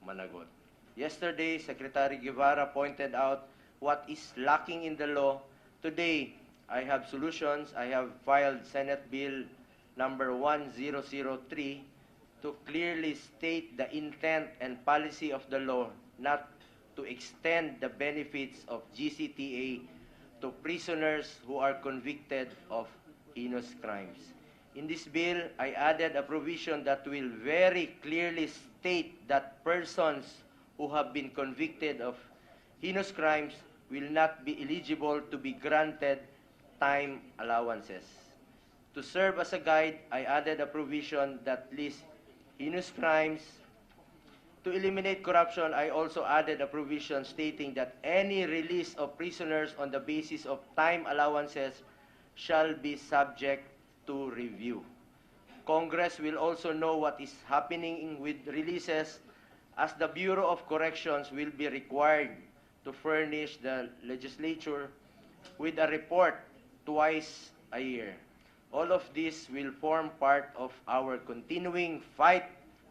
managot. Yesterday, Secretary Guevara pointed out what is lacking in the law. Today, I have solutions. I have filed Senate Bill number 1003 to clearly state the intent and policy of the law not to extend the benefits of GCTA to prisoners who are convicted of heinous crimes. In this bill, I added a provision that will very clearly state that persons who have been convicted of heinous crimes will not be eligible to be granted time allowances. To serve as a guide, I added a provision that lists heinous crimes. To eliminate corruption, I also added a provision stating that any release of prisoners on the basis of time allowances shall be subject to review. Congress will also know what is happening with releases, as the Bureau of Corrections will be required to furnish the legislature with a report twice a year. All of this will form part of our continuing fight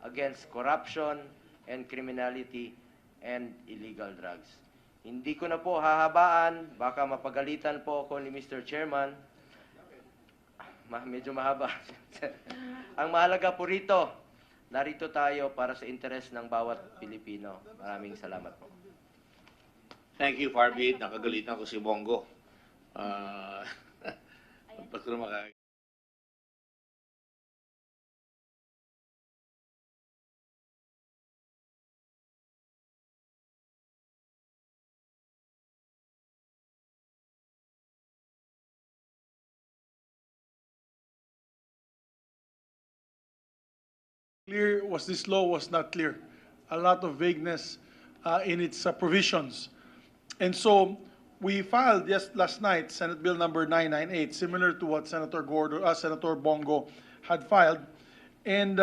against corruption and criminality and illegal drugs. Hindi ko na po hahabaan, baka mapagalitan po ako ni Mr. Chairman. Medyo mahaba. Ang mahalaga po rito, narito tayo para sa interes ng bawat Pilipino. Maraming salamat po. Thank you, Farbid. Nakagalitan ko si Bongo. Clear was this law was not clear. A lot of vagueness in its provisions. And so we filed just last night Senate Bill number 998, similar to what Senator Bongo had filed. And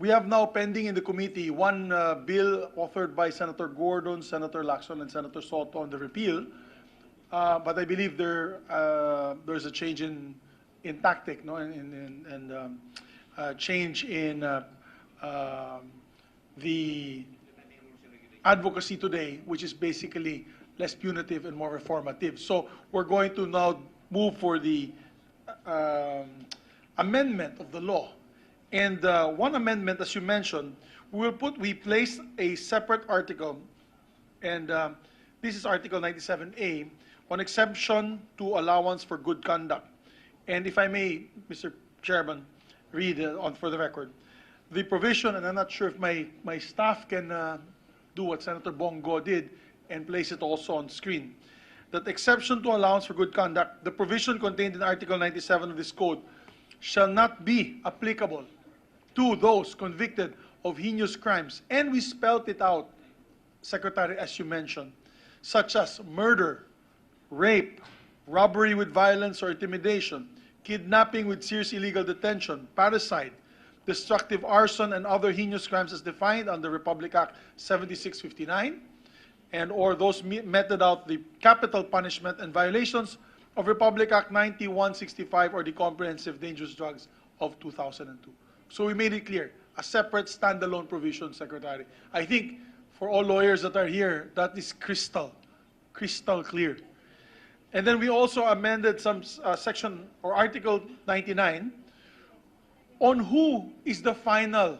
we have now pending in the committee one bill authored by Senator Gordon, Senator Lacson, and Senator Soto on the repeal. But I believe there's a change in tactic, no, and change in the advocacy today, which is basically less punitive and more reformative. So we're going to now move for the amendment of the law. And one amendment, as you mentioned, we placed a separate article, and this is Article 97A, on exemption to allowance for good conduct. And if I may, Mr. Chairman, read on for the record. The provision, and I'm not sure if my staff can do what Senator Bongo did and place it also on screen. That exception to allowance for good conduct, the provision contained in Article 97 of this code shall not be applicable to those convicted of heinous crimes. And we spelled it out, Secretary, as you mentioned, such as murder, rape, robbery with violence or intimidation, kidnapping with serious illegal detention, parricide, destructive arson, and other heinous crimes as defined under Republic Act 7659, and or those meted out the capital punishment and violations of Republic Act 9165 or the Comprehensive Dangerous Drugs of 2002. So we made it clear, a separate standalone provision, Secretary. I think for all lawyers that are here, that is crystal clear. And then we also amended some section or Article 99 on who is the final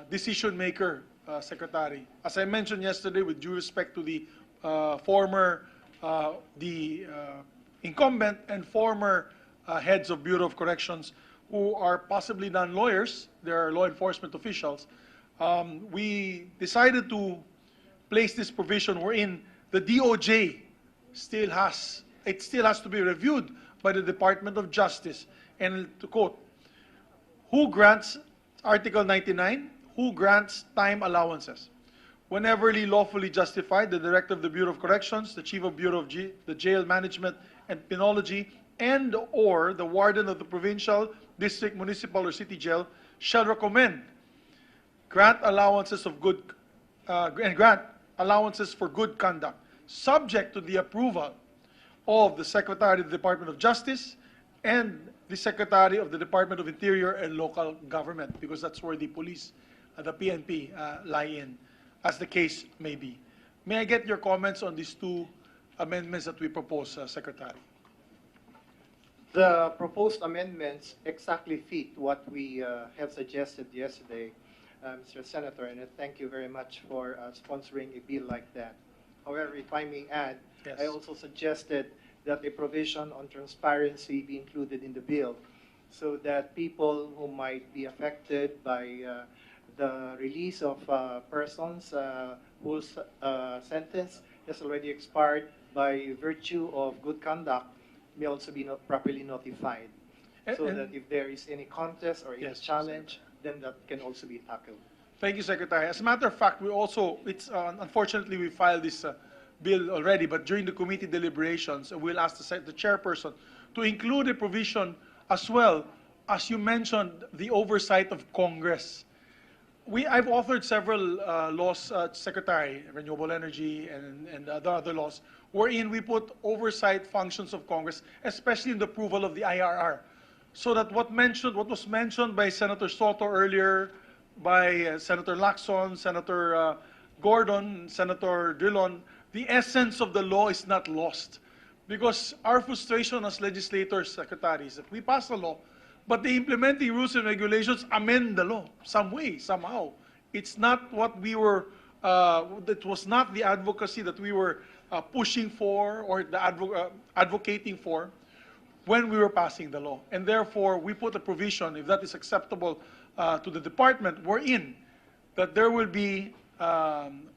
decision maker, Secretary. As I mentioned yesterday, with due respect to the incumbent and former heads of Bureau of Corrections who are possibly non-lawyers, they're law enforcement officials, we decided to place this provision wherein the DOJ still has to be reviewed by the Department of Justice. And to quote, who grants, Article 99, who grants time allowances? Whenever lawfully justified, the Director of the Bureau of Corrections, the Chief of Bureau of the Jail Management and Penology, and or the Warden of the Provincial, District, Municipal, or City Jail shall recommend grant allowances for good conduct, subject to the approval of the Secretary of the Department of Justice and the Secretary of the Department of Interior and Local Government, because that's where the police, the PNP, lie in, as the case may be. May I get your comments on these two amendments that we propose, Secretary? The proposed amendments exactly fit what we have suggested yesterday, Mr. Senator, and I thank you very much for sponsoring a bill like that. However, if I may add, Yes. I also suggested that a provision on transparency be included in the bill so that people who might be affected by the release of persons whose sentence has already expired by virtue of good conduct may also be not properly notified, so And- that if there is any contest or any Yes, challenge, then that can also be tackled. Thank you, Secretary. As a matter of fact, we also, unfortunately, we filed this bill already, but during the committee deliberations, we'll ask the chairperson to include a provision as well, as you mentioned, the oversight of Congress. I've authored several laws, Secretary, renewable energy and other laws, wherein we put oversight functions of Congress, especially in the approval of the IRR. So that what was mentioned by Senator Soto earlier, by Senator Lacson, Senator Gordon, Senator Dillon, the essence of the law is not lost. Because our frustration as legislators, Secretary, is that we pass a law, but the implementing rules and regulations amend the law some way, somehow. It's not what we were, that was not the advocacy that we were pushing for or advocating for when we were passing the law. And therefore, we put a provision, if that is acceptable to the department, wherein that there will be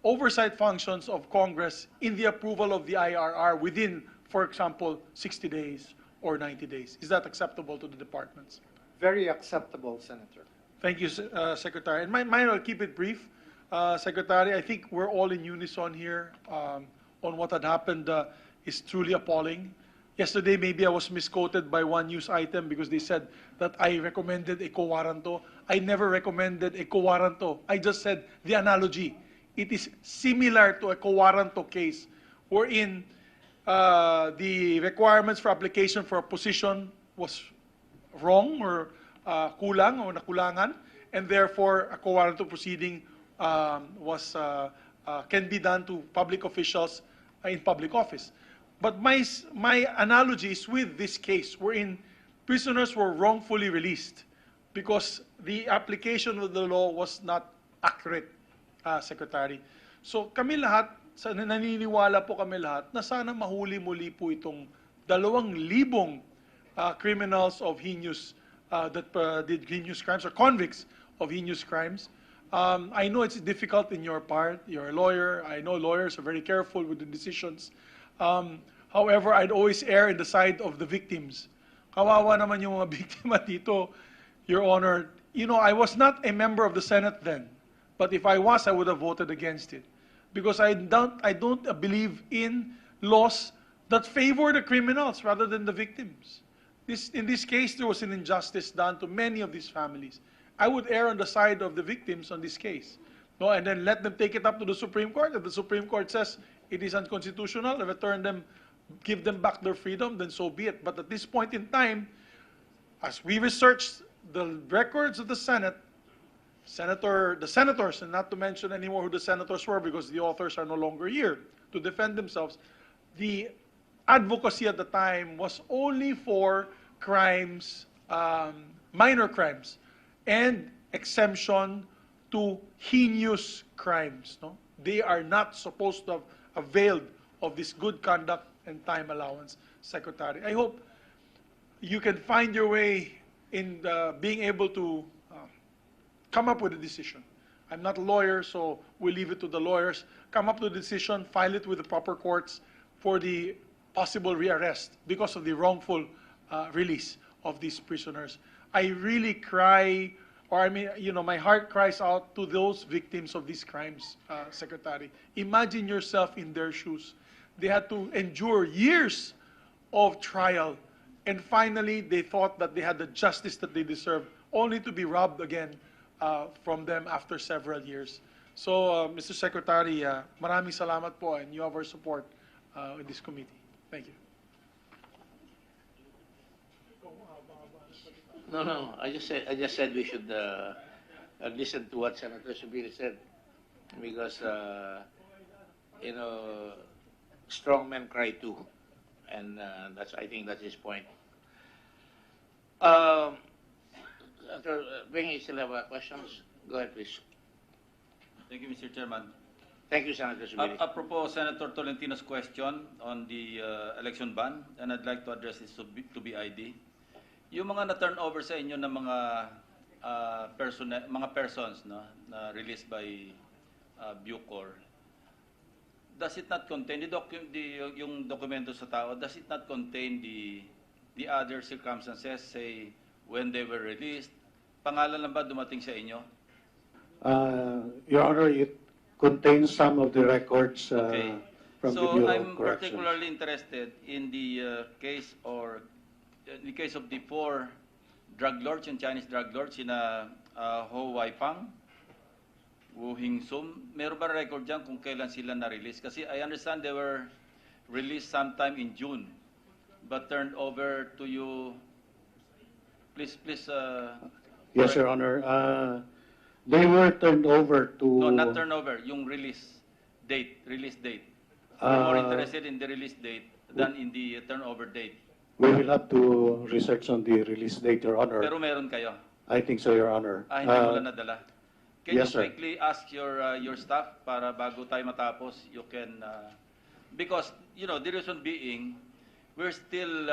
oversight functions of Congress in the approval of the IRR within, for example, 60 days or 90 days. Is that acceptable to the departments? Very acceptable, Senator. Thank you, Secretary. And mine, I'll keep it brief. Secretary, I think we're all in unison here on what had happened is truly appalling. Yesterday, maybe I was misquoted by one news item because they said that I recommended a co-warranto. I never recommended a co-warranto. I just said the analogy. It is similar to a co-warranto case wherein the requirements for application for a position was wrong or kulang or nakulangan, and therefore a co-warranto proceeding can be done to public officials in public office. But my analogy is with this case wherein prisoners were wrongfully released because the application of the law was not accurate, Secretary. So kami lahat, naniniwala po kami lahat na sana mahuli muli po itong 2,000 criminals of heinous that did heinous crimes or convicts of heinous crimes. I know it's difficult in your part. You're a lawyer. I know lawyers are very careful with the decisions. However, I'd always err in the side of the victims. Kawawa naman yung mga biktima dito, Your Honor. You know, I was not a member of the Senate then, but if I was, I would have voted against it. Because I don't believe in laws that favor the criminals rather than the victims. In this case, there was an injustice done to many of these families. I would err on the side of the victims on this case. No, and then let them take it up to the Supreme Court. If the Supreme Court says it is unconstitutional, give them back their freedom, then so be it. But at this point in time, as we researched the records of the Senate, the senators, and not to mention anymore who the senators were because the authors are no longer here to defend themselves, the advocacy at the time was only for crimes, minor crimes, and exemption to heinous crimes. No? They are not supposed to have availed of this good conduct and time allowance, Secretary. I hope you can find your way in being able to come up with a decision. I'm not a lawyer, so we'll leave it to the lawyers. Come up with a decision, file it with the proper courts for the possible rearrest because of the wrongful release of these prisoners. I really cry, or I mean, you know, my heart cries out to those victims of these crimes, Secretary. Imagine yourself in their shoes. They had to endure years of trial, and finally they thought that they had the justice that they deserved, only to be robbed again from them after several years. So, Mr. Secretary, maraming salamat po, and you have our support in this committee. Thank you. No. I just said we should listen to what Senator Subiri said, because you know, strong men cry too, and I think that's his point. Dr. Benny, you still have questions? Go ahead, please. Thank you, Mr. Chairman. Thank you, Senator Zubiri. Apropos Senator Tolentino's question on the election ban, and I'd like to address this to BID. Yung mga na-turnover sa inyo ng mga persons no, na released by Bucor, does it not contain yung dokumento sa tao? Does it not contain the other circumstances, say when they were released? Pangalan lang ba dumating sa inyo? Your Honor, it contains some of the records Okay. from the So Bureau I'm of Corrections. particularly interested in the case of the 4 drug lords, yung Chinese drug lords, sina Ho Waipang, Wu Hingsum. Meron ba record dyan kung kailan sila na-release? Kasi I understand they were released sometime in June, but turned over to you. Please. Yes, Your Honor. They were turned over to... No, not turned over. Yung release date. I'm more interested in the release date than in the turnover date. We will have to research on the release date, Your Honor. Pero meron kayo? I think so, Your Honor. Hindi mo lang nadala. Can yes, you sir. quickly ask your staff para bago tayo matapos, you can... because, the reason being, we're still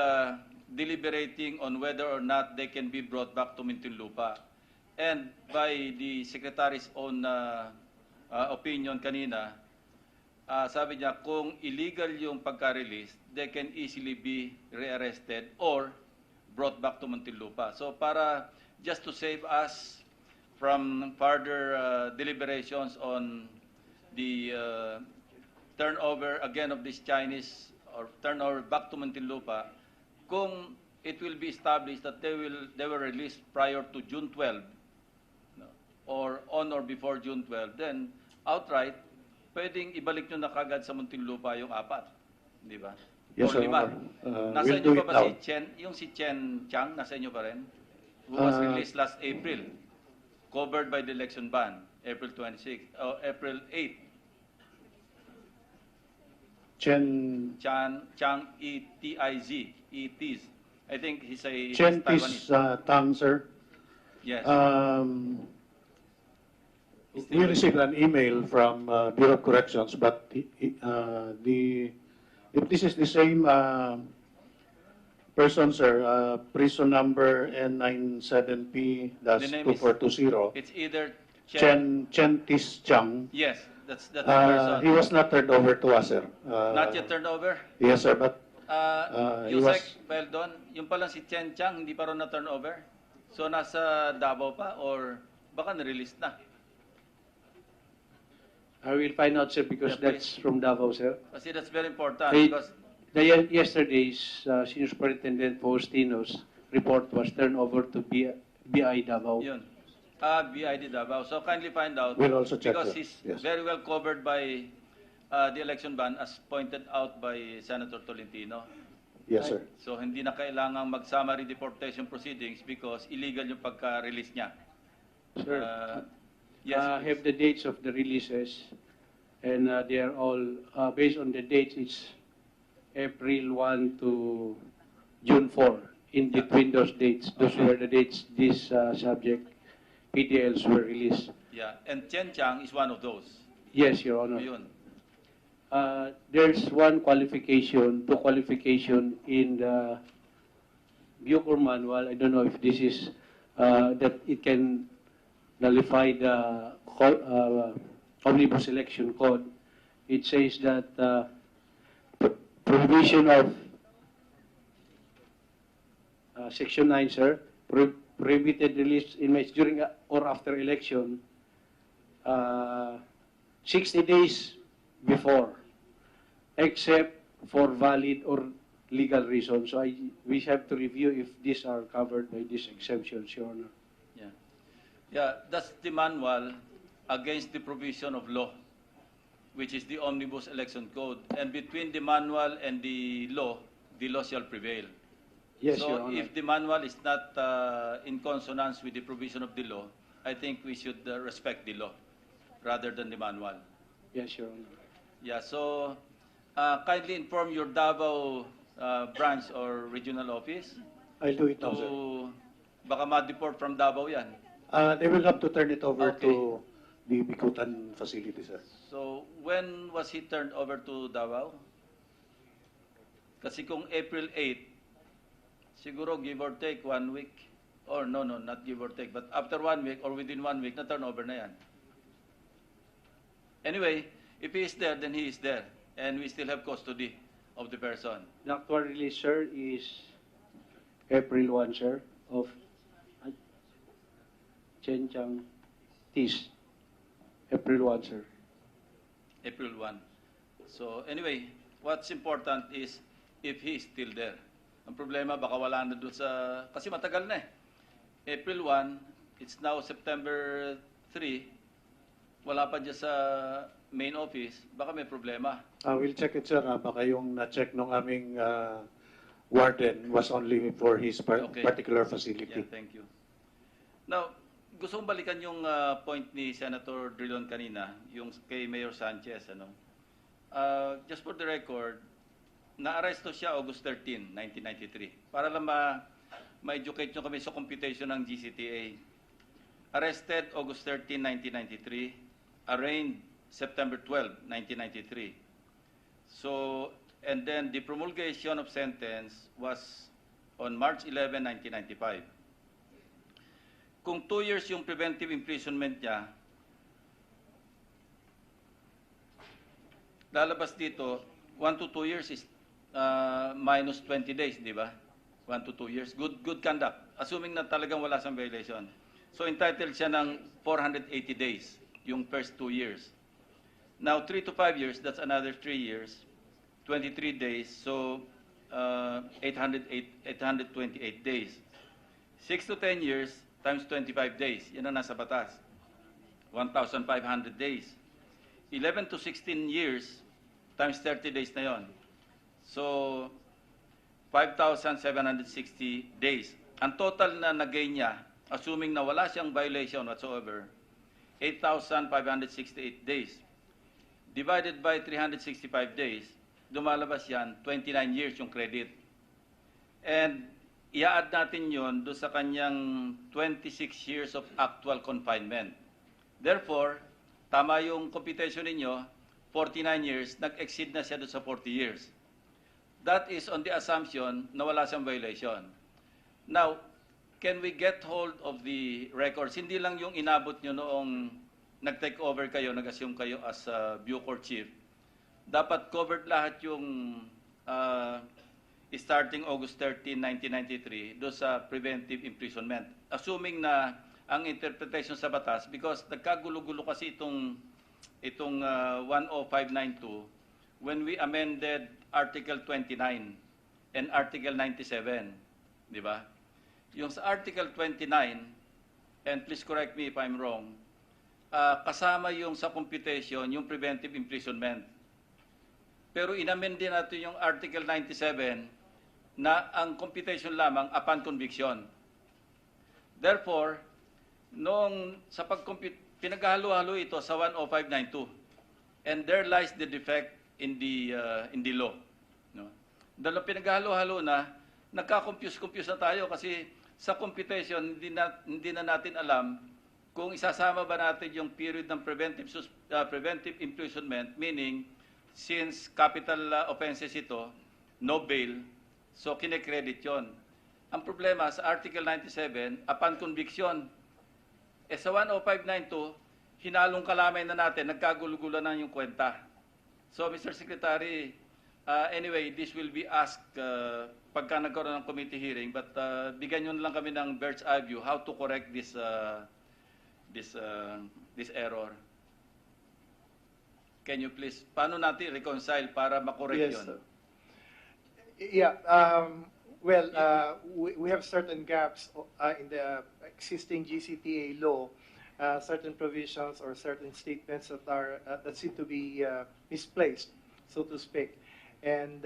deliberating on whether or not they can be brought back to Muntinlupa. And by the Secretary's own opinion kanina, sabi niya kung illegal yung pagka-release, they can easily be rearrested or brought back to Muntinlupa. So just to save us from further deliberations on the turnover again of this Chinese or turnover back to Muntinlupa, kung it will be established that they were released prior to June 12 or on or before June 12, then outright, pwedeng ibalik nyo na kagad sa Muntinlupa yung 4. Di ba? Yes, o 5. Your Honor. Nasa We'll inyo do pa it ba now. si Chen Chang? Nasa inyo pa rin? Who was released last April, covered by the election ban, April 26, April 8. Chang E-T-I-Z, E-T-Z. I think he's Chen Taiwanese. Tang, sir. Yes. We received an email from Bureau of Corrections, but if this is the same person, sir, prison number N97P-2420. It's either Chen Tis Chang. Yes, that's the person. He was not turned over to us, sir. Not yet turned over? Yes, sir, but he was... Yusek Peldon, yung palang si Chen Chang, hindi pa rin na turn over? So nasa Davao pa or baka na-release na? I will find out, sir, because that's from Davao, sir. Kasi that's very important because... Yesterday's Senior Superintendent Faustino's report was turned over to BI Davao. Yun. BID Davao. So kindly find out. We'll also check because that. he's Yes. very well covered by the election ban as pointed out by Senator Tolentino. Yes, sir. So hindi na kailangang mag-summary deportation proceedings because illegal yung pagka-release niya. Sir, yes, I have the dates of the releases, and they are all, based on the dates, it's April 1 to June 4. In between those dates, those were the dates this subject PDLs were released. Yeah, and Chen Chang is one of those. Yes, Your Honor. Yun. There's two qualification in the Bucor manual. I don't know if this is, that it can nullify the Omnibus Election Code. It says that prohibition of Section 9, sir, prohibited release inmates during or after election 60 days before, except for valid or legal reasons. So we have to review if these are covered by these exemptions, Your Honor. Yeah, that's the manual against the provision of law, which is the Omnibus Election Code. And between the manual and the law shall prevail. Yes, Your so Honor. if the manual is not in consonance with the provision of the law, I think we should respect the law rather than the manual. Yes, Your Honor. Yeah, so kindly inform your Davao branch or regional office I'll do it now, sir. to baka ma-deport from Davao yan. They will have to turn it over Okay. to the Bikutan facility, sir. So, when was he turned over to Davao? Kasi kung April 8, siguro give or take 1 week. Or no, not give or take. But after 1 week or within 1 week, na-turnover na yan. Anyway, if he is there, then he is there. And we still have custody of the person. The actual release, sir, is April 1, sir, of Chen Chang Tis. April 1, sir. April 1. So anyway, what's important is if he is still there. Ang problema, baka wala na doon sa... Kasi matagal na eh. April 1, it's now September 3, wala pa dyan sa main office, baka may problema. We'll check it, sir. Baka yung na-check ng aming warden was only for his Okay. particular facility. Yeah, thank you. Now, gusto kong balikan yung point ni Senator Drilon kanina, yung kay Mayor Sanchez. Just for the record, na-aresto siya August 13, 1993. Para lang ma-educate nyo kami sa computation ng GCTA. Arrested August 13, 1993. Arraigned September 12, 1993. So, and then the promulgation of sentence was on March 11, 1995. Kung 2 years yung preventive imprisonment niya, lalabas dito, 1 to 2 years is minus 20 days, di ba? 1 to 2 years. Good conduct. Assuming na talagang wala siyang violation. So entitled siya ng 480 days, yung first 2 years. Now, 3 to 5 years, that's another 3 years, 23 days, so 828 days. 6 to 10 years times 25 days, yan ang nasa batas. 1,500 days. 11 to 16 years times 30 days na yon. So, 5,760 days. Ang total na nag-gain niya, assuming na wala siyang violation whatsoever, 8,568 days. Divided by 365 days, dumalabas yan, 29 years yung credit. And i-add natin yon do sa kanyang 26 years of actual confinement. Therefore, tama yung computation ninyo, 49 years, nag-exceed na siya do sa 40 years. That is on the assumption na wala siyang violation. Now, can we get hold of the records? Hindi lang yung inabot nyo noong nag-take over kayo, nag-assume kayo as Bucor Chief. Dapat covered lahat yung starting August 13, 1993, do sa preventive imprisonment. Assuming na ang interpretation sa batas, because nagkagulo-gulo kasi itong 10592, when we amended Article 29 and Article 97, di ba? Yung sa Article 29, and please correct me if I'm wrong, kasama yung sa computation, yung preventive imprisonment. Pero inamend din natin yung Article 97 na ang computation lamang upon conviction. Therefore, noong sa pag-compute, pinaghalo-halo ito sa 10592. And there lies the defect in the law. No? Dahil pinaghalo-halo na, nagka-confuse na tayo kasi sa computation, hindi na natin alam kung isasama ba natin yung period ng preventive imprisonment, meaning since capital offenses ito, no bail, so kine-credit yon. Ang problema sa Article 97, upon conviction, sa 10592, hinalong kalamay na natin, nagkagulo-gulo na yung kwenta. So, Mr. Secretary, anyway, this will be asked pagka nagkaroon ng committee hearing, but bigyan nyo na lang kami ng bird's eye view how to correct this error. Can you please, paano natin reconcile para makorek Yes, yun? sir. Yeah. We have certain gaps in the existing GCTA law, certain provisions or certain statements that seem to be misplaced, so to speak, and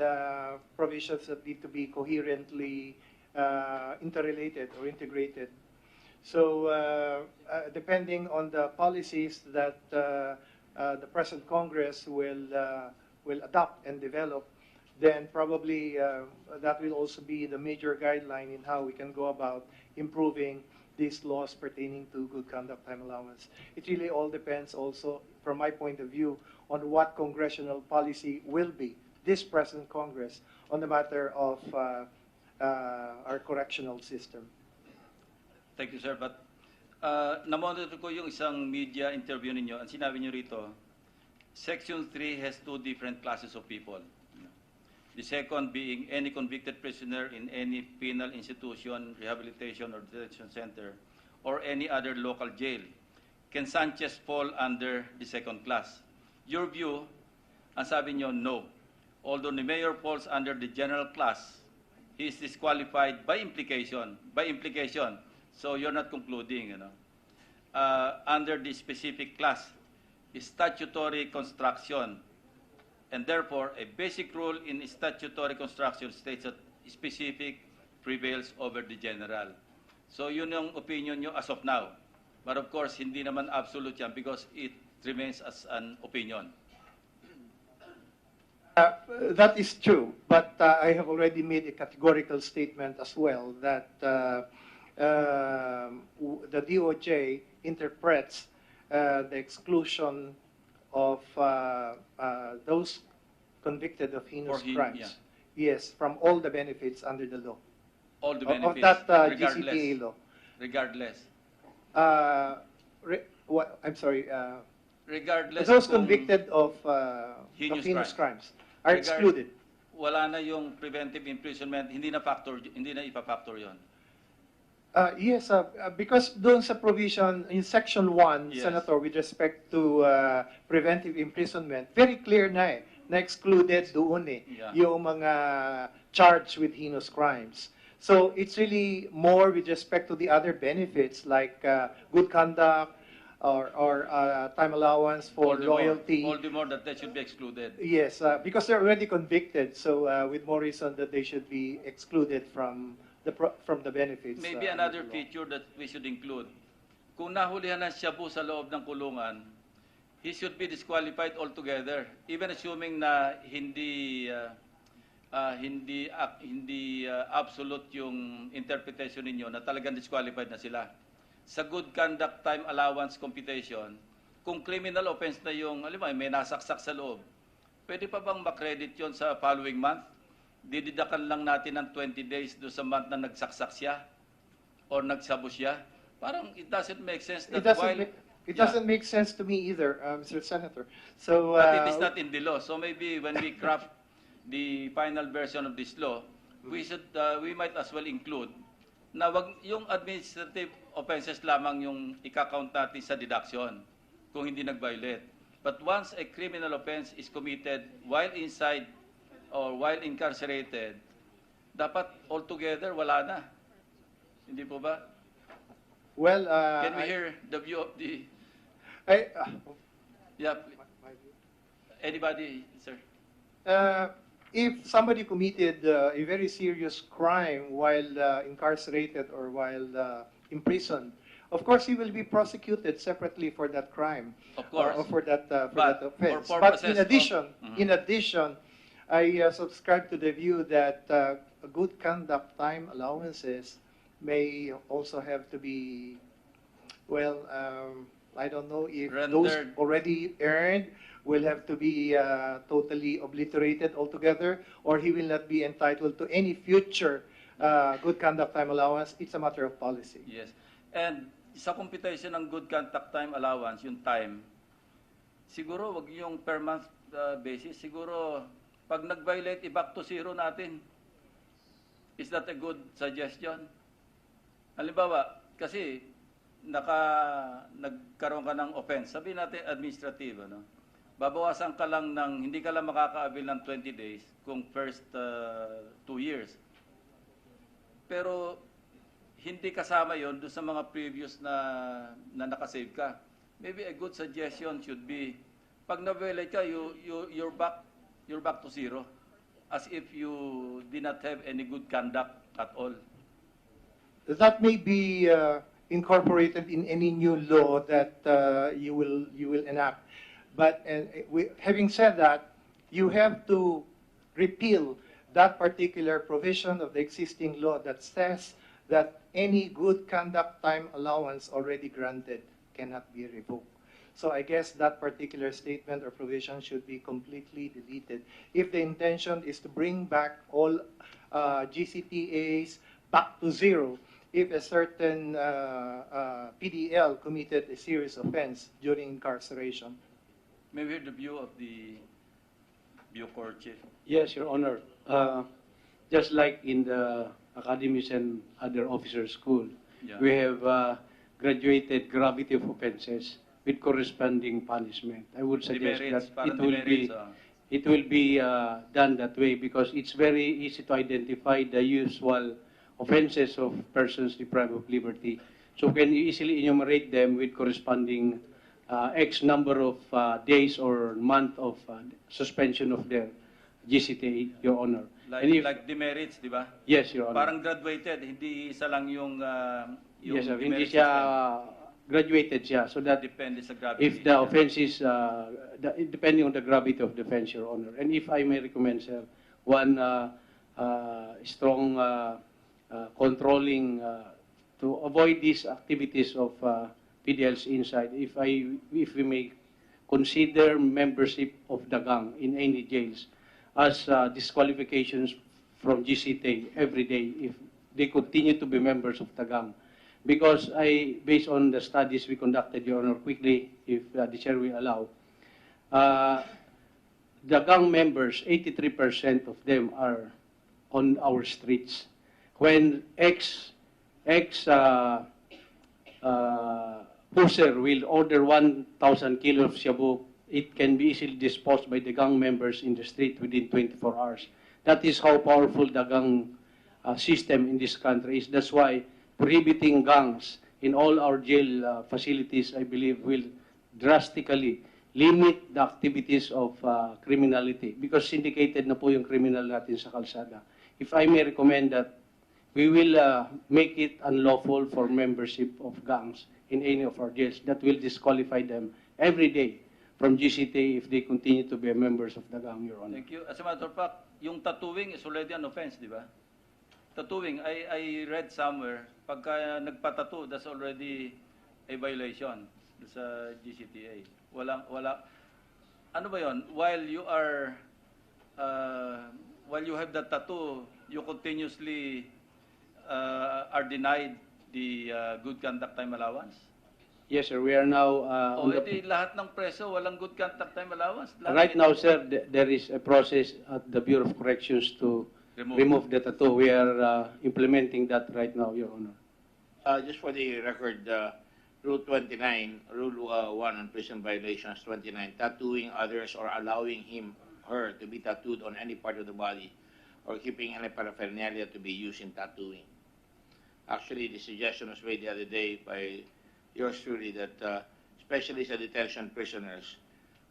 provisions that need to be coherently interrelated or integrated. So, depending on the policies that the present Congress will adopt and develop, then probably that will also be the major guideline in how we can go about improving these laws pertaining to good conduct time allowance. It really all depends also, from my point of view, on what congressional policy will be, this present Congress, on the matter of our correctional system. Thank you, sir. But namonitor ko yung isang media interview ninyo. Ang sinabi niyo rito, Section 3 has two different classes of people. The second being any convicted prisoner in any penal institution, rehabilitation, or detention center, or any other local jail. Can Sanchez fall under the second class? Your view, ang sabi niyo, no. Although the mayor falls under the general class, he is disqualified by implication. By implication. So you're not concluding, under the specific class, statutory construction. And therefore, a basic rule in statutory construction states that specific prevails over the general. So yun yung opinion nyo as of now. But of course, hindi naman absolute yan because it remains as an opinion. That is true, but I have already made a categorical statement as well that the DOJ interprets the exclusion of those convicted of heinous crimes. Yeah. Yes, from all the benefits under the law. All the benefits, of that regardless. GCTA law. Regardless. I'm sorry. Regardless. Those convicted of heinous crimes are excluded. Wala na yung preventive imprisonment, hindi na ipa-factor yon. Yes, because doon sa provision in Section 1, Yes. Senator, with respect to preventive imprisonment, very clear na na-excluded doon yung mga charged with heinous crimes. So it's really more with respect to the other benefits like good conduct or time allowance for loyalty. All the more that they should be excluded. Yes, because they're already convicted, so with more reason that they should be excluded from the benefits. Maybe another feature that we should include. Kung nahulihan ng shabu sa loob ng kulungan, he should be disqualified altogether, even assuming na hindi absolute yung interpretation ninyo na talagang disqualified na sila. Sa good conduct time allowance computation, kung criminal offense na yung, may nasaksak sa loob, pwede pa bang makredit yon sa following month? Dididakan lang natin ng 20 days do sa month na nagsaksak siya or nagsabo siya. Parang it doesn't make sense that It doesn't make sense to me either, Mr. Senator. So, but it is not in the law. So maybe when we craft the final version of this law, we might as well include na wag yung administrative offenses lamang yung ika-count natin sa deduction kung hindi nag-violate. But once a criminal offense is committed while inside or while incarcerated, dapat altogether wala na. Hindi po ba? Well, can we hear the view of the... yeah. Anybody, sir? If somebody committed a very serious crime while incarcerated or while imprisoned, of course he will be prosecuted separately for that crime. Of course. Or for that offense. For But in purposes addition, I subscribe to the view that good conduct time allowances may also have to be, well, I don't know if those already earned will have to be totally obliterated altogether, or he will not be entitled to any future good conduct time allowance. It's a matter of policy. Yes. And sa computation ng good conduct time allowance, yung time, siguro wag yung per month basis, siguro pag nag-violate, i-back to zero natin. Is that a good suggestion? Halimbawa, kasi nagkaroon ka ng offense, sabihin natin administrative, babawasan ka lang ng, hindi ka lang makaka-avail ng 20 days kung first 2 years. Pero hindi kasama yon doon sa mga previous na nakasave ka. Maybe a good suggestion should be, pag na-violate ka, you're back to zero, as if you did not have any good conduct at all. That may be incorporated in any new law that you will enact. But having said that, you have to repeal that particular provision of the existing law that says that any good conduct time allowance already granted cannot be revoked. So I guess that particular statement or provision should be completely deleted if the intention is to bring back all GCTAs back to zero if a certain PDL committed a serious offense during incarceration. May we hear the view of the Bucor Chief? Yes, Your Honor. Just like in the academies and other officers' school, we have graduated gravity of offenses with corresponding punishment. I would suggest Demerits, that parang it will be done that way because it's very easy to identify the usual offenses of persons deprived of liberty. So can you easily enumerate them with corresponding X number of days or month of suspension of their GCTA, Your Honor. Like demerits, di ba? Yes, Your Honor. Parang graduated, hindi isa lang yung Yes, sir. Hindi demerits siya system. graduated siya. So that Depende sa gravity. if the offense is, depending on the gravity of the offense, Your Honor. And if I may recommend, sir, one strong controlling to avoid these activities of PDLs inside, if we may consider membership of the gang in any jails as disqualifications from GCTA every day if they continue to be members of the gang. Because based on the studies we conducted, Your Honor, quickly, if the chair will allow, the gang members, 83% of them are on our streets. When pusher will order 1,000 kilos of shabu, it can be easily disposed by the gang members in the street within 24 hours. That is how powerful the gang system in this country is. That's why prohibiting gangs in all our jail facilities, I believe, will drastically limit the activities of criminality because syndicated na po yung criminal natin sa kalsada. If I may recommend that we will make it unlawful for membership of gangs in any of our jails. That will disqualify them every day from GCTA if they continue to be members of the gang, Your Honor. Thank you. As a matter of fact, yung tattooing is already an offense, di ba? Tattooing, I read somewhere, pagka nagpa-tattoo, that's already a violation sa GCTA. Wala, ano ba yon? While you have that tattoo, you continuously are denied the good conduct time allowance? Yes, sir. We are now Lahat ng preso, walang good conduct time allowance? right now, sir, there is a process at the Bureau of Corrections to remove the tattoo. We are implementing that right now, Your Honor. Just for the record, Rule 29, Rule 1 on prison violations 29, tattooing others or allowing him, her to be tattooed on any part of the body or keeping any paraphernalia to be used in tattooing. Actually, the suggestion was made the other day by yours truly that especially sa detention prisoners,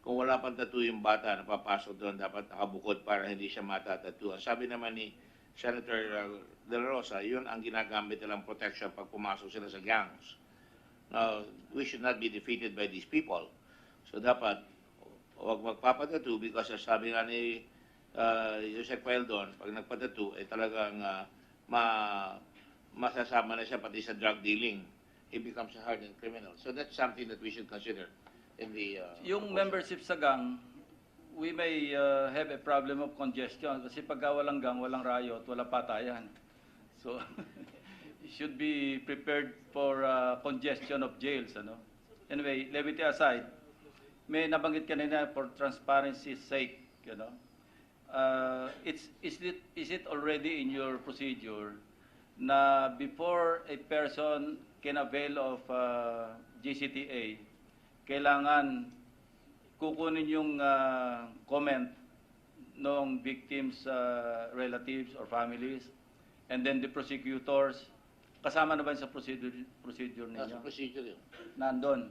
kung wala pang tattoo yung bata na papasok doon, dapat nakabukod para hindi siya matatattoo. Ang sabi naman ni Senator De La Rosa, yun ang ginagamit nilang protection pag pumasok sila sa gangs. Now, we should not be defeated by these people. So dapat, huwag magpapatattoo because sabi nga ni Yusek Paildon, pag nagpatattoo, talagang masasama na siya pati sa drug dealing. He becomes a hardened criminal. So that's something that we should consider in the... yung membership sa gang, we may have a problem of congestion kasi pagka walang gang, walang riot, walang patayan. So, should be prepared for congestion of jails. Ano? Anyway, levity aside, may nabanggit kanina for transparency's sake. You know? Is it already in your procedure na before a person can avail of GCTA, kailangan kukunin yung comment ng victims' relatives or families, and then the prosecutors, kasama na ba sa procedure ninyo? Sa procedure yun. Nandun.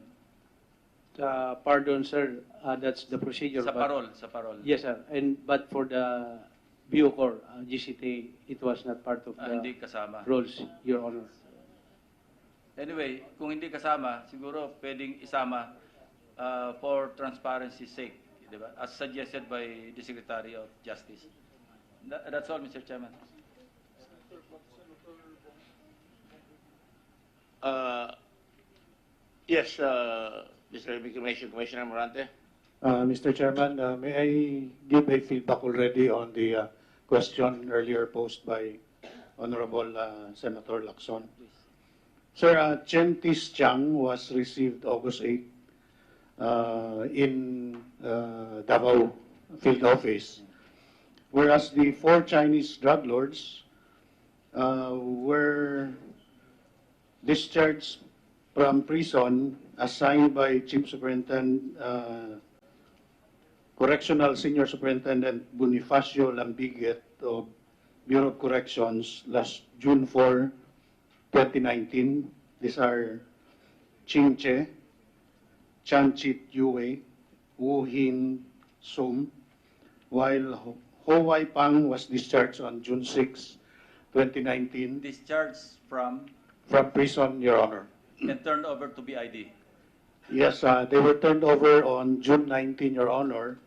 Pardon, sir, that's the procedure. Sa parol. Yes, sir. But for the Bucor, GCTA, it was not part of the hindi kasama. rules, Your Honor. Anyway, kung hindi kasama, siguro pwedeng isama for transparency's sake, di ba? As suggested by the Secretary of Justice. That's all, Mr. Chairman. Yes, Mr. Information Commissioner Morante. Mr. Chairman, may I give a feedback already on the question earlier posed by Honorable Senator Lacson? Sir, Chen Tis Chang was received August 8 in Davao field office, whereas the 4 Chinese drug lords were discharged from prison assigned by Chief Superintendent, Correctional Senior Superintendent Bonifacio Lambiguet of Bureau of Corrections last June 4, 2019. These are Ching Che, Chan Chit Yue, Wu Hin Sum, while Ho Wai Pang was discharged on June 6, 2019. Discharged from From prison, Your Honor. and turned over to BID. Yes, they were turned over on June 19, Your Honor,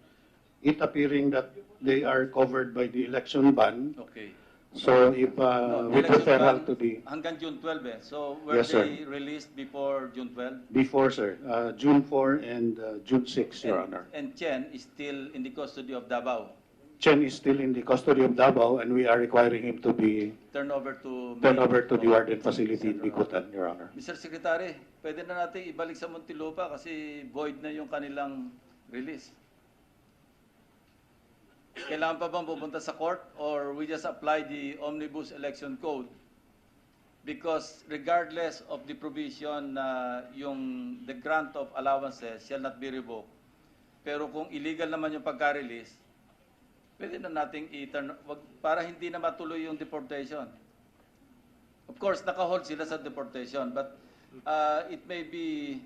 it appearing that they are covered by the election ban. Okay. So if with election referral ban to the... hanggang June 12 eh. So were Yes, sir. they released before June 12? Before, sir. June 4 and June 6, Your Honor. And Chen is still in the custody of Davao. Chen is still in the custody of Davao, and we are requiring him to be Turned over to the warden facility in Bikutan, Your Honor. Mr. Secretary, pwede na natin ibalik sa Muntinlupa kasi void na yung kanilang release. Kailangan pa bang pupunta sa court or we just apply the Omnibus Election Code? Because regardless of the provision na the grant of allowances shall not be revoked, pero kung illegal naman yung pagka-release, pwede na nating i-turn para hindi na matuloy yung deportation. Of course, naka-hold sila sa deportation, but it may be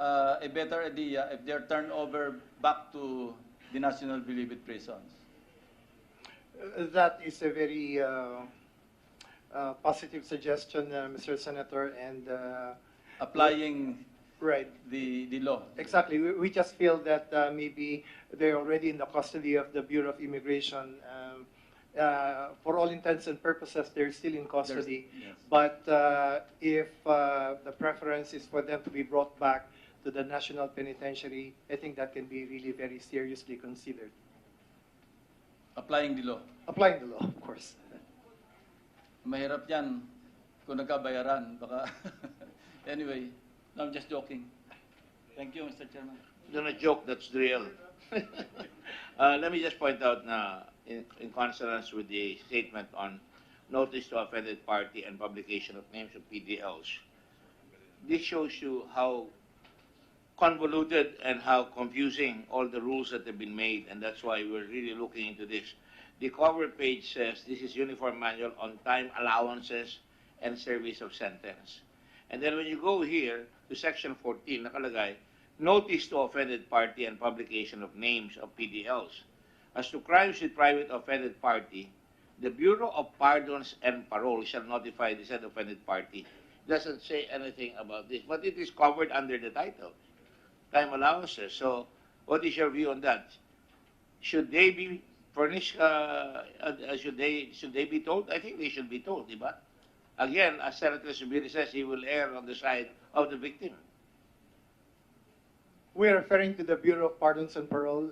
a better idea if they're turned over back to the National Bilibid prisons. That is a very positive suggestion, Mr. Senator, and applying right the law. Exactly. We just feel that maybe they're already in the custody of the Bureau of Immigration. For all intents and purposes, they're still in custody. Yes. But if the preference is for them to be brought back to the National Penitentiary, I think that can be really very seriously considered. Applying the law. Applying the law, of course. Mahirap yan kung nagkabayaran. Baka anyway, no, I'm just joking. Thank you, Mr. Chairman. Not a joke, that's real. Let me just point out na in consonance with the statement on notice to offended party and publication of names of PDLs, this shows you how convoluted and how confusing all the rules that have been made, and that's why we're really looking into this. The cover page says this is Uniform Manual on Time Allowances and Service of Sentence. And then when you go here to section 14, nakalagay, notice to offended party and publication of names of PDLs. As to crimes with private offended party, the Bureau of Pardons and Parole shall notify the said offended party. It doesn't say anything about this, but it is covered under the title, time allowances. So, what is your view on that? Should they be furnished? Should they be told? I think they should be told, diba? Again, as Senator Subiri says, he will err on the side of the victim. We're referring to the Bureau of Pardons and Parole.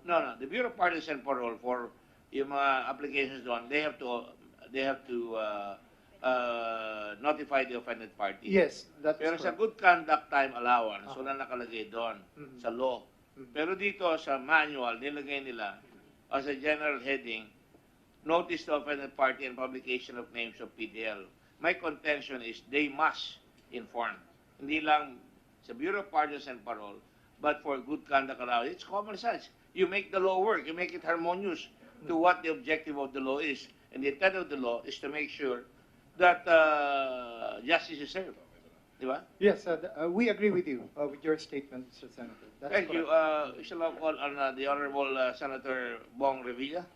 No, the Bureau of Pardons and Parole for yung mga applications doon, they have to notify the offended party. Yes, that's Pero sa correct. good conduct time allowance, wala nakalagay doon sa law. Pero dito sa manual, nilagay nila as a general heading, notice to offended party and publication of names of PDL. My contention is they must inform. Hindi lang sa Bureau of Pardons and Parole, but for good conduct allowance. It's common sense. You make the law work. You make it harmonious to what the objective of the law is. And the intent of the law is to make sure that justice is served. Diba? Yes, we agree with you, with your statement, Mr. Senator. That's Thank you. correct. Shall I call on the Honorable Senator Bong Revilla?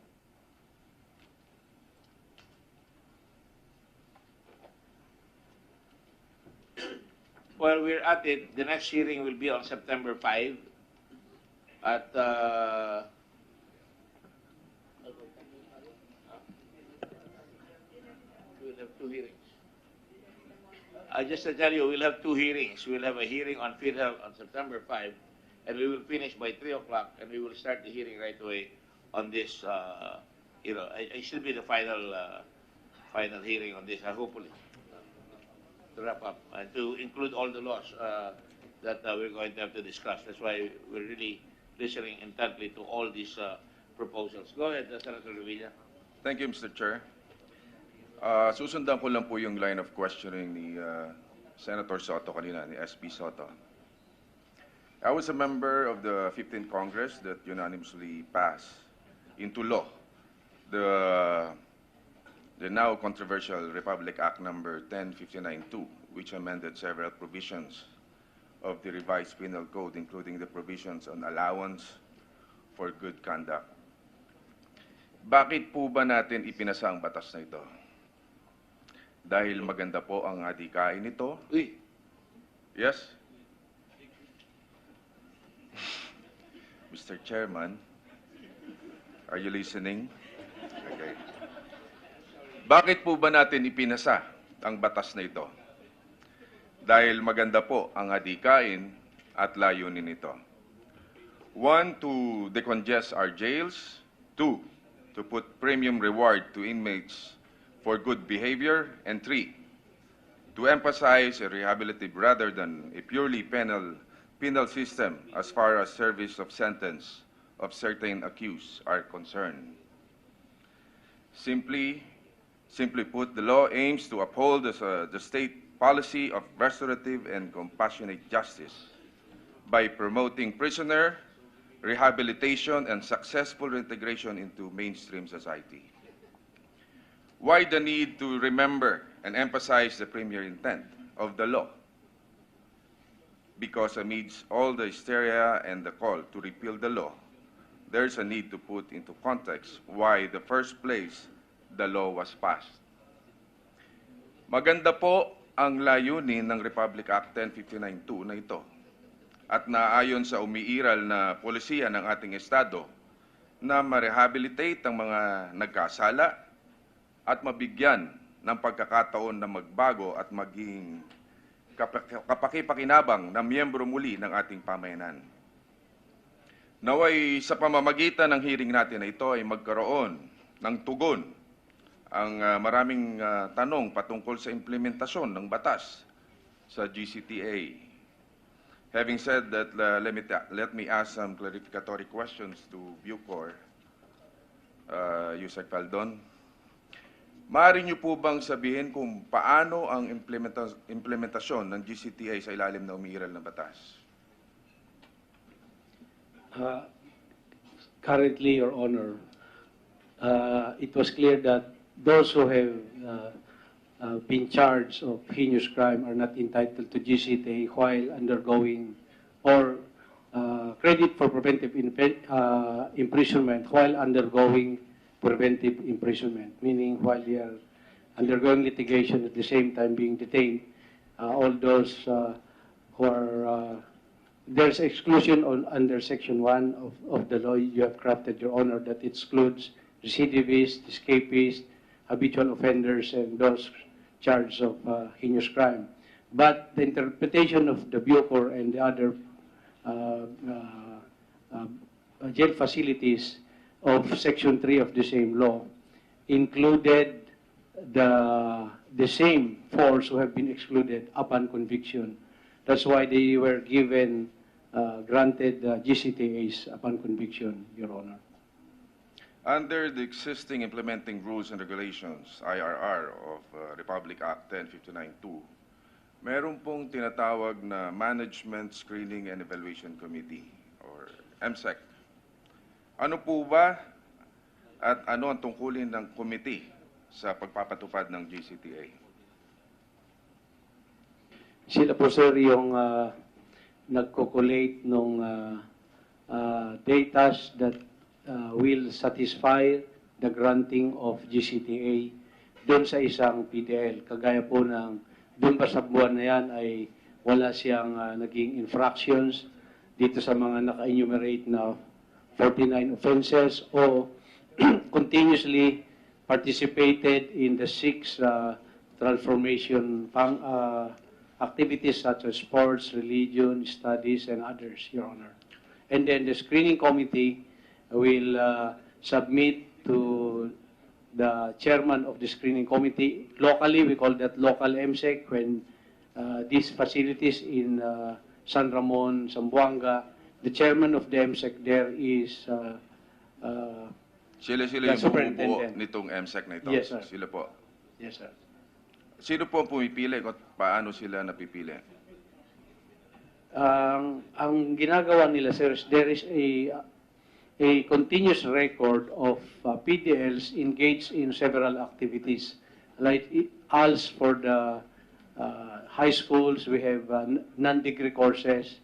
While we're at it, the next hearing will be on September 5 at we'll have two hearings. Just to tell you, we'll have two hearings. We'll have a hearing on PhilHealth on September 5, and we will finish by 3 o'clock, and we will start the hearing right away on this. It should be the final hearing on this, hopefully, to wrap up and to include all the laws that we're going to have to discuss. That's why we're really listening intently to all these proposals. Go ahead, Senator Revilla. Thank you, Mr. Chair. Susundan ko lang po yung line of questioning ni Senator Soto kanina, ni SP Soto. I was a member of the 15th Congress that unanimously passed into law the now controversial Republic Act number 10592, which amended several provisions of the revised penal code, including the provisions on allowance for good conduct. Bakit po ba natin ipinasa ang batas na ito? Dahil maganda po ang adhikain nito? Uy. Yes? Mr. Chairman, are you listening? Okay. Bakit po ba natin ipinasa ang batas na ito? Dahil maganda po ang adhikain at layunin nito. 1, to decongest our jails. 2, to put premium reward to inmates for good behavior. And 3, to emphasize a rehabilitative rather than a purely penal system as far as service of sentence of certain accused are concerned. Simply put, the law aims to uphold the state policy of restorative and compassionate justice by promoting prisoner rehabilitation and successful reintegration into mainstream society. Why the need to remember and emphasize the premier intent of the law? Because amidst all the hysteria and the call to repeal the law, there's a need to put into context why the first place the law was passed. Maganda po ang layunin ng Republic Act 10592 na ito at naayon sa umiiral na polisiya ng ating Estado na ma-rehabilitate ang mga nagkasala at mabigyan ng pagkakataon na magbago at maging kapakipakinabang na miyembro muli ng ating pamayanan. Naway sa pamamagitan ng hearing natin na ito ay magkaroon ng tugon ang maraming tanong patungkol sa implementasyon ng batas sa GCTA. Having said that, let me ask some clarificatory questions to Bucor. Yusek Faldon. Maaari niyo po bang sabihin kung paano ang implementasyon ng GCTA sa ilalim na umiiral na batas? Currently, Your Honor, it was clear that those who have been charged of heinous crime are not entitled to GCTA while undergoing or credit for preventive imprisonment while undergoing preventive imprisonment, meaning while they are undergoing litigation at the same time being detained, all those who are, there's exclusion under Section 1 of the law you have crafted, Your Honor, that excludes recidivists, escapees, habitual offenders, and those charged of heinous crime. But the interpretation of the Bucor and the other jail facilities of Section 3 of the same law included the same fours who have been excluded upon conviction. That's why they were given, granted GCTAs upon conviction, Your Honor. Under the existing implementing rules and regulations, IRR, of Republic Act 10592, meron pong tinatawag na Management Screening and Evaluation Committee, or MSEC. Ano po ba at ano ang tungkulin ng committee sa pagpapatupad ng GCTA? Sila po, sir, yung nagko-collate ng data that will satisfy the granting of GCTA doon sa isang PDL. Kagaya po ng doon pa sa buwan na yan ay wala siyang naging infractions dito sa mga naka-enumerate na 49 offenses o continuously participated in the 6 transformation activities such as sports, religion, studies, and others, Your Honor. And then the screening committee will submit to the chairman of the screening committee. Locally, we call that local MSEC when these facilities in San Ramon, Zamboanga, the chairman of the MSEC there is Sila the yung bumubuo superintendent. nitong MSEC na ito. Yes, sir. Sila po. Yes, sir. Sino po ang pumipili at paano sila napipili? Ang ginagawa nila, sir, there is a continuous record of PDLs engaged in several activities. Like ALS for the high schools, we have non-degree courses.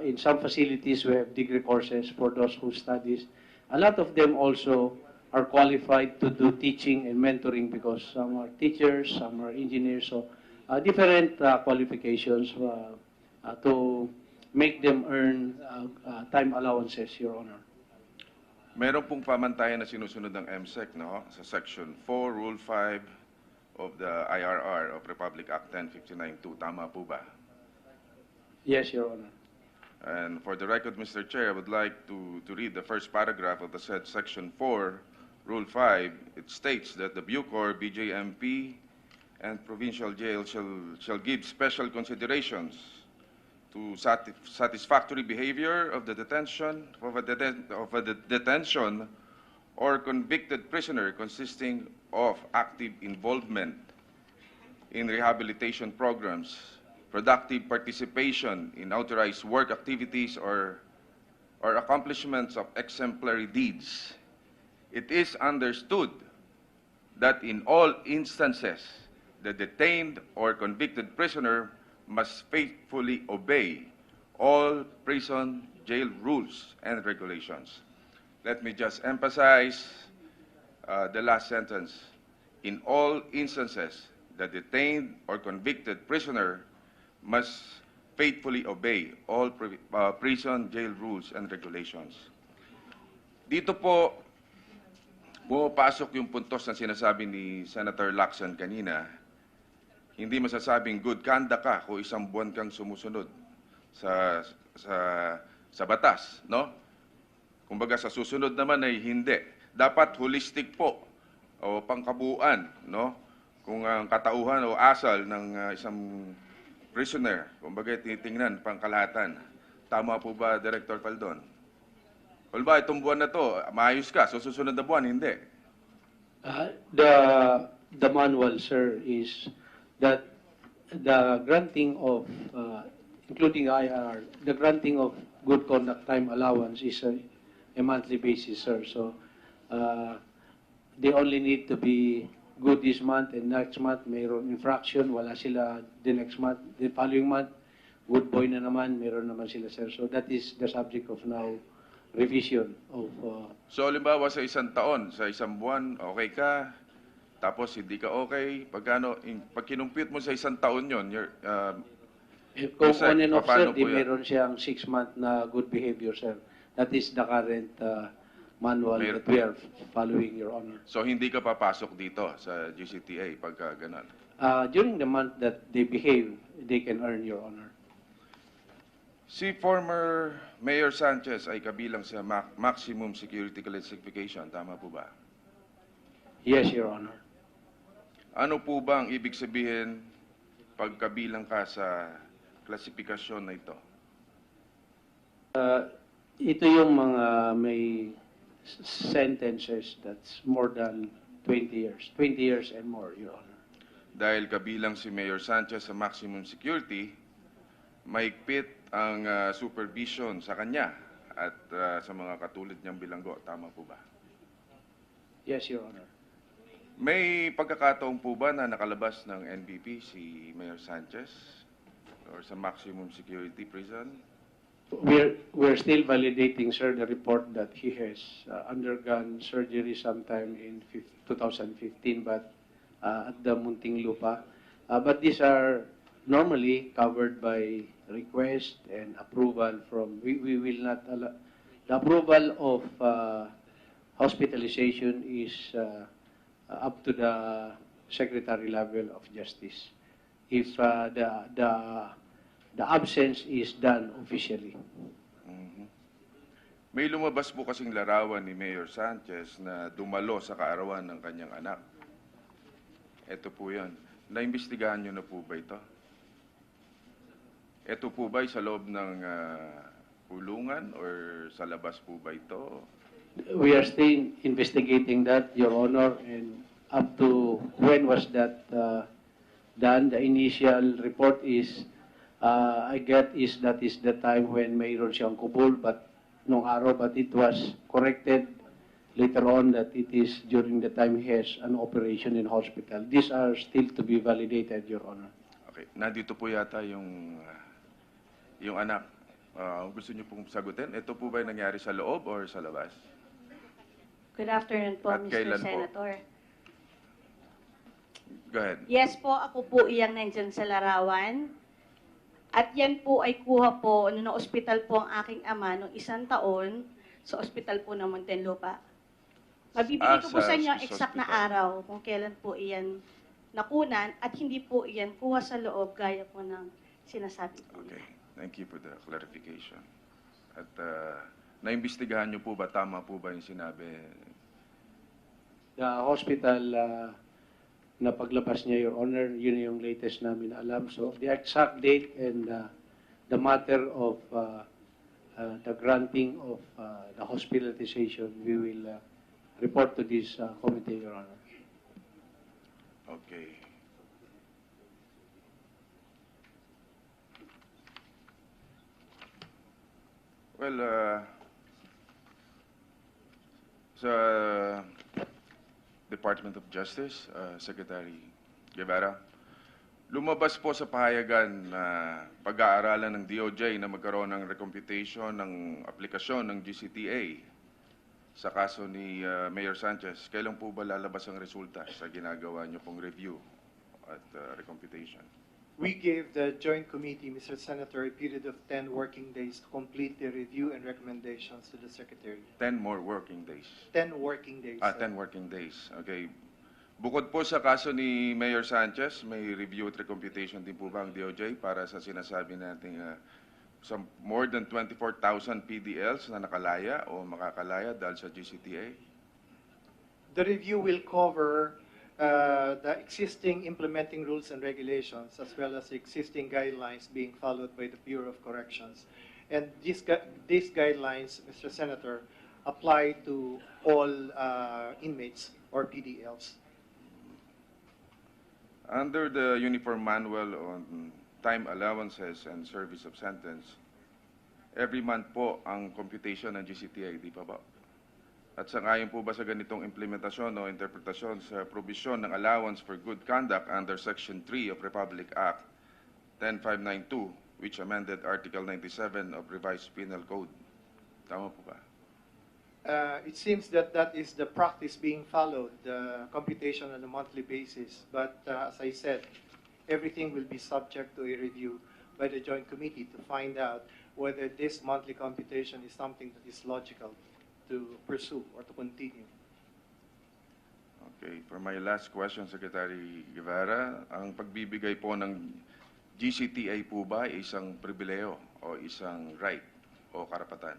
In some facilities, we have degree courses for those who studies. A lot of them also are qualified to do teaching and mentoring because some are teachers, some are engineers, so different qualifications to make them earn time allowances, Your Honor. Meron pong pamantayan na sinusunod ng MSEC, no? Sa Section 4, Rule 5 of the IRR of Republic Act 1059-2. Tama po ba? Yes, Your Honor. And for the record, Mr. Chair, I would like to read the first paragraph of the said Section 4, Rule 5. It states that the Bucor, BJMP, and provincial jail shall give special considerations to satisfactory behavior of the detention or convicted prisoner consisting of active involvement in rehabilitation programs, productive participation in authorized work activities or accomplishments of exemplary deeds. It is understood that in all instances, the detained or convicted prisoner must faithfully obey all prison jail rules and regulations. Let me just emphasize the last sentence. In all instances, the detained or convicted prisoner must faithfully obey all prison jail rules and regulations. Dito po, pumapasok yung puntos na sinasabi ni Senator Lacson kanina. Hindi masasabing good conduct ka kung isang buwan kang sumusunod sa batas, no? Kumbaga sa susunod naman ay hindi. Dapat holistic po o pangkabuuan, no? Kung ang katauhan o asal ng isang prisoner, kumbaga titingnan pangkalahatan. Tama po ba, Director Faldon? O ba, itong buwan na to, maayos ka, so susunod na buwan, hindi. The manual, sir, is that the granting of, including IR, the granting of good conduct time allowance is a monthly basis, sir. So they only need to be good this month and next month mayroon infraction, wala sila the next month. The following month, good boy na naman, mayroon naman sila, sir. So that is the subject of now revision of... So, halimbawa sa isang taon, sa isang buwan, okay ka, tapos hindi ka okay, pag kinumpute mo sa isang taon yun, kung on and off, sir, di mayroon siyang 6-month na good behavior, sir. That is the current manual that we are following, Your Honor. So, hindi ka papasok dito sa GCTA pagka ganun? During the month that they behave, they can earn, Your Honor. Si former Mayor Sanchez ay kabilang sa maximum security classification. Tama po ba? Yes, Your Honor. Ano po ba ang ibig sabihin pagkabilang ka sa klasifikasyon na ito? Ito yung mga may sentences that's more than 20 years. 20 years and more, Your Honor. Dahil kabilang si Mayor Sanchez sa maximum security, mahigpit ang supervision sa kanya at sa mga katulad niyang bilanggo. Tama po ba? Yes, Your Honor. May pagkakataon po ba na nakalabas ng NBP si Mayor Sanchez or sa maximum security prison? We're still validating, sir, the report that he has undergone surgery sometime in 2015, but at the Muntinlupa. But these are normally covered by request and approval from, we will not allow, the approval of hospitalization is up to the secretary level of justice if the absence is done officially. Mhm. May lumabas po kasing larawan ni Mayor Sanchez na dumalo sa kaarawan ng kanyang anak. Ito po yan. Naimbestigahan nyo na po ba ito? Ito po ba sa loob ng kulungan or sa labas po ba ito? We are still investigating that, Your Honor, and up to when was that done? The initial report is, I get that is the time when mayroon siyang kubol, but nung araw, but it was corrected later on that it is during the time he has an operation in hospital. These are still to be validated, Your Honor. Okay. Nandito po yata yung anak. Gusto niyo pong sagutin? Ito po ba yung nangyari sa loob or sa labas? Good afternoon po, At Mr. kailan po? Senator. Go ahead. Yes po, ako po iyang nandyan sa larawan. At yan po ay kuha po, na ospital po ang aking ama noong 1 taon sa ospital po ng Muntinlupa. Mabibigay ko po sa inyo ang exact na araw kung kailan po iyan nakunan at hindi po iyan kuha sa loob gaya po ng sinasabi po. Okay. Thank you for the clarification. At naimbestigahan niyo po ba, tama po ba yung sinabi? The hospital na paglabas niya, Your Honor, yun yung latest namin alam. So the exact date and the matter of the granting of the hospitalization, we will report to this committee, Your Honor. Okay. Well, sa Department of Justice, Secretary Guevara, lumabas po sa pahayagan na pag-aaralan ng DOJ na magkaroon ng recomputation ng aplikasyon ng GCTA sa kaso ni Mayor Sanchez. Kailan po ba lalabas ang resulta sa ginagawa niyo pong review at recomputation? We gave the Joint Committee, Mr. Senator, a period of 10 working days to complete the review and recommendations to the Secretary. 10 more working days. 10 working days. 10 working days. Okay. Bukod po sa kaso ni Mayor Sanchez, may review at recomputation din po ba ang DOJ para sa sinasabi nating some more than 24,000 PDLs na nakalaya o makakalaya dahil sa GCTA? The review will cover the existing implementing rules and regulations as well as existing guidelines being followed by the Bureau of Corrections. And these guidelines, Mr. Senator, apply to all inmates or PDLs. Under the Uniform Manual on Time Allowances and Service of Sentence, every month po ang computation ng GCTA, di pa ba? At sangayon po ba sa ganitong implementasyon o interpretasyon sa provision ng allowance for good conduct under Section 3 of Republic Act 10592, which amended Article 97 of Revised Penal Code? Tama po ba? It seems that that is the practice being followed, the computation on a monthly basis. But as I said, everything will be subject to a review by the Joint Committee to find out whether this monthly computation is something that is logical to pursue or to continue. Okay. For my last question, Secretary Guevara, ang pagbibigay po ng GCTA po ba ay isang pribileyo o isang right o karapatan?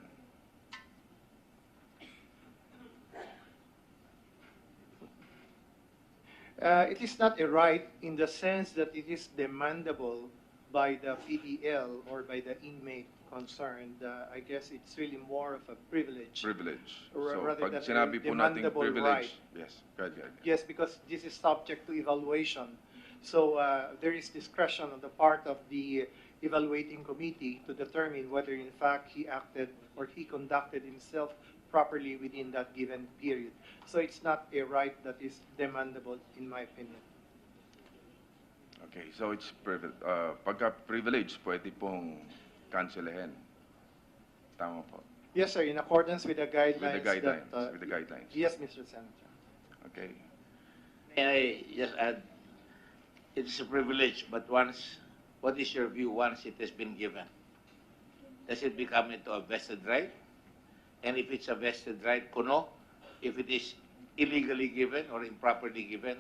It is not a right in the sense that it is demandable by the PDL or by the inmate concerned. I guess it's really more of a privilege. Privilege. Rather So, pag than sinabi a po nating demandable privilege, right. yes, go ahead. Yes, because this is subject to evaluation. So there is discretion on the part of the evaluating committee to determine whether in fact he acted or he conducted himself properly within that given period. So it's not a right that is demandable in my opinion. Okay, so it's pagka privilege, pwede pong cancelahin. Tama po. Yes, sir, in accordance with the guidelines. With the guidelines. Yes, Mr. Senator. Okay. May I just add, it's a privilege, but once, what is your view once it has been given? Does it become into a vested right? And if it's a vested right, kuno, if it is illegally given or improperly given?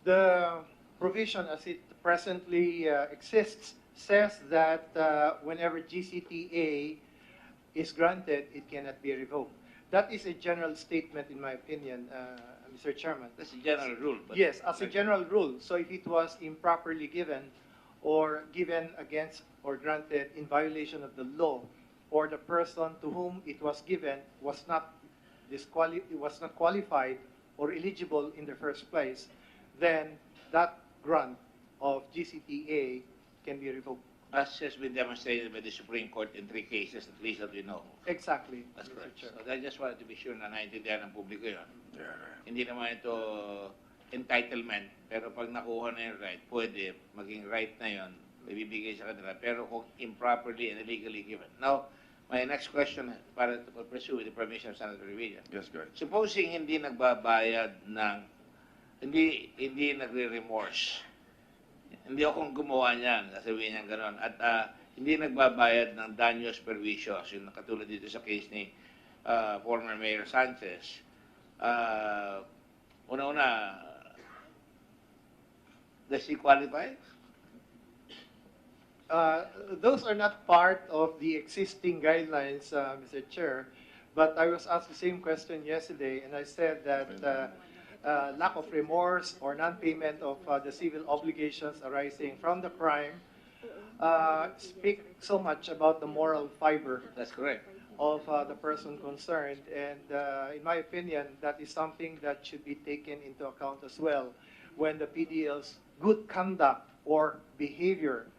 The provision as it presently exists says that whenever GCTA is granted, it cannot be revoked. That is a general statement, in my opinion, Mr. Chairman. That's a general rule. But Yes, as a general rule. So if it was improperly given or given against or granted in violation of the law, or the person to whom it was given was not qualified or eligible in the first place, then that grant of GCTA can be revoked. as has been demonstrated by the Supreme Court in 3 cases, at least that we know. Exactly. That's Mr. correct. Chair. So I just wanted to be sure na naintindihan ng publiko yun. Hindi naman ito entitlement, pero pag nakuha na yung right, pwede, maging right na yun, ibibigay sa kanila, pero kung improperly and illegally given. Now, my next question, para to pursue with the permission of Senator Revilla. Yes, go ahead. Supposing hindi nagbabayad ng, hindi nagre-remorse, hindi akong gumawa niyan, sasabihin niya gano'n, at hindi nagbabayad ng daños perjuicios, yung katulad dito sa case ni former Mayor Sanchez. Una-una, does he qualify? Those are not part of the existing guidelines, Mr. Chair, but I was asked the same question yesterday, and I said that lack of remorse or non-payment of the civil obligations arising from the crime speak so much about the moral fiber. That's correct. Of the person concerned, and in my opinion, that is something that should be taken into account as well when the PDL's good conduct or behavior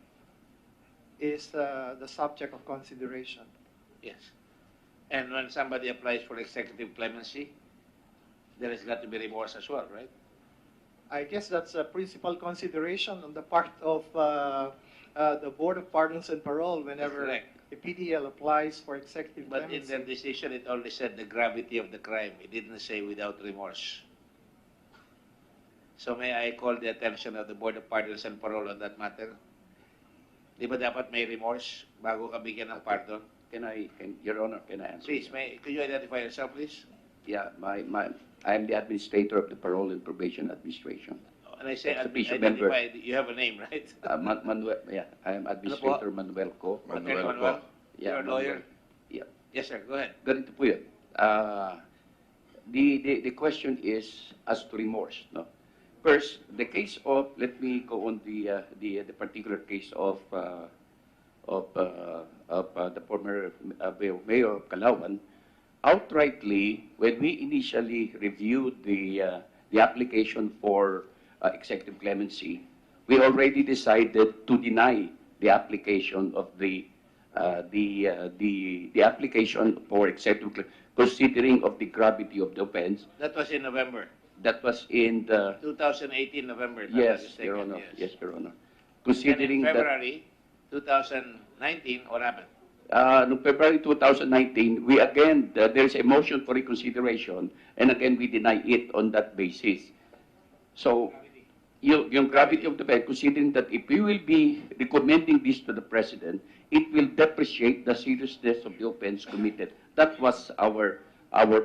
is the subject of consideration. Yes. And when somebody applies for executive clemency, there has got to be remorse as well, right? I guess that's a principal consideration on the part of the Board of Pardons and Parole whenever a PDL applies for executive But in clemency. their decision, it only said the gravity of the crime. It didn't say without remorse. So may I call the attention of the Board of Pardons and Parole on that matter? Di ba dapat may remorse bago ka bigyan ng pardon? Your Honor, can I answer? Please, could you identify yourself, please? Yeah, I am the administrator of the Parole and Probation Administration. And I say, Sufficient identify, you have a name, right? Manuel, yeah, I am Administrator Manuel Co. Manuel? Yeah, You're a lawyer? Yeah. Yes, sir. Go ahead. Ganito po yun. The question is as to remorse. No? First, the case of, let me go on the particular case of the former mayor of Calauan. Outrightly, when we initially reviewed the application for executive clemency, we already decided to deny the application of the application for executive clemency, considering of the gravity of the offense. That was in November. That was in the 2018 November. if I'm not yes, mistaken, Your Honor. yes. Yes, Your Honor. And Considering in that. February 2019, what happened? No, February 2019, we again, there is a motion for reconsideration, and again, we deny it on that basis. So, yung gravity of the offense, considering that if we will be recommending this to the President, it will depreciate the seriousness of the offense committed. That was our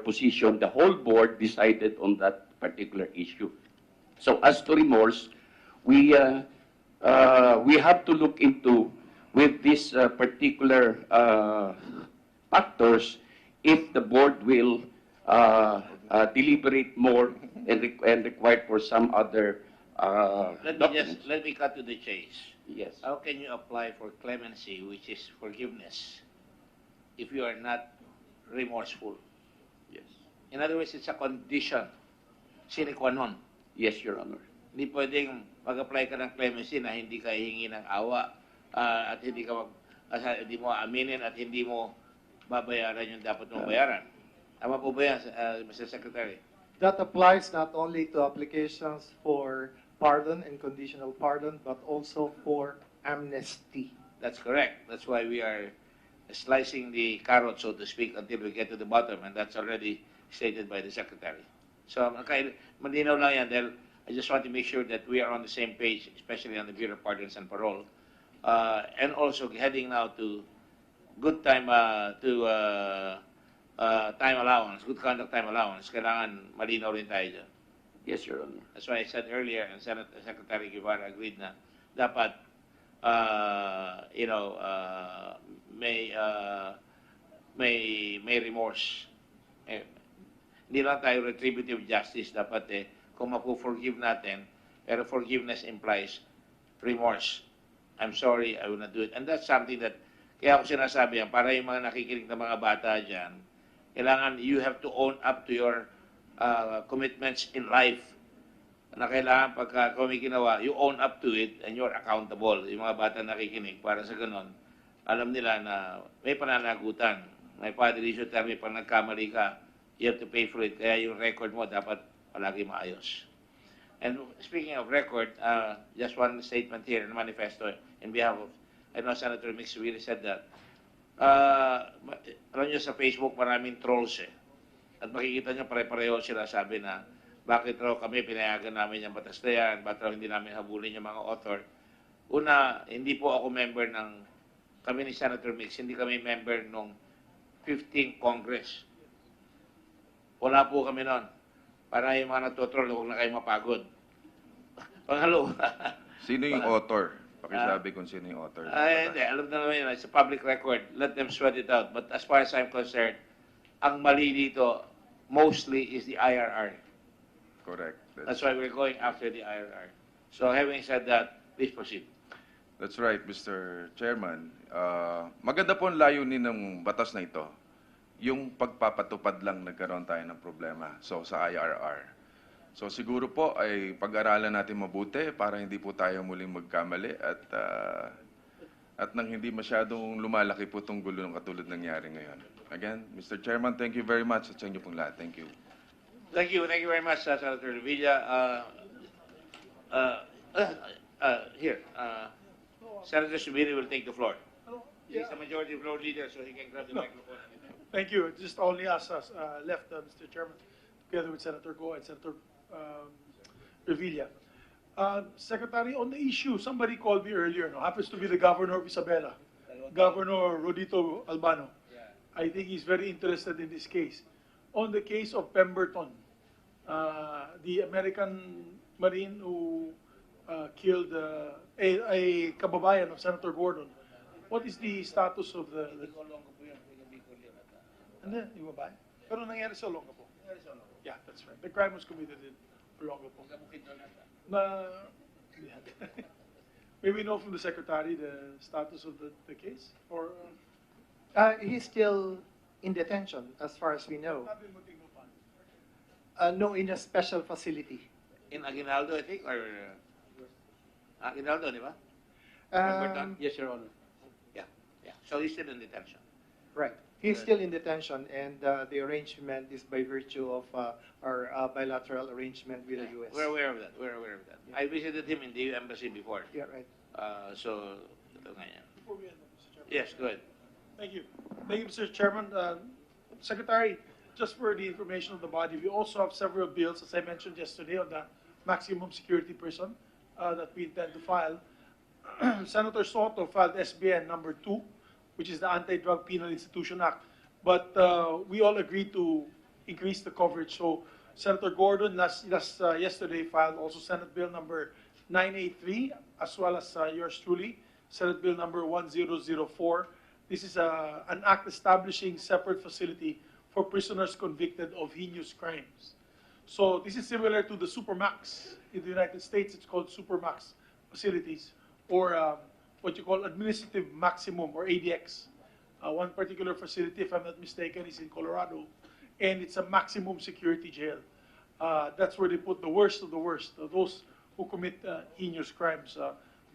position. The whole board decided on that particular issue. So, as to remorse, we have to look into with these particular factors, if the board will deliberate more and require for some other documents. Let me cut to the chase. Yes. How can you apply for clemency, which is forgiveness, if you are not remorseful? Yes. In other words, it's a condition, sine qua non. Yes, Your Honor. Hindi pwedeng mag-apply ka ng clemency na hindi ka hihingi ng awa at hindi mo aminin at hindi mo babayaran yung dapat mong bayaran. Tama po ba yan, Mr. Secretary? That applies not only to applications for pardon and conditional pardon, but also for amnesty. That's correct. That's why we are slicing the carrot, so to speak, until we get to the bottom, and that's already stated by the Secretary. So, malinaw lang yan dahil I just want to make sure that we are on the same page, especially on the Bureau of Pardons and Parole. And also heading now to good time to time allowance, good conduct time allowance, kailangan malinaw rin tayo dyan. Yes, Your Honor. That's why I said earlier, and Secretary Guevara agreed na dapat, may remorse. Hindi lang tayo retributive justice, dapat kung mapu-forgive natin, pero forgiveness implies remorse. I'm sorry, I will not do it. And that's something that, kaya ako sinasabi yan, para yung mga nakikinig na mga bata dyan, kailangan you have to own up to your commitments in life. Na kailangan pagka kung may ginawa, you own up to it and you're accountable. Yung mga bata nakikinig, para sa ganun, alam nila na may pananagutan. My father used to tell me, pag nagkamali ka, you have to pay for it. Kaya yung record mo dapat palagi maayos. And speaking of record, just one statement here in the manifesto in behalf of, I know Senator Mix really said that. Alam nyo sa Facebook, maraming trolls eh. At makikita nyo pare-pareho sila sabi na, bakit raw kami pinayagan namin yung batas na yan, bakit raw hindi namin habulin yung mga author. Una, hindi po ako member ng, kami ni Senator Mix, hindi kami member ng 15th Congress. Wala po kami nun. Para yung mga natutrol, huwag na kayo mapagod. Pangalawa. Sino yung author? Pakisabi kung sino yung author. Hindi, alam na naman yun. It's a public record. Let them sweat it out. But as far as I'm concerned, ang mali dito, mostly is the IRR. Correct. That's why we're going after the IRR. So having said that, please proceed. That's right, Mr. Chairman. Maganda po ang layunin ng batas na ito. Yung pagpapatupad lang nagkaroon tayo ng problema. So, sa IRR. So, siguro po ay pag-aralan natin mabuti para hindi po tayo muling magkamali at nang hindi masyadong lumalaki po itong gulo ng katulad nangyari ngayon. Again, Mr. Chairman, thank you very much at sa inyo pong lahat. Thank you. Thank you very much, Senator Revilla. Here, Senator Subiri will take the floor. He's the majority floor leader, so he can grab the microphone. Thank you. Just only us left, Mr. Chairman, together with Senator Go and Senator Revilla. Secretary, on the issue, somebody called me earlier, happens to be the governor of Isabela, Governor Rodito Albano. I think he's very interested in this case. On the case of Pemberton, the American Marine who killed a kababayan of Senator Gordon, what is the status of the... Hindi, yung babae. Pero nangyari sa Olongapo. Yeah, that's right. The crime was committed in Olongapo. May we know from the Secretary the status of the case? Or He's still in detention, as far as we know. No, in a special facility. In Aguinaldo, I think, or... Aguinaldo, di ba? Yes, Your Honor. Yeah. So he's still in detention. Right. He's still in detention, and the arrangement is by virtue of our bilateral arrangement with the U.S. We're aware of that. Yeah. I visited him in the embassy before. Yeah, right. So, ito nga yan. before we end, Mr. Chairman? Yes, go ahead. Thank you. Thank you, Mr. Chairman. Secretary, just for the information of the body, we also have several bills, as I mentioned yesterday, on the maximum security prison that we intend to file. Senator Soto filed SBN number 2, which is the Anti-Drug Penal Institution Act. But we all agreed to increase the coverage. So Senator Gordon yesterday filed also Senate Bill number 983, as well as yours truly, Senate Bill number 1004. This is an act establishing separate facility for prisoners convicted of heinous crimes. So this is similar to the Supermax. In the United States, it's called Supermax facilities, or what you call administrative maximum, or ADX. One particular facility, if I'm not mistaken, is in Colorado, and it's a maximum security jail. That's where they put the worst of the worst, those who commit heinous crimes.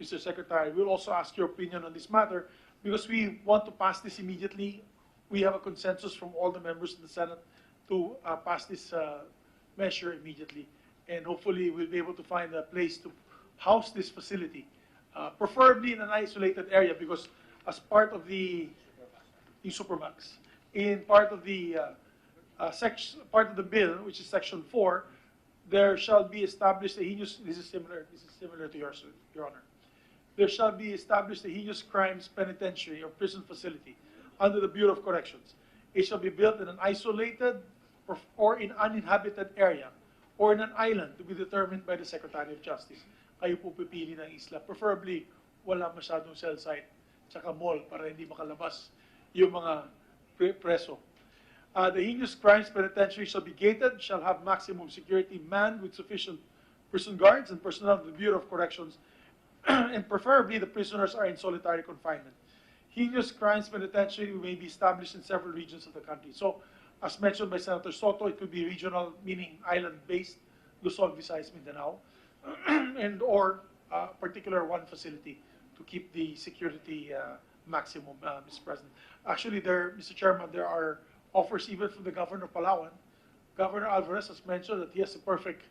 Mr. Secretary, we'll also ask your opinion on this matter, because we want to pass this immediately. We have a consensus from all the members of the Senate to pass this measure immediately, and hopefully we'll be able to find a place to house this facility, preferably in an isolated area, because as part of the Supermax, in part of the part of the bill, which is Section 4, there shall be established a heinous. This is similar to yours, Your Honor. There shall be established a heinous crimes penitentiary or prison facility under the Bureau of Corrections. it shall be built in an isolated or in uninhabited area or in an island to be determined by the Secretary of Justice. Kayo po pipili ng isla. Preferably, wala masyadong cell site tsaka mall para hindi makalabas yung mga preso. The heinous crimes penitentiary shall be gated, shall have maximum security manned with sufficient prison guards and personnel of the Bureau of Corrections, and preferably the prisoners are in solitary confinement. Heinous crimes penitentiary may be established in several regions of the country. So, as mentioned by Senator Soto, it could be regional, meaning island-based, Luzon, Visayas, Mindanao, and or particular one facility to keep the security maximum, Mr. President. Actually, Mr. Chairman, there are offers even from the Governor of Palawan. Governor Alvarez has mentioned that he has a perfect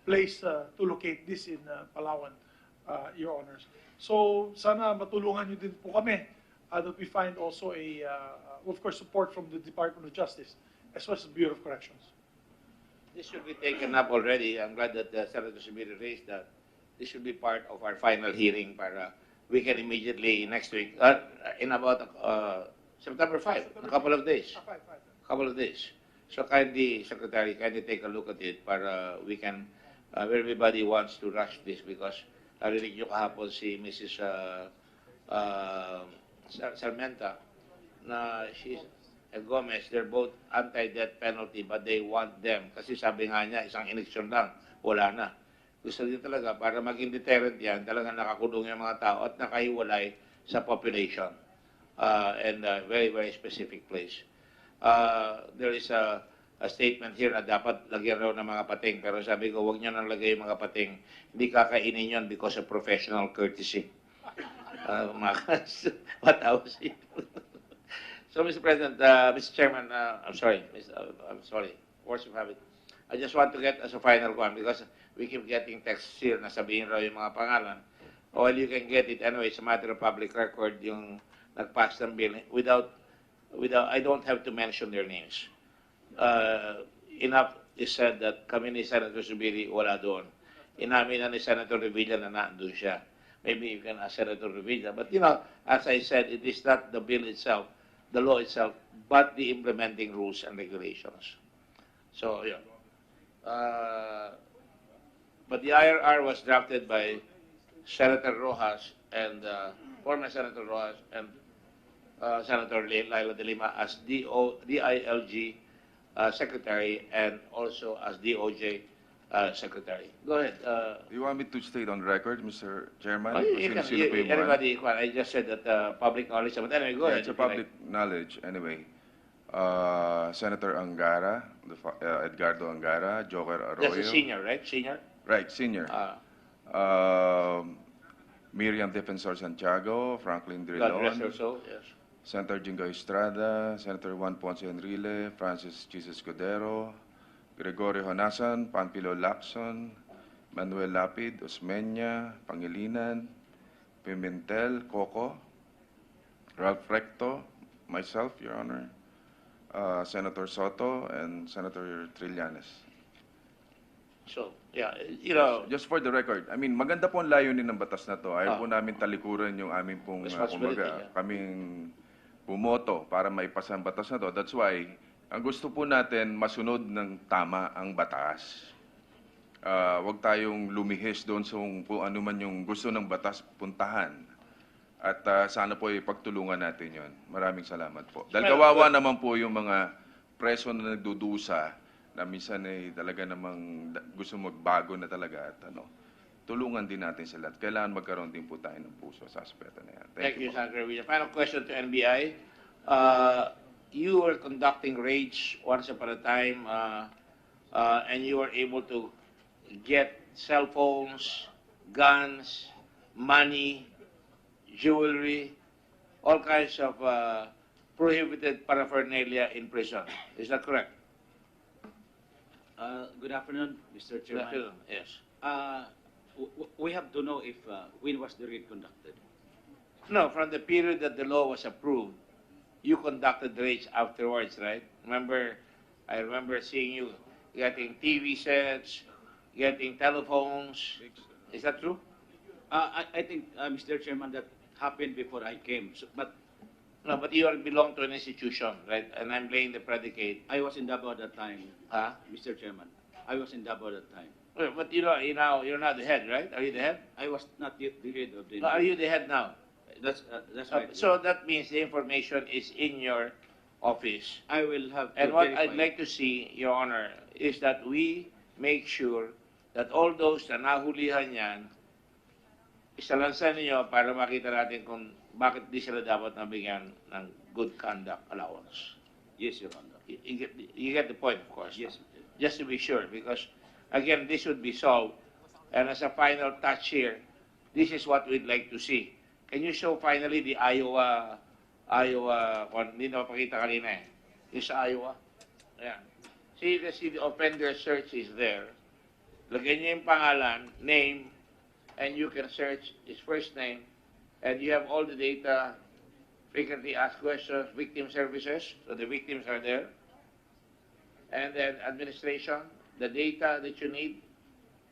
place to locate this in Palawan, Your Honors. So, sana matulungan niyo din po kami that we find also of course, support from the Department of Justice as well as the Bureau of Corrections. This should be taken up already. I'm glad that Senator Subiri raised that. This should be part of our final hearing para we can immediately next week, in about September 5, a couple of days. So kindly, Secretary, kindly take a look at it para we can, everybody wants to rush this because narinig nyo kahapon si Mrs. Sarmenta na she's Gomez, they're both anti-death penalty but they want them. Kasi sabi nga niya, isang eleksyon lang, wala na. Gusto din talaga, para maging deterrent yan, talaga nakakulong yung mga tao at nakahiwalay sa population. And a very, very specific place. There is a statement here na dapat lagyan raw ng mga pating. Pero sabi ko, huwag nyo nang lagay yung mga pating. Hindi kakainin yun because of professional courtesy. What I was saying. So, Mr. President, Mr. Chairman, I'm sorry, words of habit. I just want to get as a final one because we keep getting texts here na sabihin raw yung mga pangalan. Well, you can get it anyway. It's a matter of public record yung nag-pass ng bill without, I don't have to mention their names. Enough is said that kami ni Senator Subiri wala doon. Inamin na ni Senator Revilla na nandun siya. Maybe you can ask Senator Revilla. But, as I said, it is not the bill itself, the law itself, but the implementing rules and regulations. So, yeah. But the IRR was drafted by Senator Rojas and former Senator Rojas and Senator Laila de Lima as DILG Secretary and also as DOJ Secretary. Go ahead. You want me to state on record, Mr. Chairman? Everybody, I just said that public knowledge. But anyway, go ahead. It's a public knowledge. Anyway, Senator Angara, Edgardo Angara, Joker Arroyo. That's a senior, right? Senior? Right, senior. Miriam Defensor Santiago, Franklin Drilon, yes. Senator Jingo Estrada, Senator Juan Ponce Enrile, Francis Jesus Cordero, Gregorio Honasan, Pampilo Lacson, Manuel Lapid, Osmeña, Pangilinan, Pimentel, Coco, Ralph Recto, myself, Your Honor, Senator Soto, and Senator Trillanes. So, yeah, Just for the record, I mean, maganda po ang layunin ng batas na to. Ayaw po namin talikuran yung aming pong, kaming bumoto para maipasa ang batas na to. That's why, ang gusto po natin, masunod ng tama ang batas. Huwag tayong lumihis doon sa kung ano man yung gusto ng batas puntahan. At sana po ipagtulungan natin yon. Maraming salamat po. Dahil kawawa naman po yung mga preso na nagdudusa na minsan ay talaga namang gusto magbago na talaga at tulungan din natin sila. At kailangan magkaroon din po tayo ng puso sa aspeto na yan. Thank you, Senator Revilla. Final question to NBI. You were conducting raids once upon a time and you were able to get cell phones, guns, money, jewelry, all kinds of prohibited paraphernalia in prison. Is that correct? Good afternoon, Mr. Chairman. Good afternoon, yes. We have to know if when was the raid conducted? No, from the period that the law was approved, you conducted raids afterwards, right? I remember seeing you getting TV sets, getting telephones. Is that true? I think, Mr. Chairman, that happened before I came. So, but No, but you belong to an institution, right? And I'm laying the predicate. I was in Davao at that time, Huh? Mr. Chairman. I was in Davao at that time. Well, but you're not the head, right? Are you the head? I was not the head of the. No, are you the head now? That's right. So that means the information is in your office. I will have to And what verify. I'd like to see, Your Honor, is that we make sure that all those na nahulihan yan, isalansan niyo para makita natin kung bakit di sila dapat nabigyan ng good conduct allowance. Yes, Your Honor. You get the point, of course. Yes. Just to be sure, because again, this would be solved. And as a final touch here, this is what we'd like to see. Can you show finally the Iowa, hindi na mapakita kanina eh. Yung sa Iowa. Ayan. See, the offender search is there. Lagyan niyo yung pangalan, name, and you can search his first name, and you have all the data, frequently asked questions, victim services, so the victims are there. And then administration, the data that you need,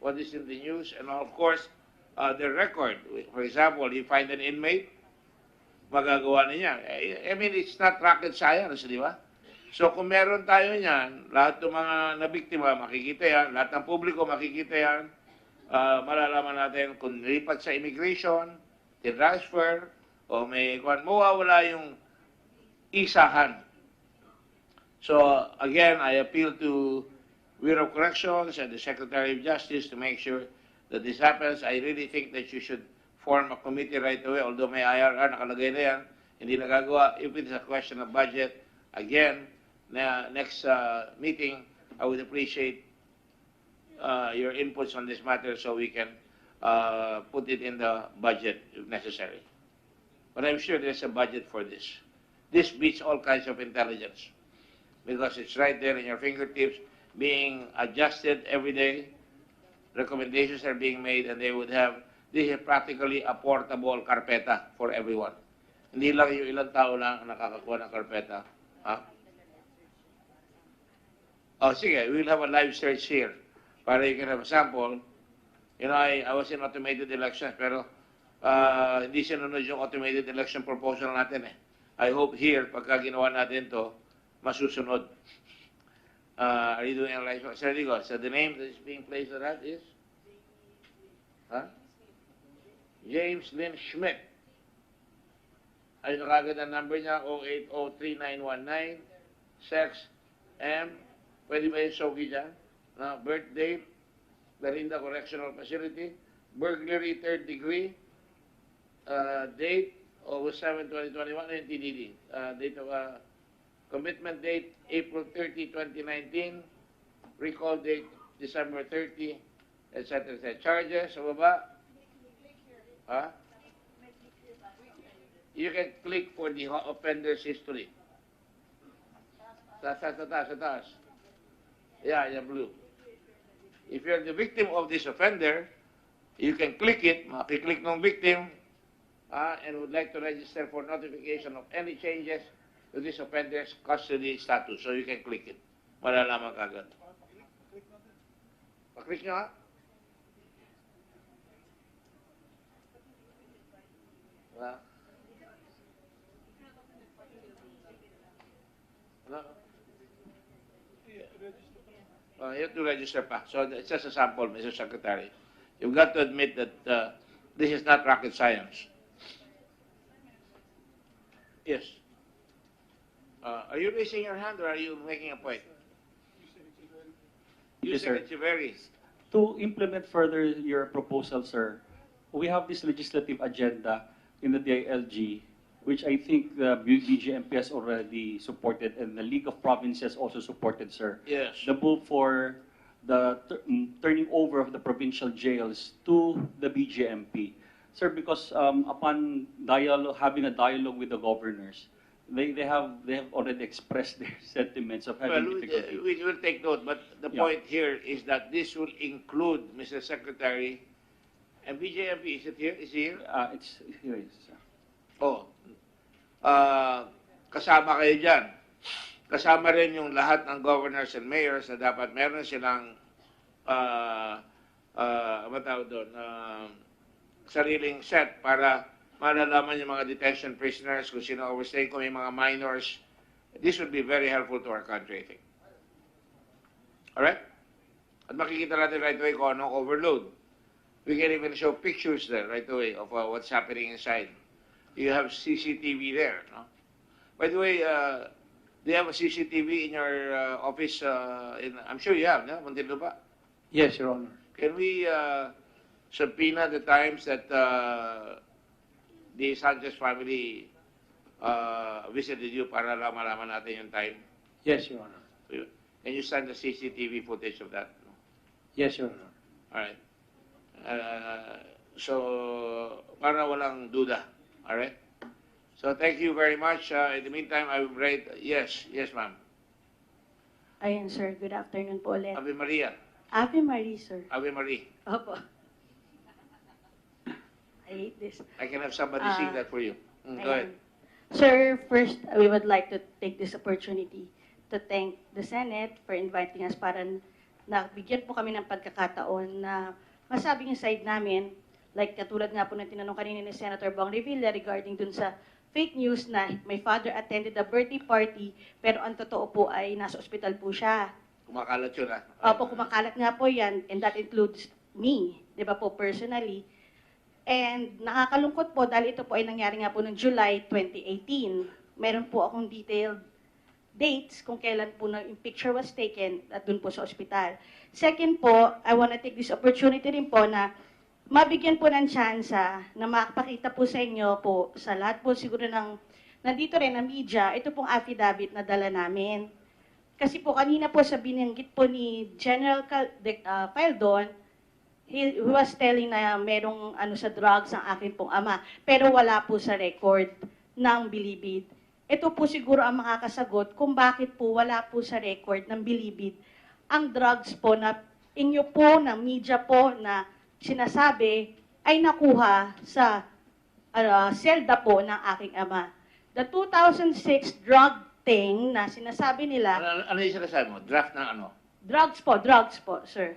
what is in the news, and of course, the record. For example, you find an inmate, magagawa niya. I mean, it's not rocket science, di ba? So kung meron tayo niyan, lahat ng mga nabiktima makikita yan, lahat ng publiko makikita yan, malalaman natin kung nilipat sa immigration, transfer, o may mawawala yung isahan. So again, I appeal to Bureau of Corrections and the Secretary of Justice to make sure that this happens. I really think that you should form a committee right away, although may IRR nakalagay na yan, hindi nagagawa. If it is a question of budget, again, next meeting, I would appreciate your inputs on this matter so we can put it in the budget if necessary. But I'm sure there's a budget for this. This beats all kinds of intelligence because it's right there in your fingertips, being adjusted every day. Recommendations are being made, and they would have, this is practically a portable carpeta for everyone. Hindi lang yung ilang tao lang ang nakakakuha ng carpeta. Ha? Oh, sige, we'll have a live search here para you can have a sample. You know, I was in automated elections, pero hindi sinunod yung automated election proposal natin eh. I hope here, pagka ginawa natin to, masusunod. Are you doing a live search? Sir Rigo, so the name that is being placed on that is? Huh? James Lynn Schmidt. Ayun na kagad ang number niya, 0803919, sex, M, pwede ba yung Sogi dyan? No, birth date, Darinda Correctional Facility, burglary, 3rd degree, date, August 7, 2021, and TDD. Date of commitment date, April 30, 2019, recall date, December 30, etc. Charges, sa baba, huh? You can click for the offender's history. Sa taas. Yeah, blue. If you're the victim of this offender, you can click it, makiklik ng victim, and would like to register for notification of any changes to this offender's custody status. So you can click it. Malalaman kagad. Paklik nyo ha. You have to register pa. So it's just a sample, Mr. Secretary. You've got to admit that this is not rocket science. Yes. Are you raising your hand or are you making a point? You Yes, sir. Secretary. To implement further your proposal, sir, we have this legislative agenda in the DILG, which I think the BGMP has already supported and the League of Provinces also supported, sir. Yes. The move for the turning over of the provincial jails to the BGMP. Sir, because upon having a dialogue with the governors, they have already expressed their sentiments of having difficulty. We will take note, but the point here is that this will include, Mr. Secretary, and BJMP, is it here? Is it here? It's here. Sir. Oh. Kasama kayo dyan. Kasama rin yung lahat ng governors and mayors na dapat meron silang sariling set para malalaman yung mga detention prisoners, kung sino overstaying, kung may mga minors. This would be very helpful to our country, I think. Alright? At makikita natin right away kung anong overload. We can even show pictures there right away of what's happening inside. You have CCTV there, no? By the way, do you have a CCTV in your office? I'm sure you have, no? Muntinlupa? Yes, Your Honor. Can we subpoena the times that the Sanchez family visited you para malaman natin yung time? Yes, Your Honor. Can you send the CCTV footage of that? Yes, Your Honor. All right. So, para walang duda. All right? So, thank you very much. In the meantime, I will write, yes, ma'am. Ayun, sir. Good afternoon po ulit. Ave Maria. Ave Marie, sir. Ave Marie. Opo. I hate this. I can have somebody sing that for you. Go ahead. Sir, first, we would like to take this opportunity to thank the Senate for inviting us para nabigyan po kami ng pagkakataon na masabing yung side namin, like katulad nga po ng tinanong kanina ni Senator Bong Revilla regarding dun sa fake news na my father attended a birthday party, pero ang totoo po ay nasa ospital po siya. Kumakalat yun, ha? Opo, kumakalat nga po yan, and that includes me, di ba po, personally. And nakakalungkot po dahil ito po ay nangyari nga po noong July 2018. Meron po akong detailed dates kung kailan po na yung picture was taken at dun po sa ospital. Second po, I want to take this opportunity rin po na mabigyan po ng tsansa na makapakita po sa inyo po, sa lahat po siguro ng nandito rin na media, ito pong affidavit na dala namin. Kasi po kanina po sa binanggit po ni General Caldon, he was telling na merong sa drugs ang akin pong ama, pero wala po sa record ng Bilibid. Ito po siguro ang makakasagot kung bakit po wala po sa record ng Bilibid ang drugs po na inyo po, ng media po na sinasabi ay nakuha sa selda po ng aking ama. The 2006 drug thing na sinasabi nila... Ano yung sinasabi mo? Draft ng ano? Drugs po, sir.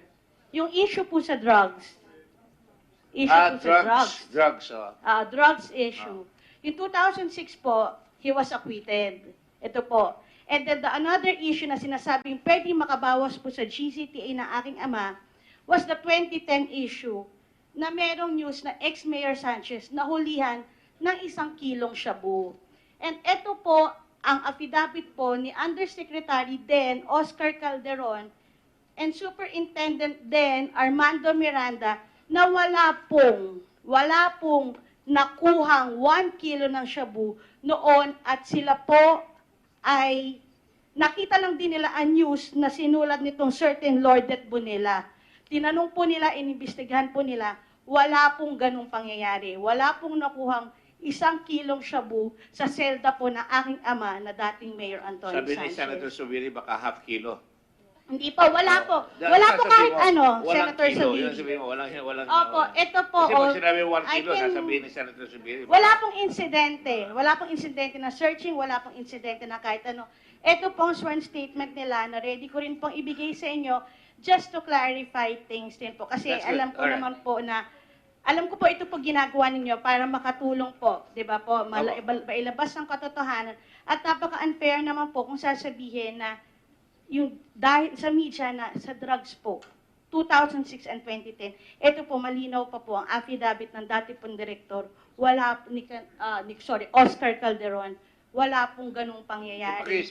Yung issue po sa drugs. Drugs issue. Yung 2006 po, he was acquitted. Ito po. And then another issue na sinasabing pwede makabawas po sa GCTA ng aking ama was the 2010 issue na merong news na ex-Mayor Sanchez nahulihan ng 1 kilong shabu. And ito po ang affidavit po ni Undersecretary Den Oscar Calderon and Superintendent Den Armando Miranda na wala pong nakuhang 1 kilo ng shabu noon at sila po ay nakita lang din nila ang news na sinulat nitong certain Lordet Bonilla. Tinanong po nila, inimbestigahan po nila, wala pong ganong pangyayari. Wala pong nakuhang 1 kilong shabu sa selda po ng aking ama na dating Mayor Antonio Sabi Sanchez. ni Senator Subiri, baka half kilo. Hindi po, wala po. Wala po kahit ano, Senator Subiri. Yun sabihin mo, walang. Opo, ito po. Kasi pag sinabi 1 kilo, sasabihin ni Senator Subiri. Wala pong insidente. Wala pong insidente na searching, wala pong insidente na kahit ano. Ito pong sworn statement nila na ready ko rin pong ibigay sa inyo just to clarify things din po. Kasi alam ko naman po na, alam ko po ito po ginagawa ninyo para makatulong po, di ba po, mailabas ng katotohanan. At napaka-unfair naman po kung sasabihin na yung dahil sa media na sa drugs po, 2006 and 2010, ito po malinaw pa po ang affidavit ng dati pong direktor, Oscar Calderon, wala pong ganung pangyayari.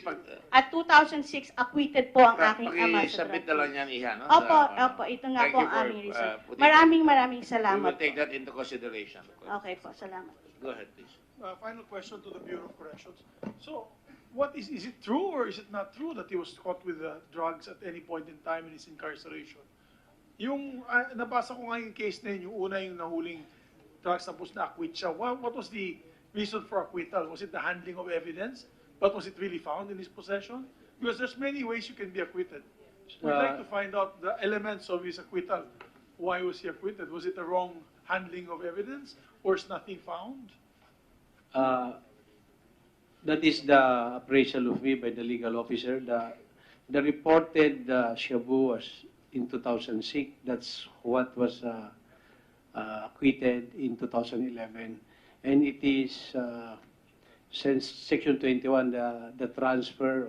At 2006, acquitted po ang aking ama sa Pakisabit na lang yan, Iha, no? Opo, ito nga po ang aming reason. Maraming salamat. We will take that into consideration. Okay po, salamat. Go ahead, please. Final question to the Bureau of Corrections. So, what is it true or is it not true that he was caught with drugs at any point in time in his incarceration? Yung nabasa ko nga yung case na yun, yung una yung nahuling drugs tapos na-acquit siya. What was the reason for acquittal? Was it the handling of evidence? But was it really found in his possession? Because there's many ways you can be acquitted. We'd like to find out the elements of his acquittal. Why was he acquitted? Was it a wrong handling of evidence or is nothing found? That is the appraisal of me by the legal officer. The reported shabu was in 2006. That's what was acquitted in 2011. and it is since Section 21, the transfer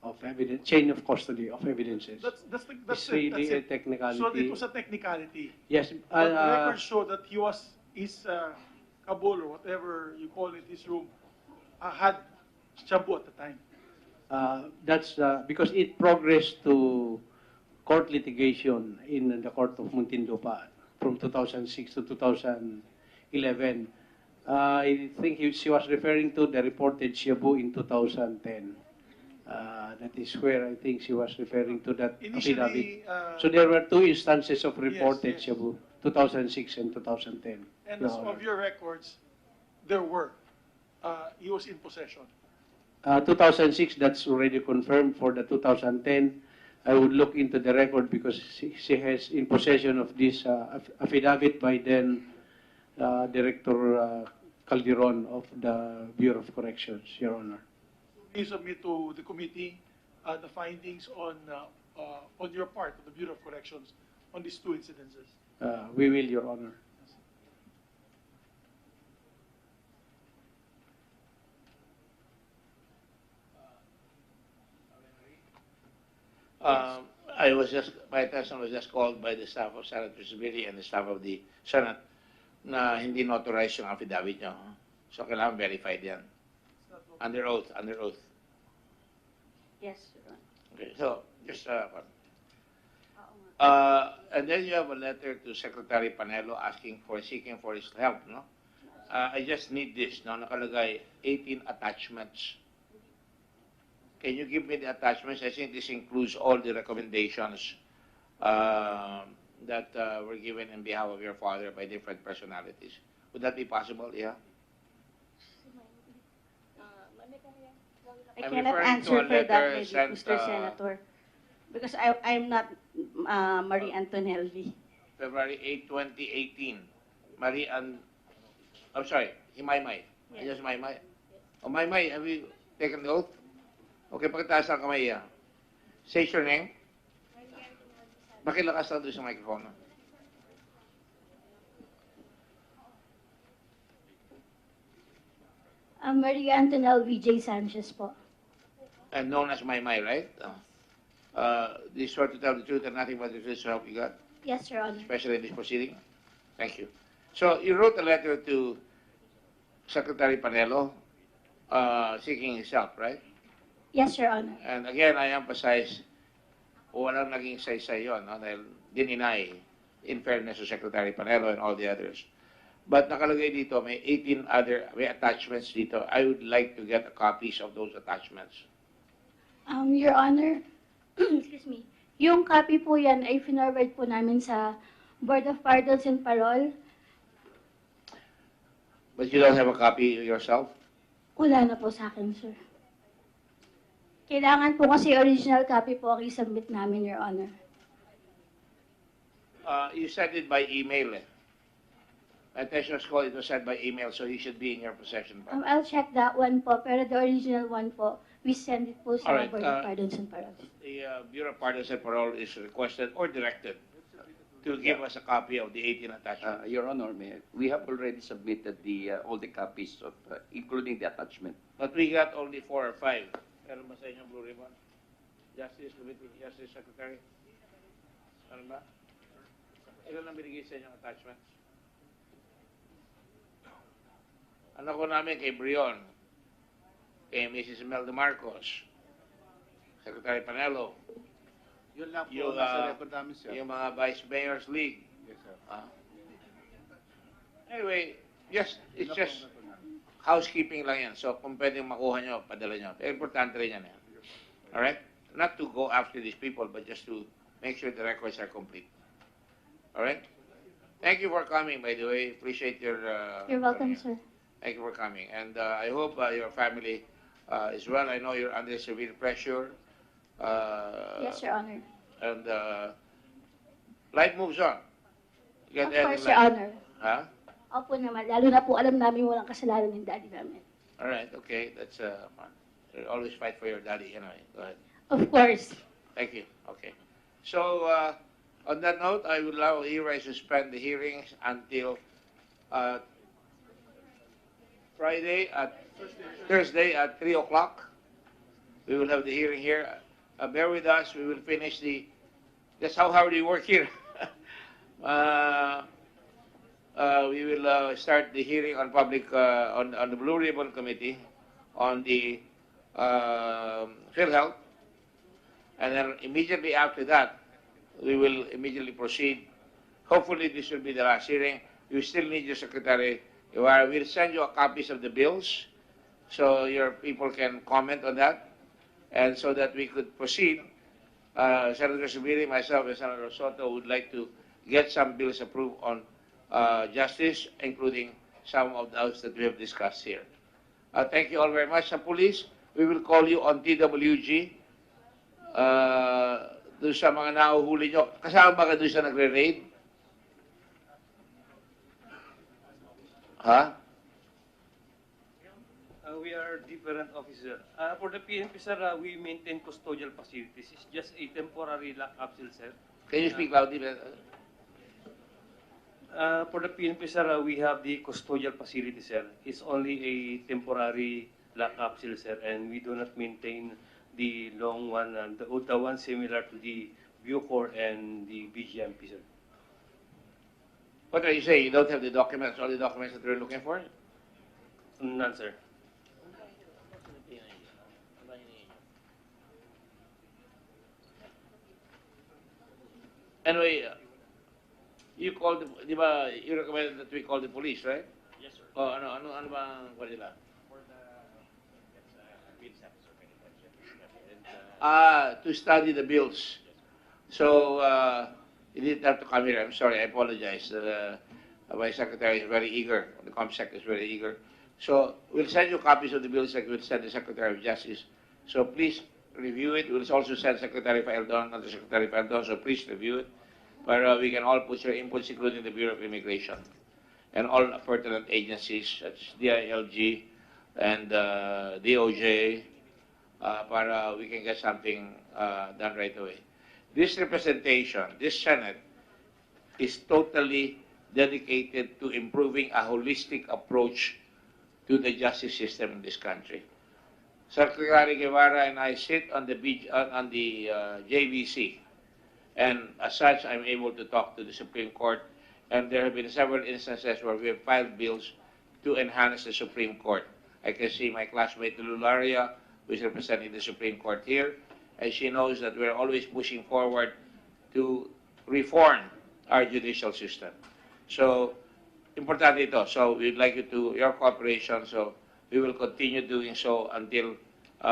of evidence, chain of custody of evidences. That's It's it. really That's a it. technicality. So it was a technicality. Yes, But the records show that his Kabul or whatever you call it, his room, had shampoo at the time. that's because it progressed to court litigation in the court of Muntinlupa from 2006 to 2011. I think she was referring to the reported Shabu in 2010. That is where I think she was referring to that Initially, affidavit. So there were two instances of reported yes. Shabu, 2006 and 2010. And Your as Honor. of your records, there were. He was in possession. 2006, that's already confirmed. For the 2010, I would look into the record because she has in possession of this affidavit by then Director Calderon of the Bureau of Corrections, Your Honor. You submit to the committee the findings on your part of the Bureau of Corrections on these two incidences. We will, Your Honor. My attention was just called by the staff of Senator Sibili and the staff of the Senate na hindi notarized yung affidavit nyo. So kailangan verified yan. Under oath. Yes, Your Honor. Okay, so just and then you have a letter to Secretary Panelo seeking for his help, no? I just need this, no? Nakalagay 18 attachments. Can you give me the attachments? I think this includes all the recommendations that were given in behalf of your father by different personalities. Would that be possible? Yeah. I I'm cannot referring to answer a for that, letter maybe, sent, Mr. Senator, because I'm not Marie Antonelli. February 8, 2018. I'm sorry, Himaymay. Yes. Yes, Maymay. Oh, Maymay, have you taken the oath? Okay, pakitaas ang kamay yan. Say your name. Makilakas lang doon sa microphone. Maria Antonel VJ Sanchez po. And known as Maymay, right? You swear to tell the truth and nothing but the truth, so help you God, Yes, Your Honor. especially in this proceeding? Thank you. So you wrote a letter to Secretary Panelo seeking his help, right? Yes, Your Honor. And again, I emphasize, walang naging say-say yun, no? Dahil dininay, in fairness to Secretary Panelo and all the others. But nakalagay dito, may 18 other, may attachments dito. I would like to get copies of those attachments. Your Honor, excuse me, yung copy po yan ay finorward po namin sa Board of Pardons and Parole. But you don't have a copy yourself? Wala na po sa akin, sir. Kailangan po kasi original copy po ang isubmit namin, Your Honor. You sent it by email. My attention was called, it was sent by email, so he should be in your possession. I'll check that one po, pero the original one po, we send it po sa All right, Board of Pardons and Parole. The Bureau of Pardons and Parole is requested or directed to give us a copy of the 18 attachments. Your Honor, we have already submitted all the copies of, including the attachment. But we got only 4 or 5. Meron ba sa inyong Blue Ribbon? Justice Secretary? Meron ba? Ilan ang binigay sa inyong attachments? Ano ko namin kay Brion, kay Mrs. Imelda Marcos, Secretary Panelo, Yun lang po, yung, nasa record namin, sir. yung mga Vice Mayor's League. Yes, sir. Anyway, it's just housekeeping lang yan. So kung pwedeng makuha nyo, padala nyo. Pero importante rin yan. Alright? Not to go after these people, but just to make sure the records are complete. Alright? Thank you for coming, by the way. Appreciate your... You're welcome, sir. Thank you for coming. And I hope your family is well. I know you're under severe pressure. Yes, Your Honor. And life moves on. Of course, Your Honor. Huh? Opo naman, lalo na po alam namin walang kasalanan ng daddy namin. All right, okay. That's fine. You always fight for your daddy, anyway. Go ahead. Of course. Thank you. Okay. So, on that note, I would allow hereby suspend the hearings until Friday at Thursday at 3 o'clock. We will have the hearing here. Bear with us. We will finish the. That's how hard we work here. We will start the hearing on public on the Blue Ribbon Committee on the PhilHealth, and then immediately after that, we will immediately proceed. Hopefully, this will be the last hearing. We still need your secretary. We'll send you copies of the bills, so your people can comment on that, and so that we could proceed. Senator Subiri, myself, and Senator Soto would like to get some bills approved on justice, including some of those that we have discussed here. Thank you all very much. Sa police, we will call you on TWG. Doon sa mga nahuhuli nyo, kasama ba ka doon sa nagre-raid? Ha? We are different officer. For the PNP, sir, we maintain custodial facilities. It's just a temporary lock-up, sir. Can you speak loudly? For the PNP, sir, we have the custodial facility, sir. It's only a temporary lock-up, sir, and we do not maintain the long one, and the one similar to the Bucor and the BGMP, sir. What are you saying? You don't have the documents, all the documents that we're looking for? None, sir. Anyway, you called, di ba, you recommended that we call the police, right? Yes, sir. Oh, ano ba ang nila? To study the bills. So, you didn't have to come here. I'm sorry, I apologize. My secretary is very eager. The ComSec is very eager. So, we'll send you copies of the bills like we'll send the Secretary of Justice. So, please review it. We'll also send Secretary Paildon, not the Secretary Paildon, so please review it. But we can all put your inputs, including the Bureau of Immigration and all pertinent agencies such as DILG and DOJ, para we can get something done right away. This representation, this Senate, is totally dedicated to improving a holistic approach to the justice system in this country. Secretary Guevara and I sit on the JVC, and as such, I'm able to talk to the Supreme Court, and there have been several instances where we have filed bills to enhance the Supreme Court. I can see my classmate Lularia, who is representing the Supreme Court here, and she knows that we're always pushing forward to reform our judicial system. So, importante ito. So, we'd like your cooperation, so we will continue doing so until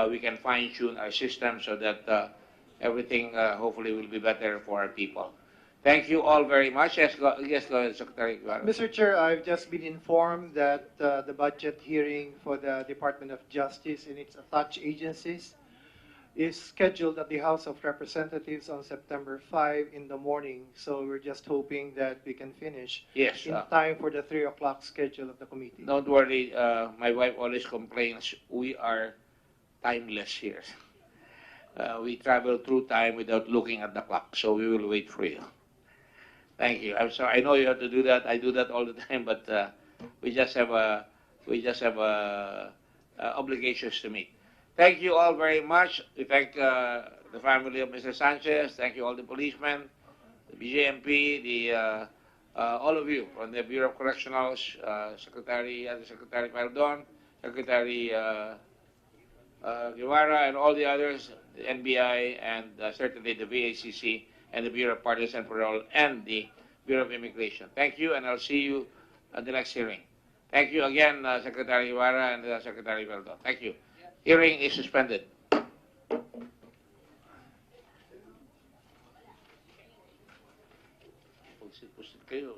we can fine-tune our system so that everything hopefully will be better for our people. Thank you all very much. Yes, go ahead, Secretary. Mr. Chair, I've just been informed that the budget hearing for the Department of Justice and its attached agencies is scheduled at the House of Representatives on September 5 in the morning. So we're just hoping that we can finish in time for the 3 o'clock schedule of the committee. Don't worry. My wife always complains we are timeless here. We travel through time without looking at the clock, so we will wait for you. Thank you. I'm sorry. I know you have to do that. I do that all the time, but we just have obligations to meet. Thank you all very much. We thank the family of Mr. Sanchez. Thank you all the policemen, the BJMP, all of you from the Bureau of Correctionals, Secretary Paildon, Secretary Guevara, and all the others, the NBI, and certainly the VACC, and the Bureau of Pardons and Parole, and the Bureau of Immigration. Thank you, and I'll see you at the next hearing. Thank you again, Secretary Guevara and Secretary Paildon. Thank you. Hearing is suspended. Pusit kayo.